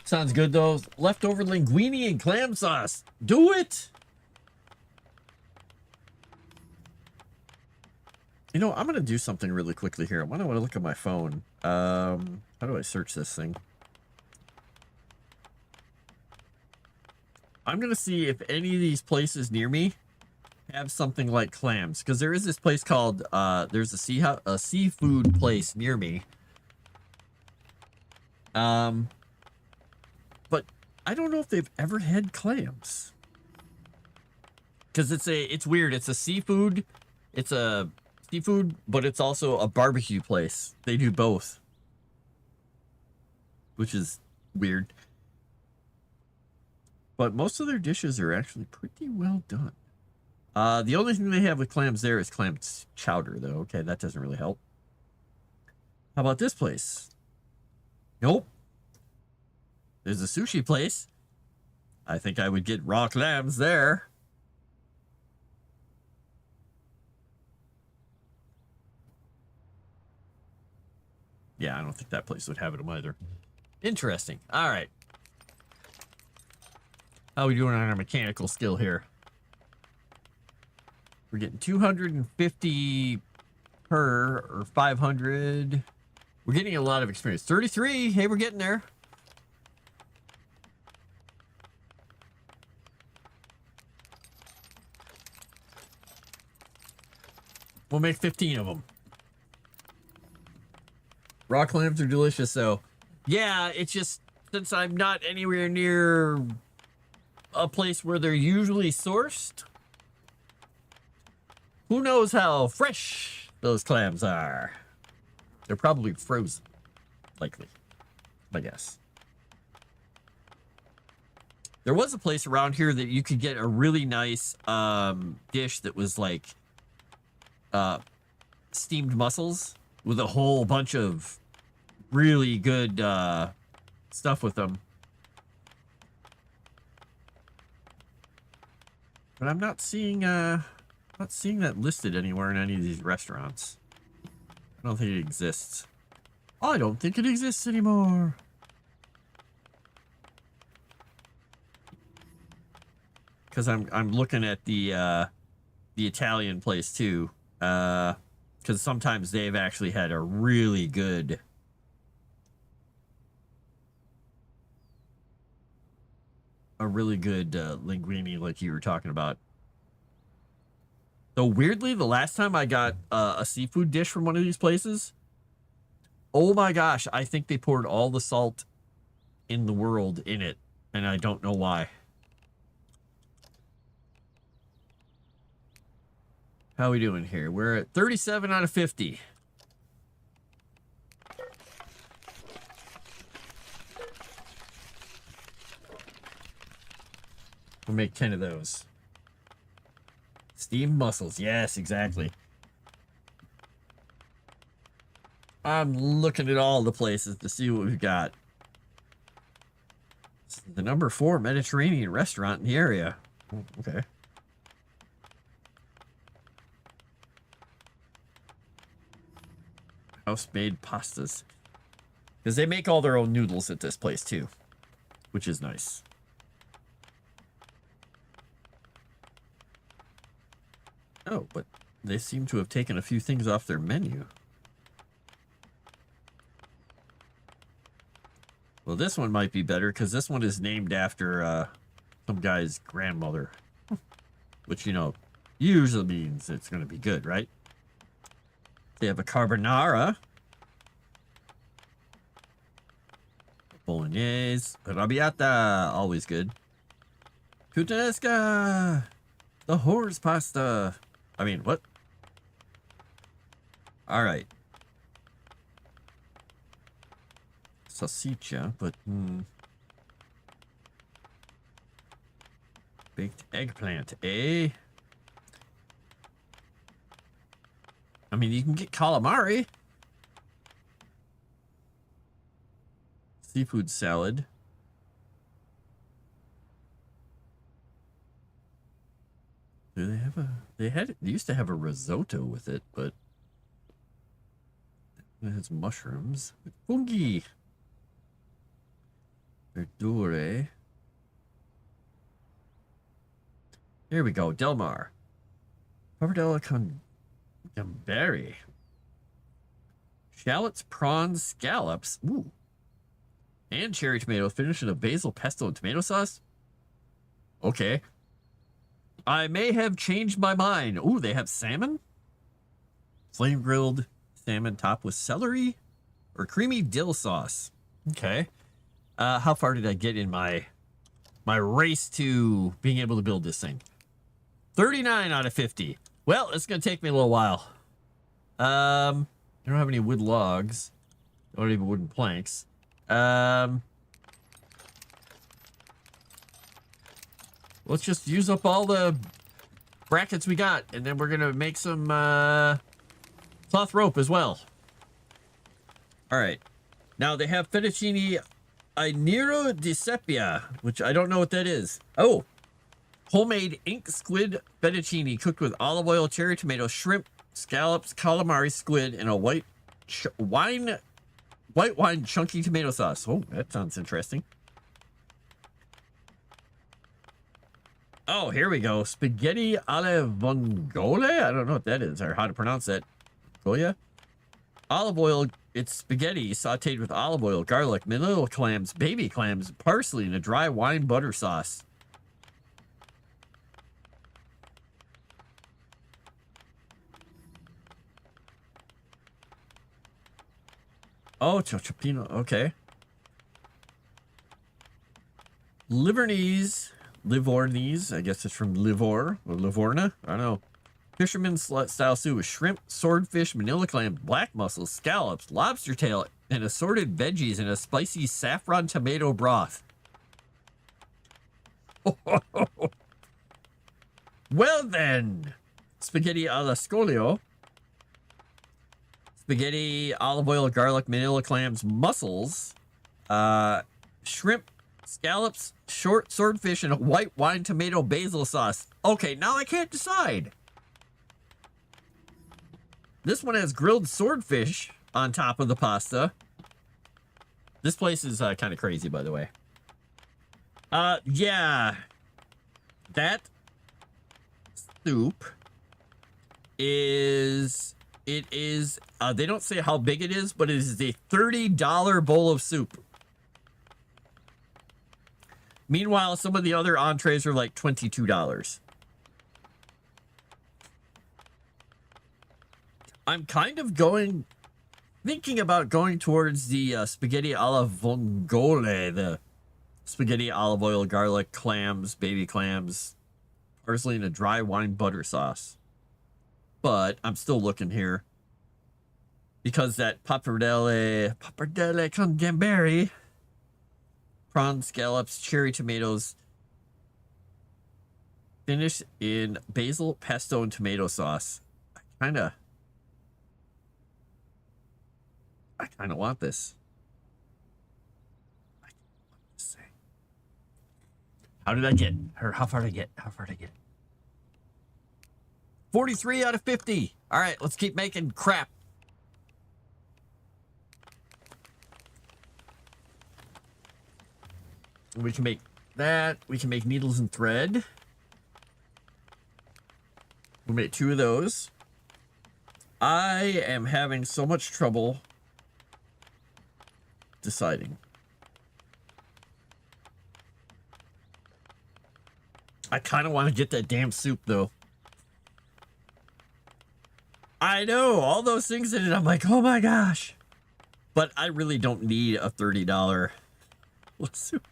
Speaker 1: Sounds good, though. Leftover linguine and clam sauce. Do it! You know, I'm going to do something really quickly here. I want to look at my phone. How do I search this thing? I'm going to see if any of these places near me have something like clams. Because there is this place called, there's a seafood place near me. But I don't know if they've ever had clams. Because it's weird. It's a seafood, but it's also a barbecue place. They do both. Which is weird. But most of their dishes are actually pretty well done. The only thing they have with clams there is clam chowder, though. Okay, that doesn't really help. How about this place? Nope. There's a sushi place. I think I would get raw clams there. Yeah, I don't think that place would have them either. Interesting. All right. How are we doing on our mechanical skill here? We're getting 250 per, or 500. We're getting a lot of experience. 33. Hey, we're getting there. We'll make 15 of them. Raw clams are delicious, though. Yeah, it's just, since I'm not anywhere near a place where they're usually sourced, who knows how fresh those clams are. They're probably frozen, likely, I guess. There was a place around here that you could get a really nice dish that was like steamed mussels with a whole bunch of really good stuff with them. But I'm not seeing that listed anywhere in any of these restaurants. I don't think it exists. I don't think it exists anymore. Because I'm looking at the Italian place too. Because sometimes they've actually had a really good linguine like you were talking about. So weirdly, the last time I got a seafood dish from one of these places, oh my gosh, I think they poured all the salt in the world in it, and I don't know why. How are we doing here? We're at 37 out of 50. We'll make 10 of those. Steamed mussels. Yes, exactly. I'm looking at all the places to see what we've got. This is the number 4 Mediterranean restaurant in the area. Oh, okay. House-made pastas. Because they make all their own noodles at this place, too. Which is nice. Oh, but they seem to have taken a few things off their menu. Well, this one might be better, because this one is named after some guy's grandmother. Which, you know, usually means it's going to be good, right? They have a carbonara. Bolognese. Arrabbiata. Always good. Puttanesca. The horse pasta. I mean, what? All right. Salsiccia, but... Baked eggplant, eh? I mean, you can get calamari. Seafood salad. Do they have a... They used to have a risotto with it, but... It has mushrooms. Fungi. Verdure. Here we go. Del Mar. Pappardelle con gamberi. Shallots, prawns, scallops. Ooh. And cherry tomato. Finished in a basil pesto and tomato sauce. Okay. I may have changed my mind. Ooh, they have salmon? Flame grilled salmon topped with celery or creamy dill sauce. Okay. How far did I get in my race to being able to build this thing? 39 out of 50. Well, it's going to take me a little while. I don't have any wood logs. Don't even wooden planks. let's just use up all the brackets we got, and then we're gonna make some cloth rope as well. All right. Now they have fettuccine Nero di Sepia, which I don't know what that is. Oh, homemade ink squid fettuccine cooked with olive oil, cherry tomato, shrimp, scallops, calamari, squid, and a white wine chunky tomato sauce. Oh, that sounds interesting. Oh, here we go. Spaghetti alle vongole? I don't know what that is or how to pronounce that. Goya? Olive oil. It's spaghetti sauteed with olive oil, garlic, manila clams, baby clams, parsley, and a dry wine butter sauce. Oh, Chochopino. Okay. Livornese. I guess it's from Livor or Livorna. I don't know. Fisherman style soup with shrimp, swordfish, manila clam, black mussels, scallops, lobster tail, and assorted veggies in a spicy saffron tomato broth. Well then, spaghetti alla scolio. Spaghetti, olive oil, garlic, manila clams, mussels, shrimp, scallops, short swordfish, and a white wine tomato basil sauce. Okay, now I can't decide. This one has grilled swordfish on top of the pasta. This place is kind of crazy, by the way. Yeah. That soup is... It is... they don't say how big it is, but it is a $30 bowl of soup. Meanwhile, some of the other entrees are like $22. I'm kind of thinking about going towards the spaghetti alla vongole, the spaghetti, olive oil, garlic, clams, baby clams, parsley, and a dry wine butter sauce. But I'm still looking here because that pappardelle con gamberi, prawns, scallops, cherry tomatoes, finished in basil, pesto, and tomato sauce. I kind of want this. How did I get? Or how far did I get? 43 out of 50. All right, let's keep making crap. We can make that. We can make needles and thread. We made 2 of those. I am having so much trouble deciding. I kind of want to get that damn soup though. I know all those things in it. I'm like, oh my gosh, but I really don't need a $30 soup.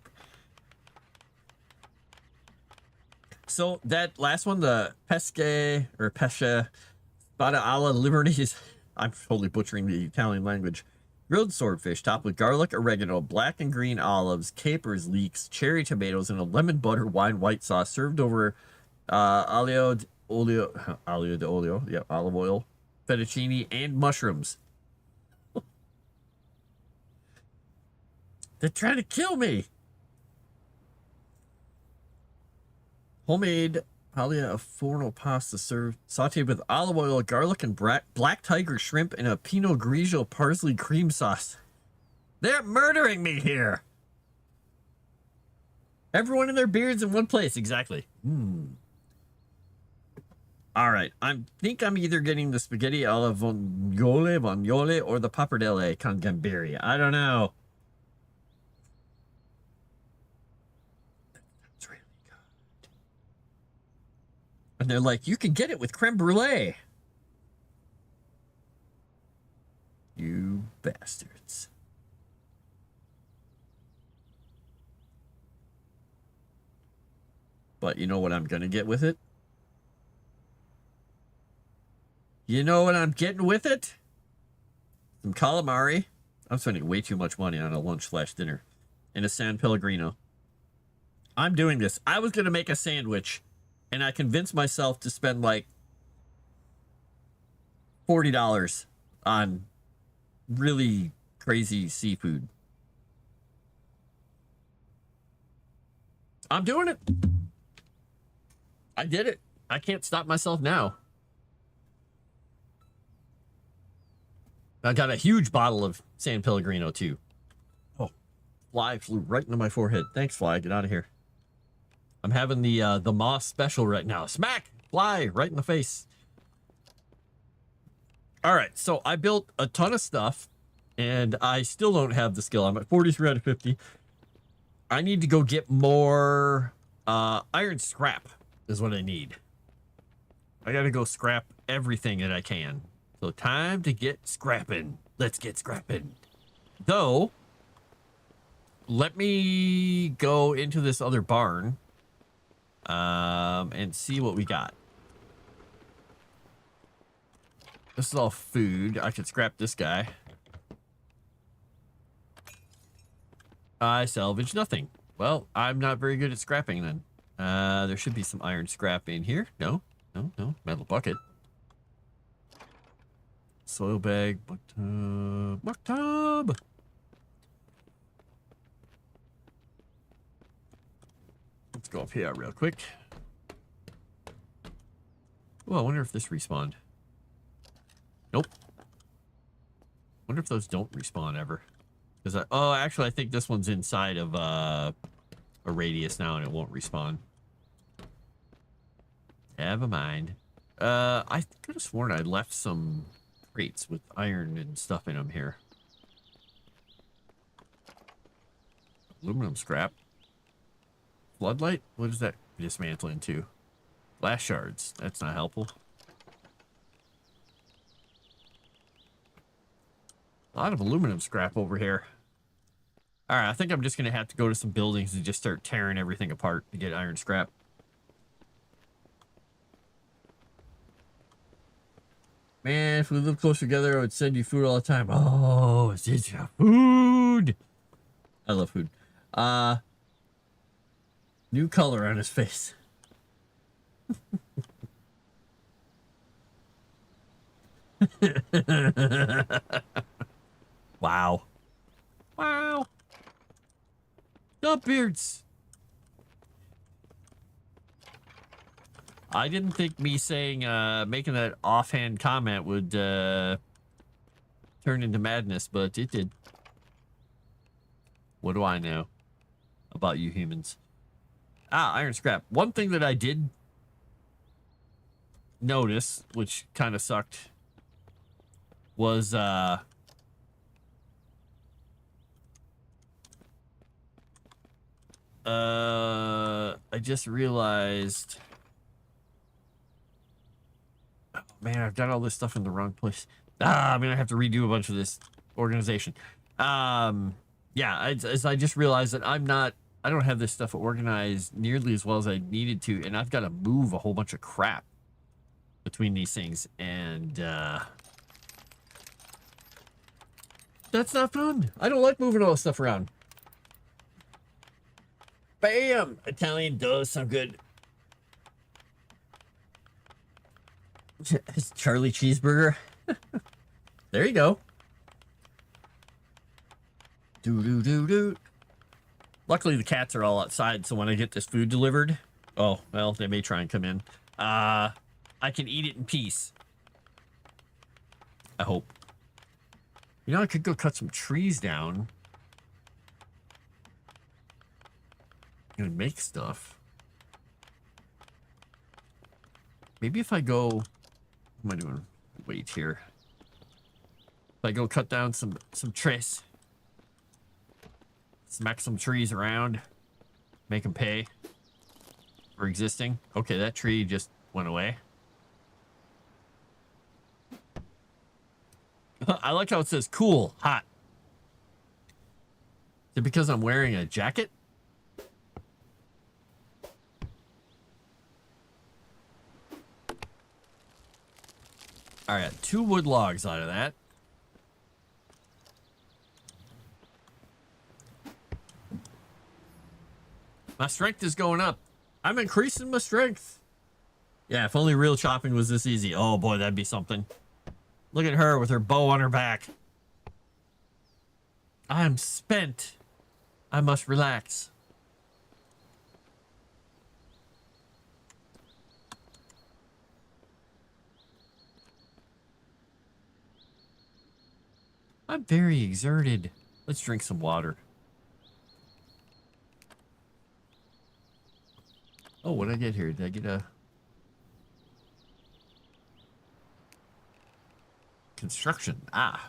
Speaker 1: So that last one, the pesce spada alla Livornese, I'm totally butchering the Italian language. Grilled swordfish topped with garlic, oregano, black and green olives, capers, leeks, cherry tomatoes, and a lemon butter wine white sauce served over olio d'olio, yeah, olive oil, fettuccine, and mushrooms. They're trying to kill me. Homemade Paglia forno pasta served sauteed with olive oil, garlic, and black tiger shrimp and a Pinot Grigio parsley cream sauce. They're murdering me here. Everyone and their beards in one place, exactly. All right, I think I'm either getting the spaghetti alla vongole, or the pappardelle con gamberi. I don't know. And they're like, you can get it with creme brulee. You bastards. But you know what I'm going to get with it? You know what I'm getting with it? Some calamari. I'm spending way too much money on a lunch/dinner. And a San Pellegrino. I'm doing this. I was going to make a sandwich, and I convinced myself to spend like $40 on really crazy seafood. I'm doing it. I did it. I can't stop myself now. I got a huge bottle of San Pellegrino too. Oh, fly flew right into my forehead. Thanks, fly. Get out of here. I'm having the moss special right now. Smack! Fly right in the face. All right, so I built a ton of stuff, and I still don't have the skill. I'm at 43 out of 50. I need to go get more iron scrap is what I need. I gotta go scrap everything that I can. So time to get scrapping. Let's get scrapping. Though, let me go into this other barn and see what we got. This is all food. I could scrap this guy. I salvage nothing. Well, I'm not very good at scrapping then. There should be some iron scrap in here. No. Metal bucket. Soil bag. Buck tub. Let's go up here real quick. Oh, I wonder if this respawned. Nope. Wonder if those don't respawn ever. Because actually, I think this one's inside of a radius now, and it won't respawn. Never mind. I could have sworn I left some crates with iron and stuff in them here. Aluminum scrap. Floodlight? What does that dismantle into? Glass shards. That's not helpful. A lot of aluminum scrap over here. All right, I think I'm just going to have to go to some buildings and just start tearing everything apart to get iron scrap. Man, if we lived closer together, I would send you food all the time. Oh, it's food. I love food. New color on his face. Wow. Wow. Beards. I didn't think me saying, making that offhand comment would turn into madness, but it did. What do I know about you humans? Ah, iron scrap. One thing that I did notice, which kind of sucked, was I just realized, oh man, I've got all this stuff in the wrong place. I'm gonna have to redo a bunch of this organization. Yeah, I just realized that I don't have this stuff organized nearly as well as I needed to, and I've got to move a whole bunch of crap between these things, and that's not fun. I don't like moving all this stuff around. Bam! Italian does sound good. It's Charlie Cheeseburger. There you go. Do. Luckily, the cats are all outside, so when I get this food delivered, oh, well, they may try and come in. I can eat it in peace. I hope. You know, I could go cut some trees down and make stuff. Maybe if I go, what am I doing? Wait here. If I go cut down some trees, smack some trees around, make them pay for existing. Okay, that tree just went away. I like how it says cool, hot. Is it because I'm wearing a jacket? All right, 2 wood logs out of that. My strength is going up. I'm increasing my strength. Yeah, if only real chopping was this easy. Oh boy, that'd be something. Look at her with her bow on her back. I'm spent. I must relax. I'm very exerted. Let's drink some water. Oh, what did I get here? Did I get a... construction? Ah.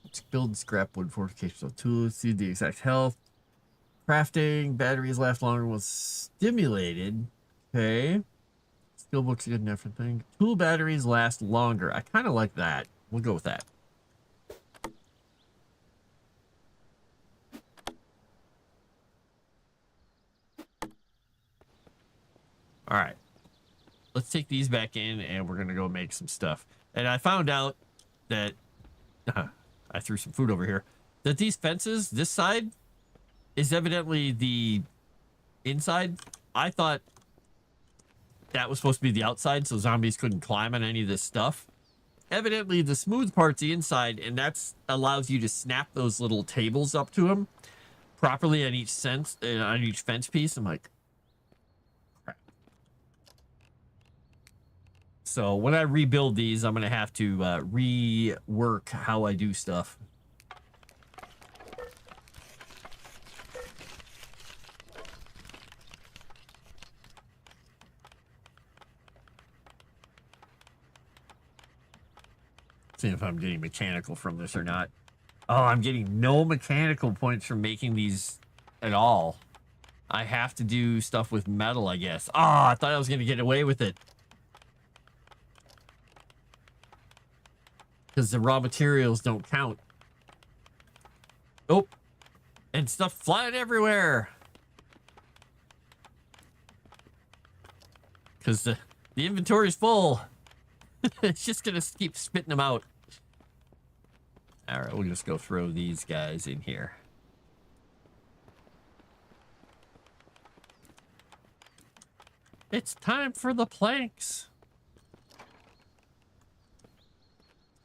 Speaker 1: Let's build scrap wood fortification tools. See the exact health. Crafting. Batteries last longer when stimulated. Okay. Skill book's a good enough thing. Tool batteries last longer. I kind of like that. We'll go with that. All right. Let's take these back in and we're going to go make some stuff. And I found out that I threw some food over here, that these fences, this side is evidently the inside. I thought that was supposed to be the outside so zombies couldn't climb on any of this stuff. Evidently the smooth part's the inside, and that's allows you to snap those little tables up to them properly on each fence piece. I'm like, crap. So when I rebuild these, I'm gonna have to rework how I do stuff. See if I'm getting mechanical from this or not. Oh, I'm getting no mechanical points from making these at all. I have to do stuff with metal, I guess. Oh, I thought I was going to get away with it. Because the raw materials don't count. Oh, and stuff flying everywhere. Because the inventory's full. It's just going to keep spitting them out. All right, we'll just go throw these guys in here. It's time for the planks.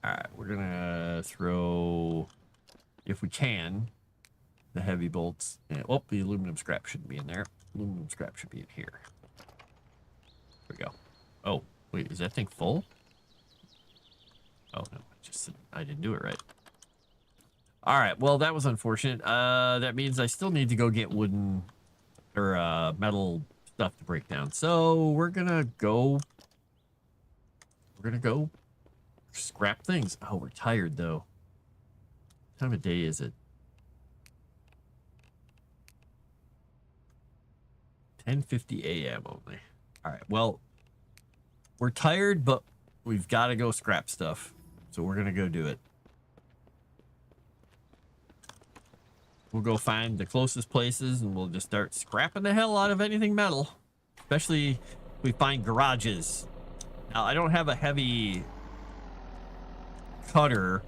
Speaker 1: All right, we're going to throw, if we can, the heavy bolts. And, oh, the aluminum scrap shouldn't be in there. Aluminum scrap should be in here. There we go. Oh, wait, is that thing full? Oh, no, I didn't do it right. All right, well, that was unfortunate. That means I still need to go get wooden or metal stuff to break down. So we're gonna go scrap things. Oh, we're tired though. What time of day is it? 10:50 a.m. only. All right, well, we're tired, but we've got to go scrap stuff. So we're gonna go do it. We'll go find the closest places and we'll just start scrapping the hell out of anything metal. Especially if we find garages. Now, I don't have a heavy cutter,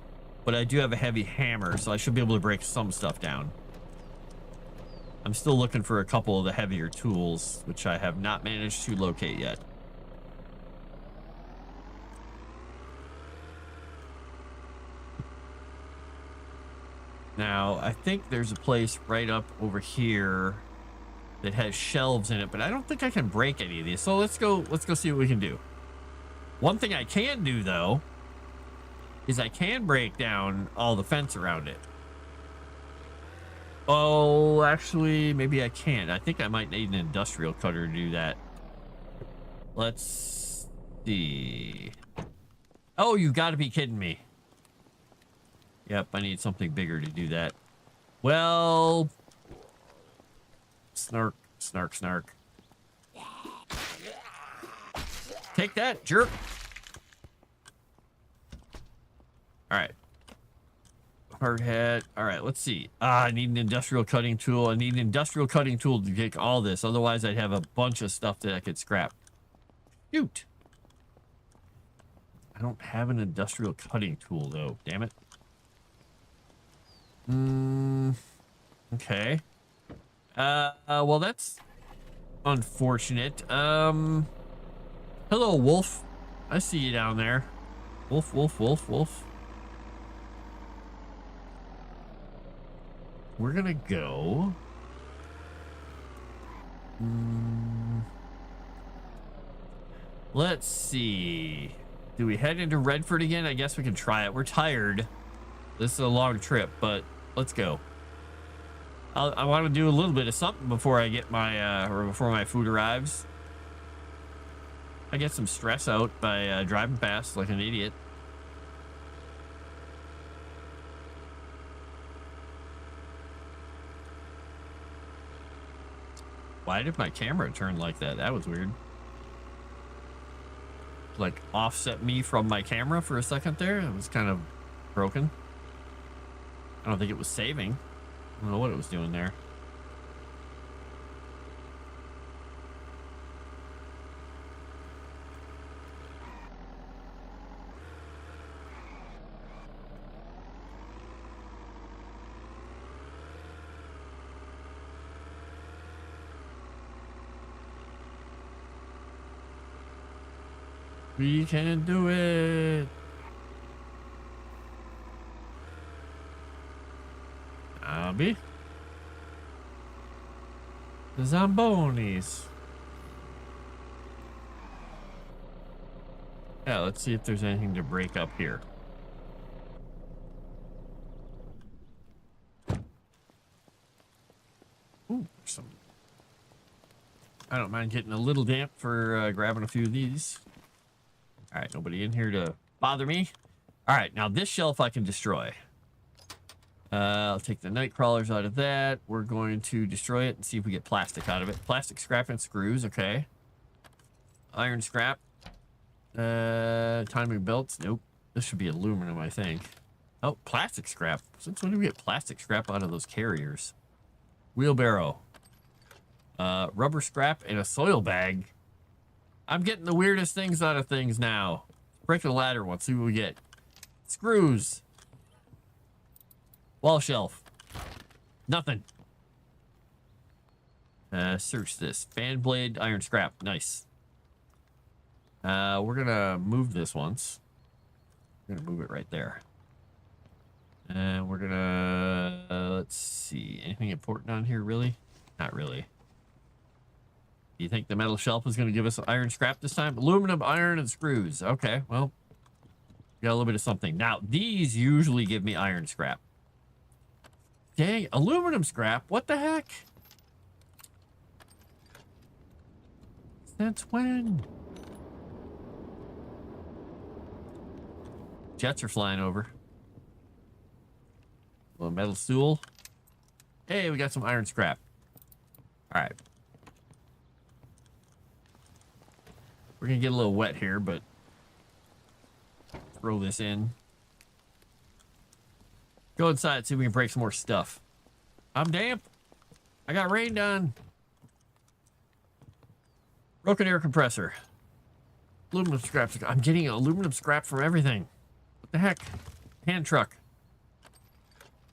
Speaker 1: but I do have a heavy hammer, so I should be able to break some stuff down. I'm still looking for a couple of the heavier tools, which I have not managed to locate yet. Now, I think there's a place right up over here that has shelves in it, but I don't think I can break any of these. So let's go see what we can do. One thing I can do though is I can break down all the fence around it. Oh, actually, maybe I can't. I think I might need an industrial cutter to do that. Let's see. Oh, you gotta be kidding me. Yep, I need something bigger to do that. Well, snark, snark, snark. Take that, jerk. All right. Hard hat. All right, let's see. I need an industrial cutting tool. I need an industrial cutting tool to take all this. Otherwise, I'd have a bunch of stuff that I could scrap. Shoot. I don't have an industrial cutting tool, though. Damn it. Okay. Well, that's unfortunate. Hello, wolf. I see you down there. Wolf, wolf, wolf, wolf. We're gonna go. Let's see. Do we head into Redford again? I guess we can try it. We're tired. This is a long trip, but let's go. I want to do a little bit of something before I get my, or before my food arrives. I get some stress out by driving past like an idiot. Why did my camera turn like that? That was weird. Like offset me from my camera for a second there. It was kind of broken. I don't think it was saving. I don't know what it was doing there. We can do it. Barbie. The Zambonis. Yeah, let's see if there's anything to break up here. Ooh, some. I don't mind getting a little damp for grabbing a few of these. All right, nobody in here to bother me. All right, now this shelf I can destroy. I'll take the night crawlers out of that. We're going to destroy it and see if we get plastic out of it. Plastic scrap and screws, okay. Iron scrap. Timing belts, nope. This should be aluminum, I think. Oh, plastic scrap. Since when do we get plastic scrap out of those carriers? Wheelbarrow. Rubber scrap and a soil bag. I'm getting the weirdest things out of things now. Break the ladder one, see what we get. Screws. Wall shelf. Nothing. Search this. Fan blade, iron scrap. Nice. We're gonna move this once. We're gonna move it right there. And we're gonna, let's see. Anything important on here, really? Not really. Do you think the metal shelf is gonna give us iron scrap this time? Aluminum, iron, and screws. Okay, well, got a little bit of something. Now, these usually give me iron scrap. Dang, aluminum scrap? What the heck? Since when? Jets are flying over. A little metal stool. Hey, we got some iron scrap. All right. We're gonna get a little wet here, but throw this in. Go inside, see if we can break some more stuff. I'm damp. I got rain done. Broken air compressor. Aluminum scraps. I'm getting aluminum scrap from everything. What the heck? Hand truck.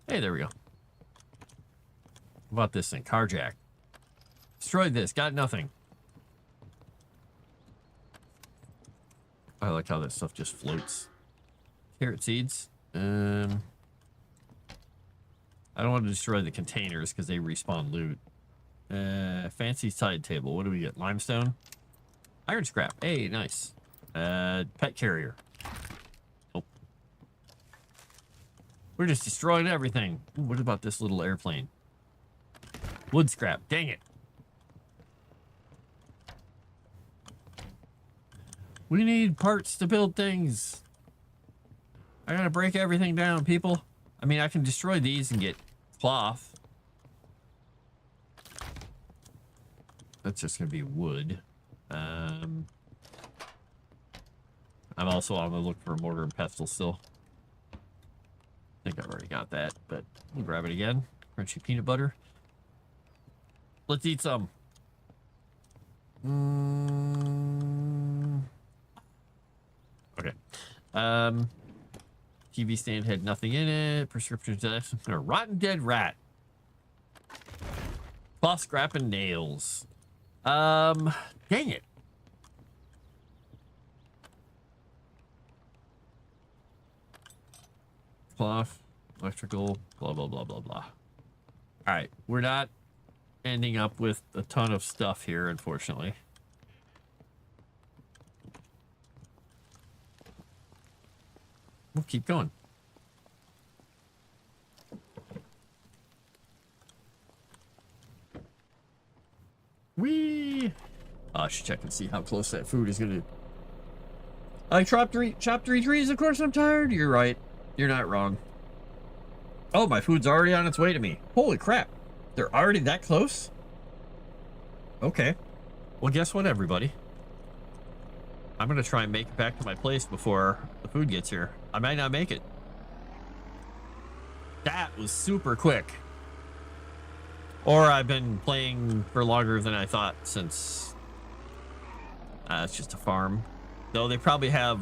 Speaker 1: Hey, there we go. What about this thing? Carjack. Destroyed this. Got nothing. I like how that stuff just floats. Carrot seeds. I don't want to destroy the containers because they respawn loot. Fancy side table. What do we get? Limestone? Iron scrap. Hey, nice. Pet carrier. Oh. We're just destroying everything. Ooh, what about this little airplane? Wood scrap. Dang it. We need parts to build things. I gotta break everything down, people. I mean, I can destroy these and get cloth. That's just gonna be wood. I'm also on the look for a mortar and pestle still. I think I've already got that, but we'll grab it again. Crunchy peanut butter. Let's eat some. Okay. TV stand had nothing in it. Prescription desk. A rotten dead rat. Cloth scrap and nails. Dang it. Cloth, electrical, blah, blah, blah, blah, blah. All right. We're not ending up with a ton of stuff here, unfortunately. We'll keep going. Whee! Oh, I should check and see how close that food is gonna. I chopped three trees. Of course, I'm tired. You're right. You're not wrong. Oh, my food's already on its way to me. Holy crap! They're already that close. Okay. Well, guess what, everybody? I'm gonna try and make it back to my place before the food gets here. I might not make it. That was super quick. Or I've been playing for longer than I thought, since it's just a farm. Though they probably have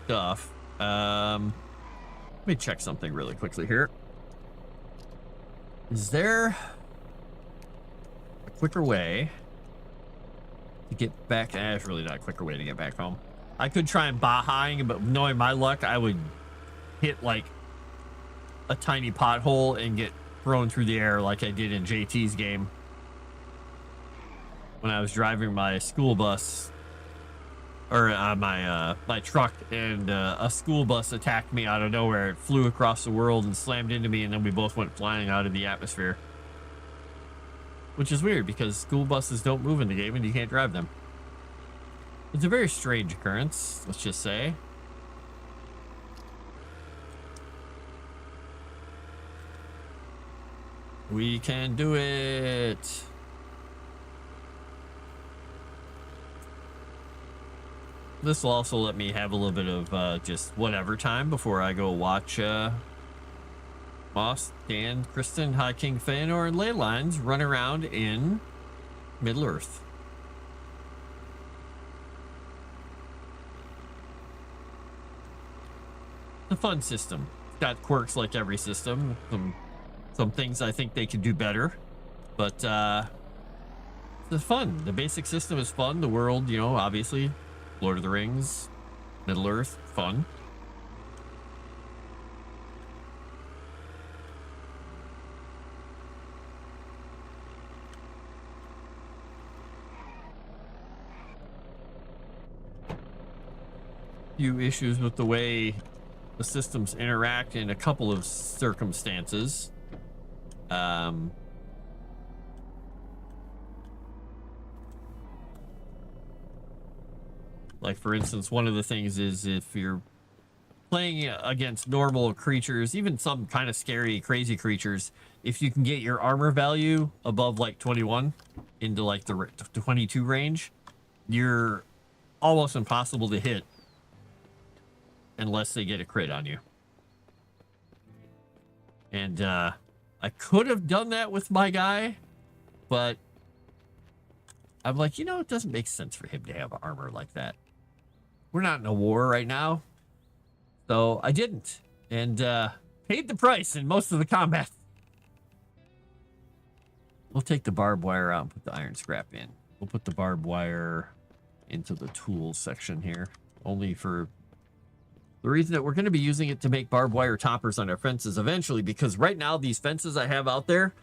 Speaker 1: stuff. Let me check something really quickly here. Is there a quicker way to get back? There's really not a quicker way to get back home. I could try and Bahaing, but knowing my luck, I would hit like a tiny pothole and get thrown through the air like I did in JT's game when I was driving my school bus, or my truck, and a school bus attacked me out of nowhere. It flew across the world and slammed into me, and then we both went flying out of the atmosphere. Which is weird because school buses don't move in the game and you can't drive them. It's a very strange occurrence, let's just say. We can do it. This will also let me have a little bit of just whatever time before I go watch Moss, Dan, Kristen, High King Feanor, and Leylines run around in Middle-earth. It's a fun system. It's got quirks like every system. Some things I think they could do better, but it's fun. The basic system is fun. The world, you know, obviously, Lord of the Rings, Middle-earth, fun. Few issues with the way the systems interact in a couple of circumstances. Like, for instance, one of the things is if you're playing against normal creatures, even some kind of scary, crazy creatures, if you can get your armor value above like 21 into like the 22 range, you're almost impossible to hit unless they get a crit on you. And I could have done that with my guy, but I'm like, you know, it doesn't make sense for him to have armor like that. We're not in a war right now. So I didn't, and paid the price in most of the combat. We'll take the barbed wire out and put the iron scrap in. We'll put the barbed wire into the tools section here, only for the reason that we're going to be using it to make barbed wire toppers on our fences eventually, because right now these fences I have out there,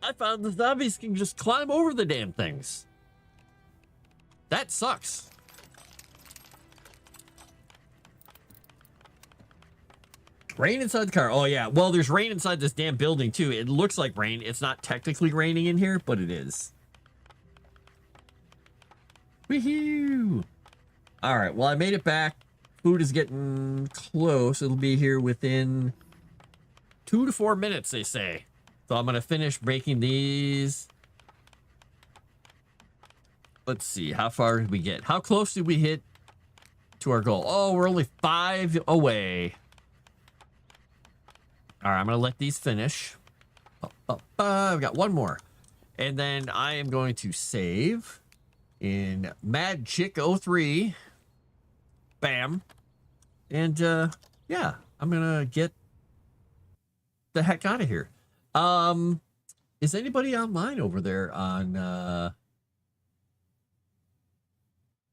Speaker 1: I found the zombies can just climb over the damn things. That sucks. Rain inside the car. Oh, yeah. Well, there's rain inside this damn building, too. It looks like rain. It's not technically raining in here, but it is. Woohoo! All right. Well, I made it back. Food is getting close. It'll be here within 2 to 4 minutes, they say. So I'm going to finish making these. Let's see. How far did we get? How close did we hit to our goal? Oh, we're only 5 away. All right, I'm going to let these finish. I've got one more. And then I am going to save in Madchick 03. Bam. And, yeah, I'm gonna get the heck out of here. Is anybody online over there on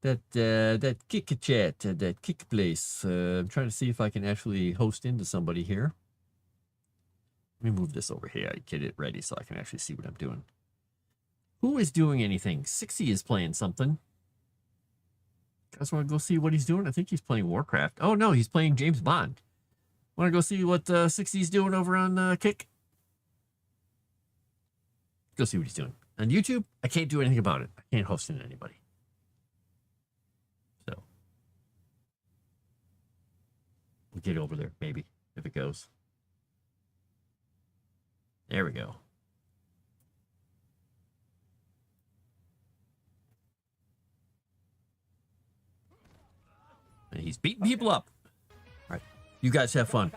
Speaker 1: that kick chat, that kick place? I'm trying to see if I can actually host into somebody here. Let me move this over here. I get it ready so I can actually see what I'm doing. Who is doing anything? 60 is playing something. Guys want to go see what he's doing? I think he's playing Warcraft. Oh, no, he's playing James Bond. Want to go see what 60 is doing over on Kick? Go see what he's doing. On YouTube, I can't do anything about it. I can't host into anybody. So, we'll get over there, maybe, if it goes. There we go. And he's beating people up. All right. You guys have fun.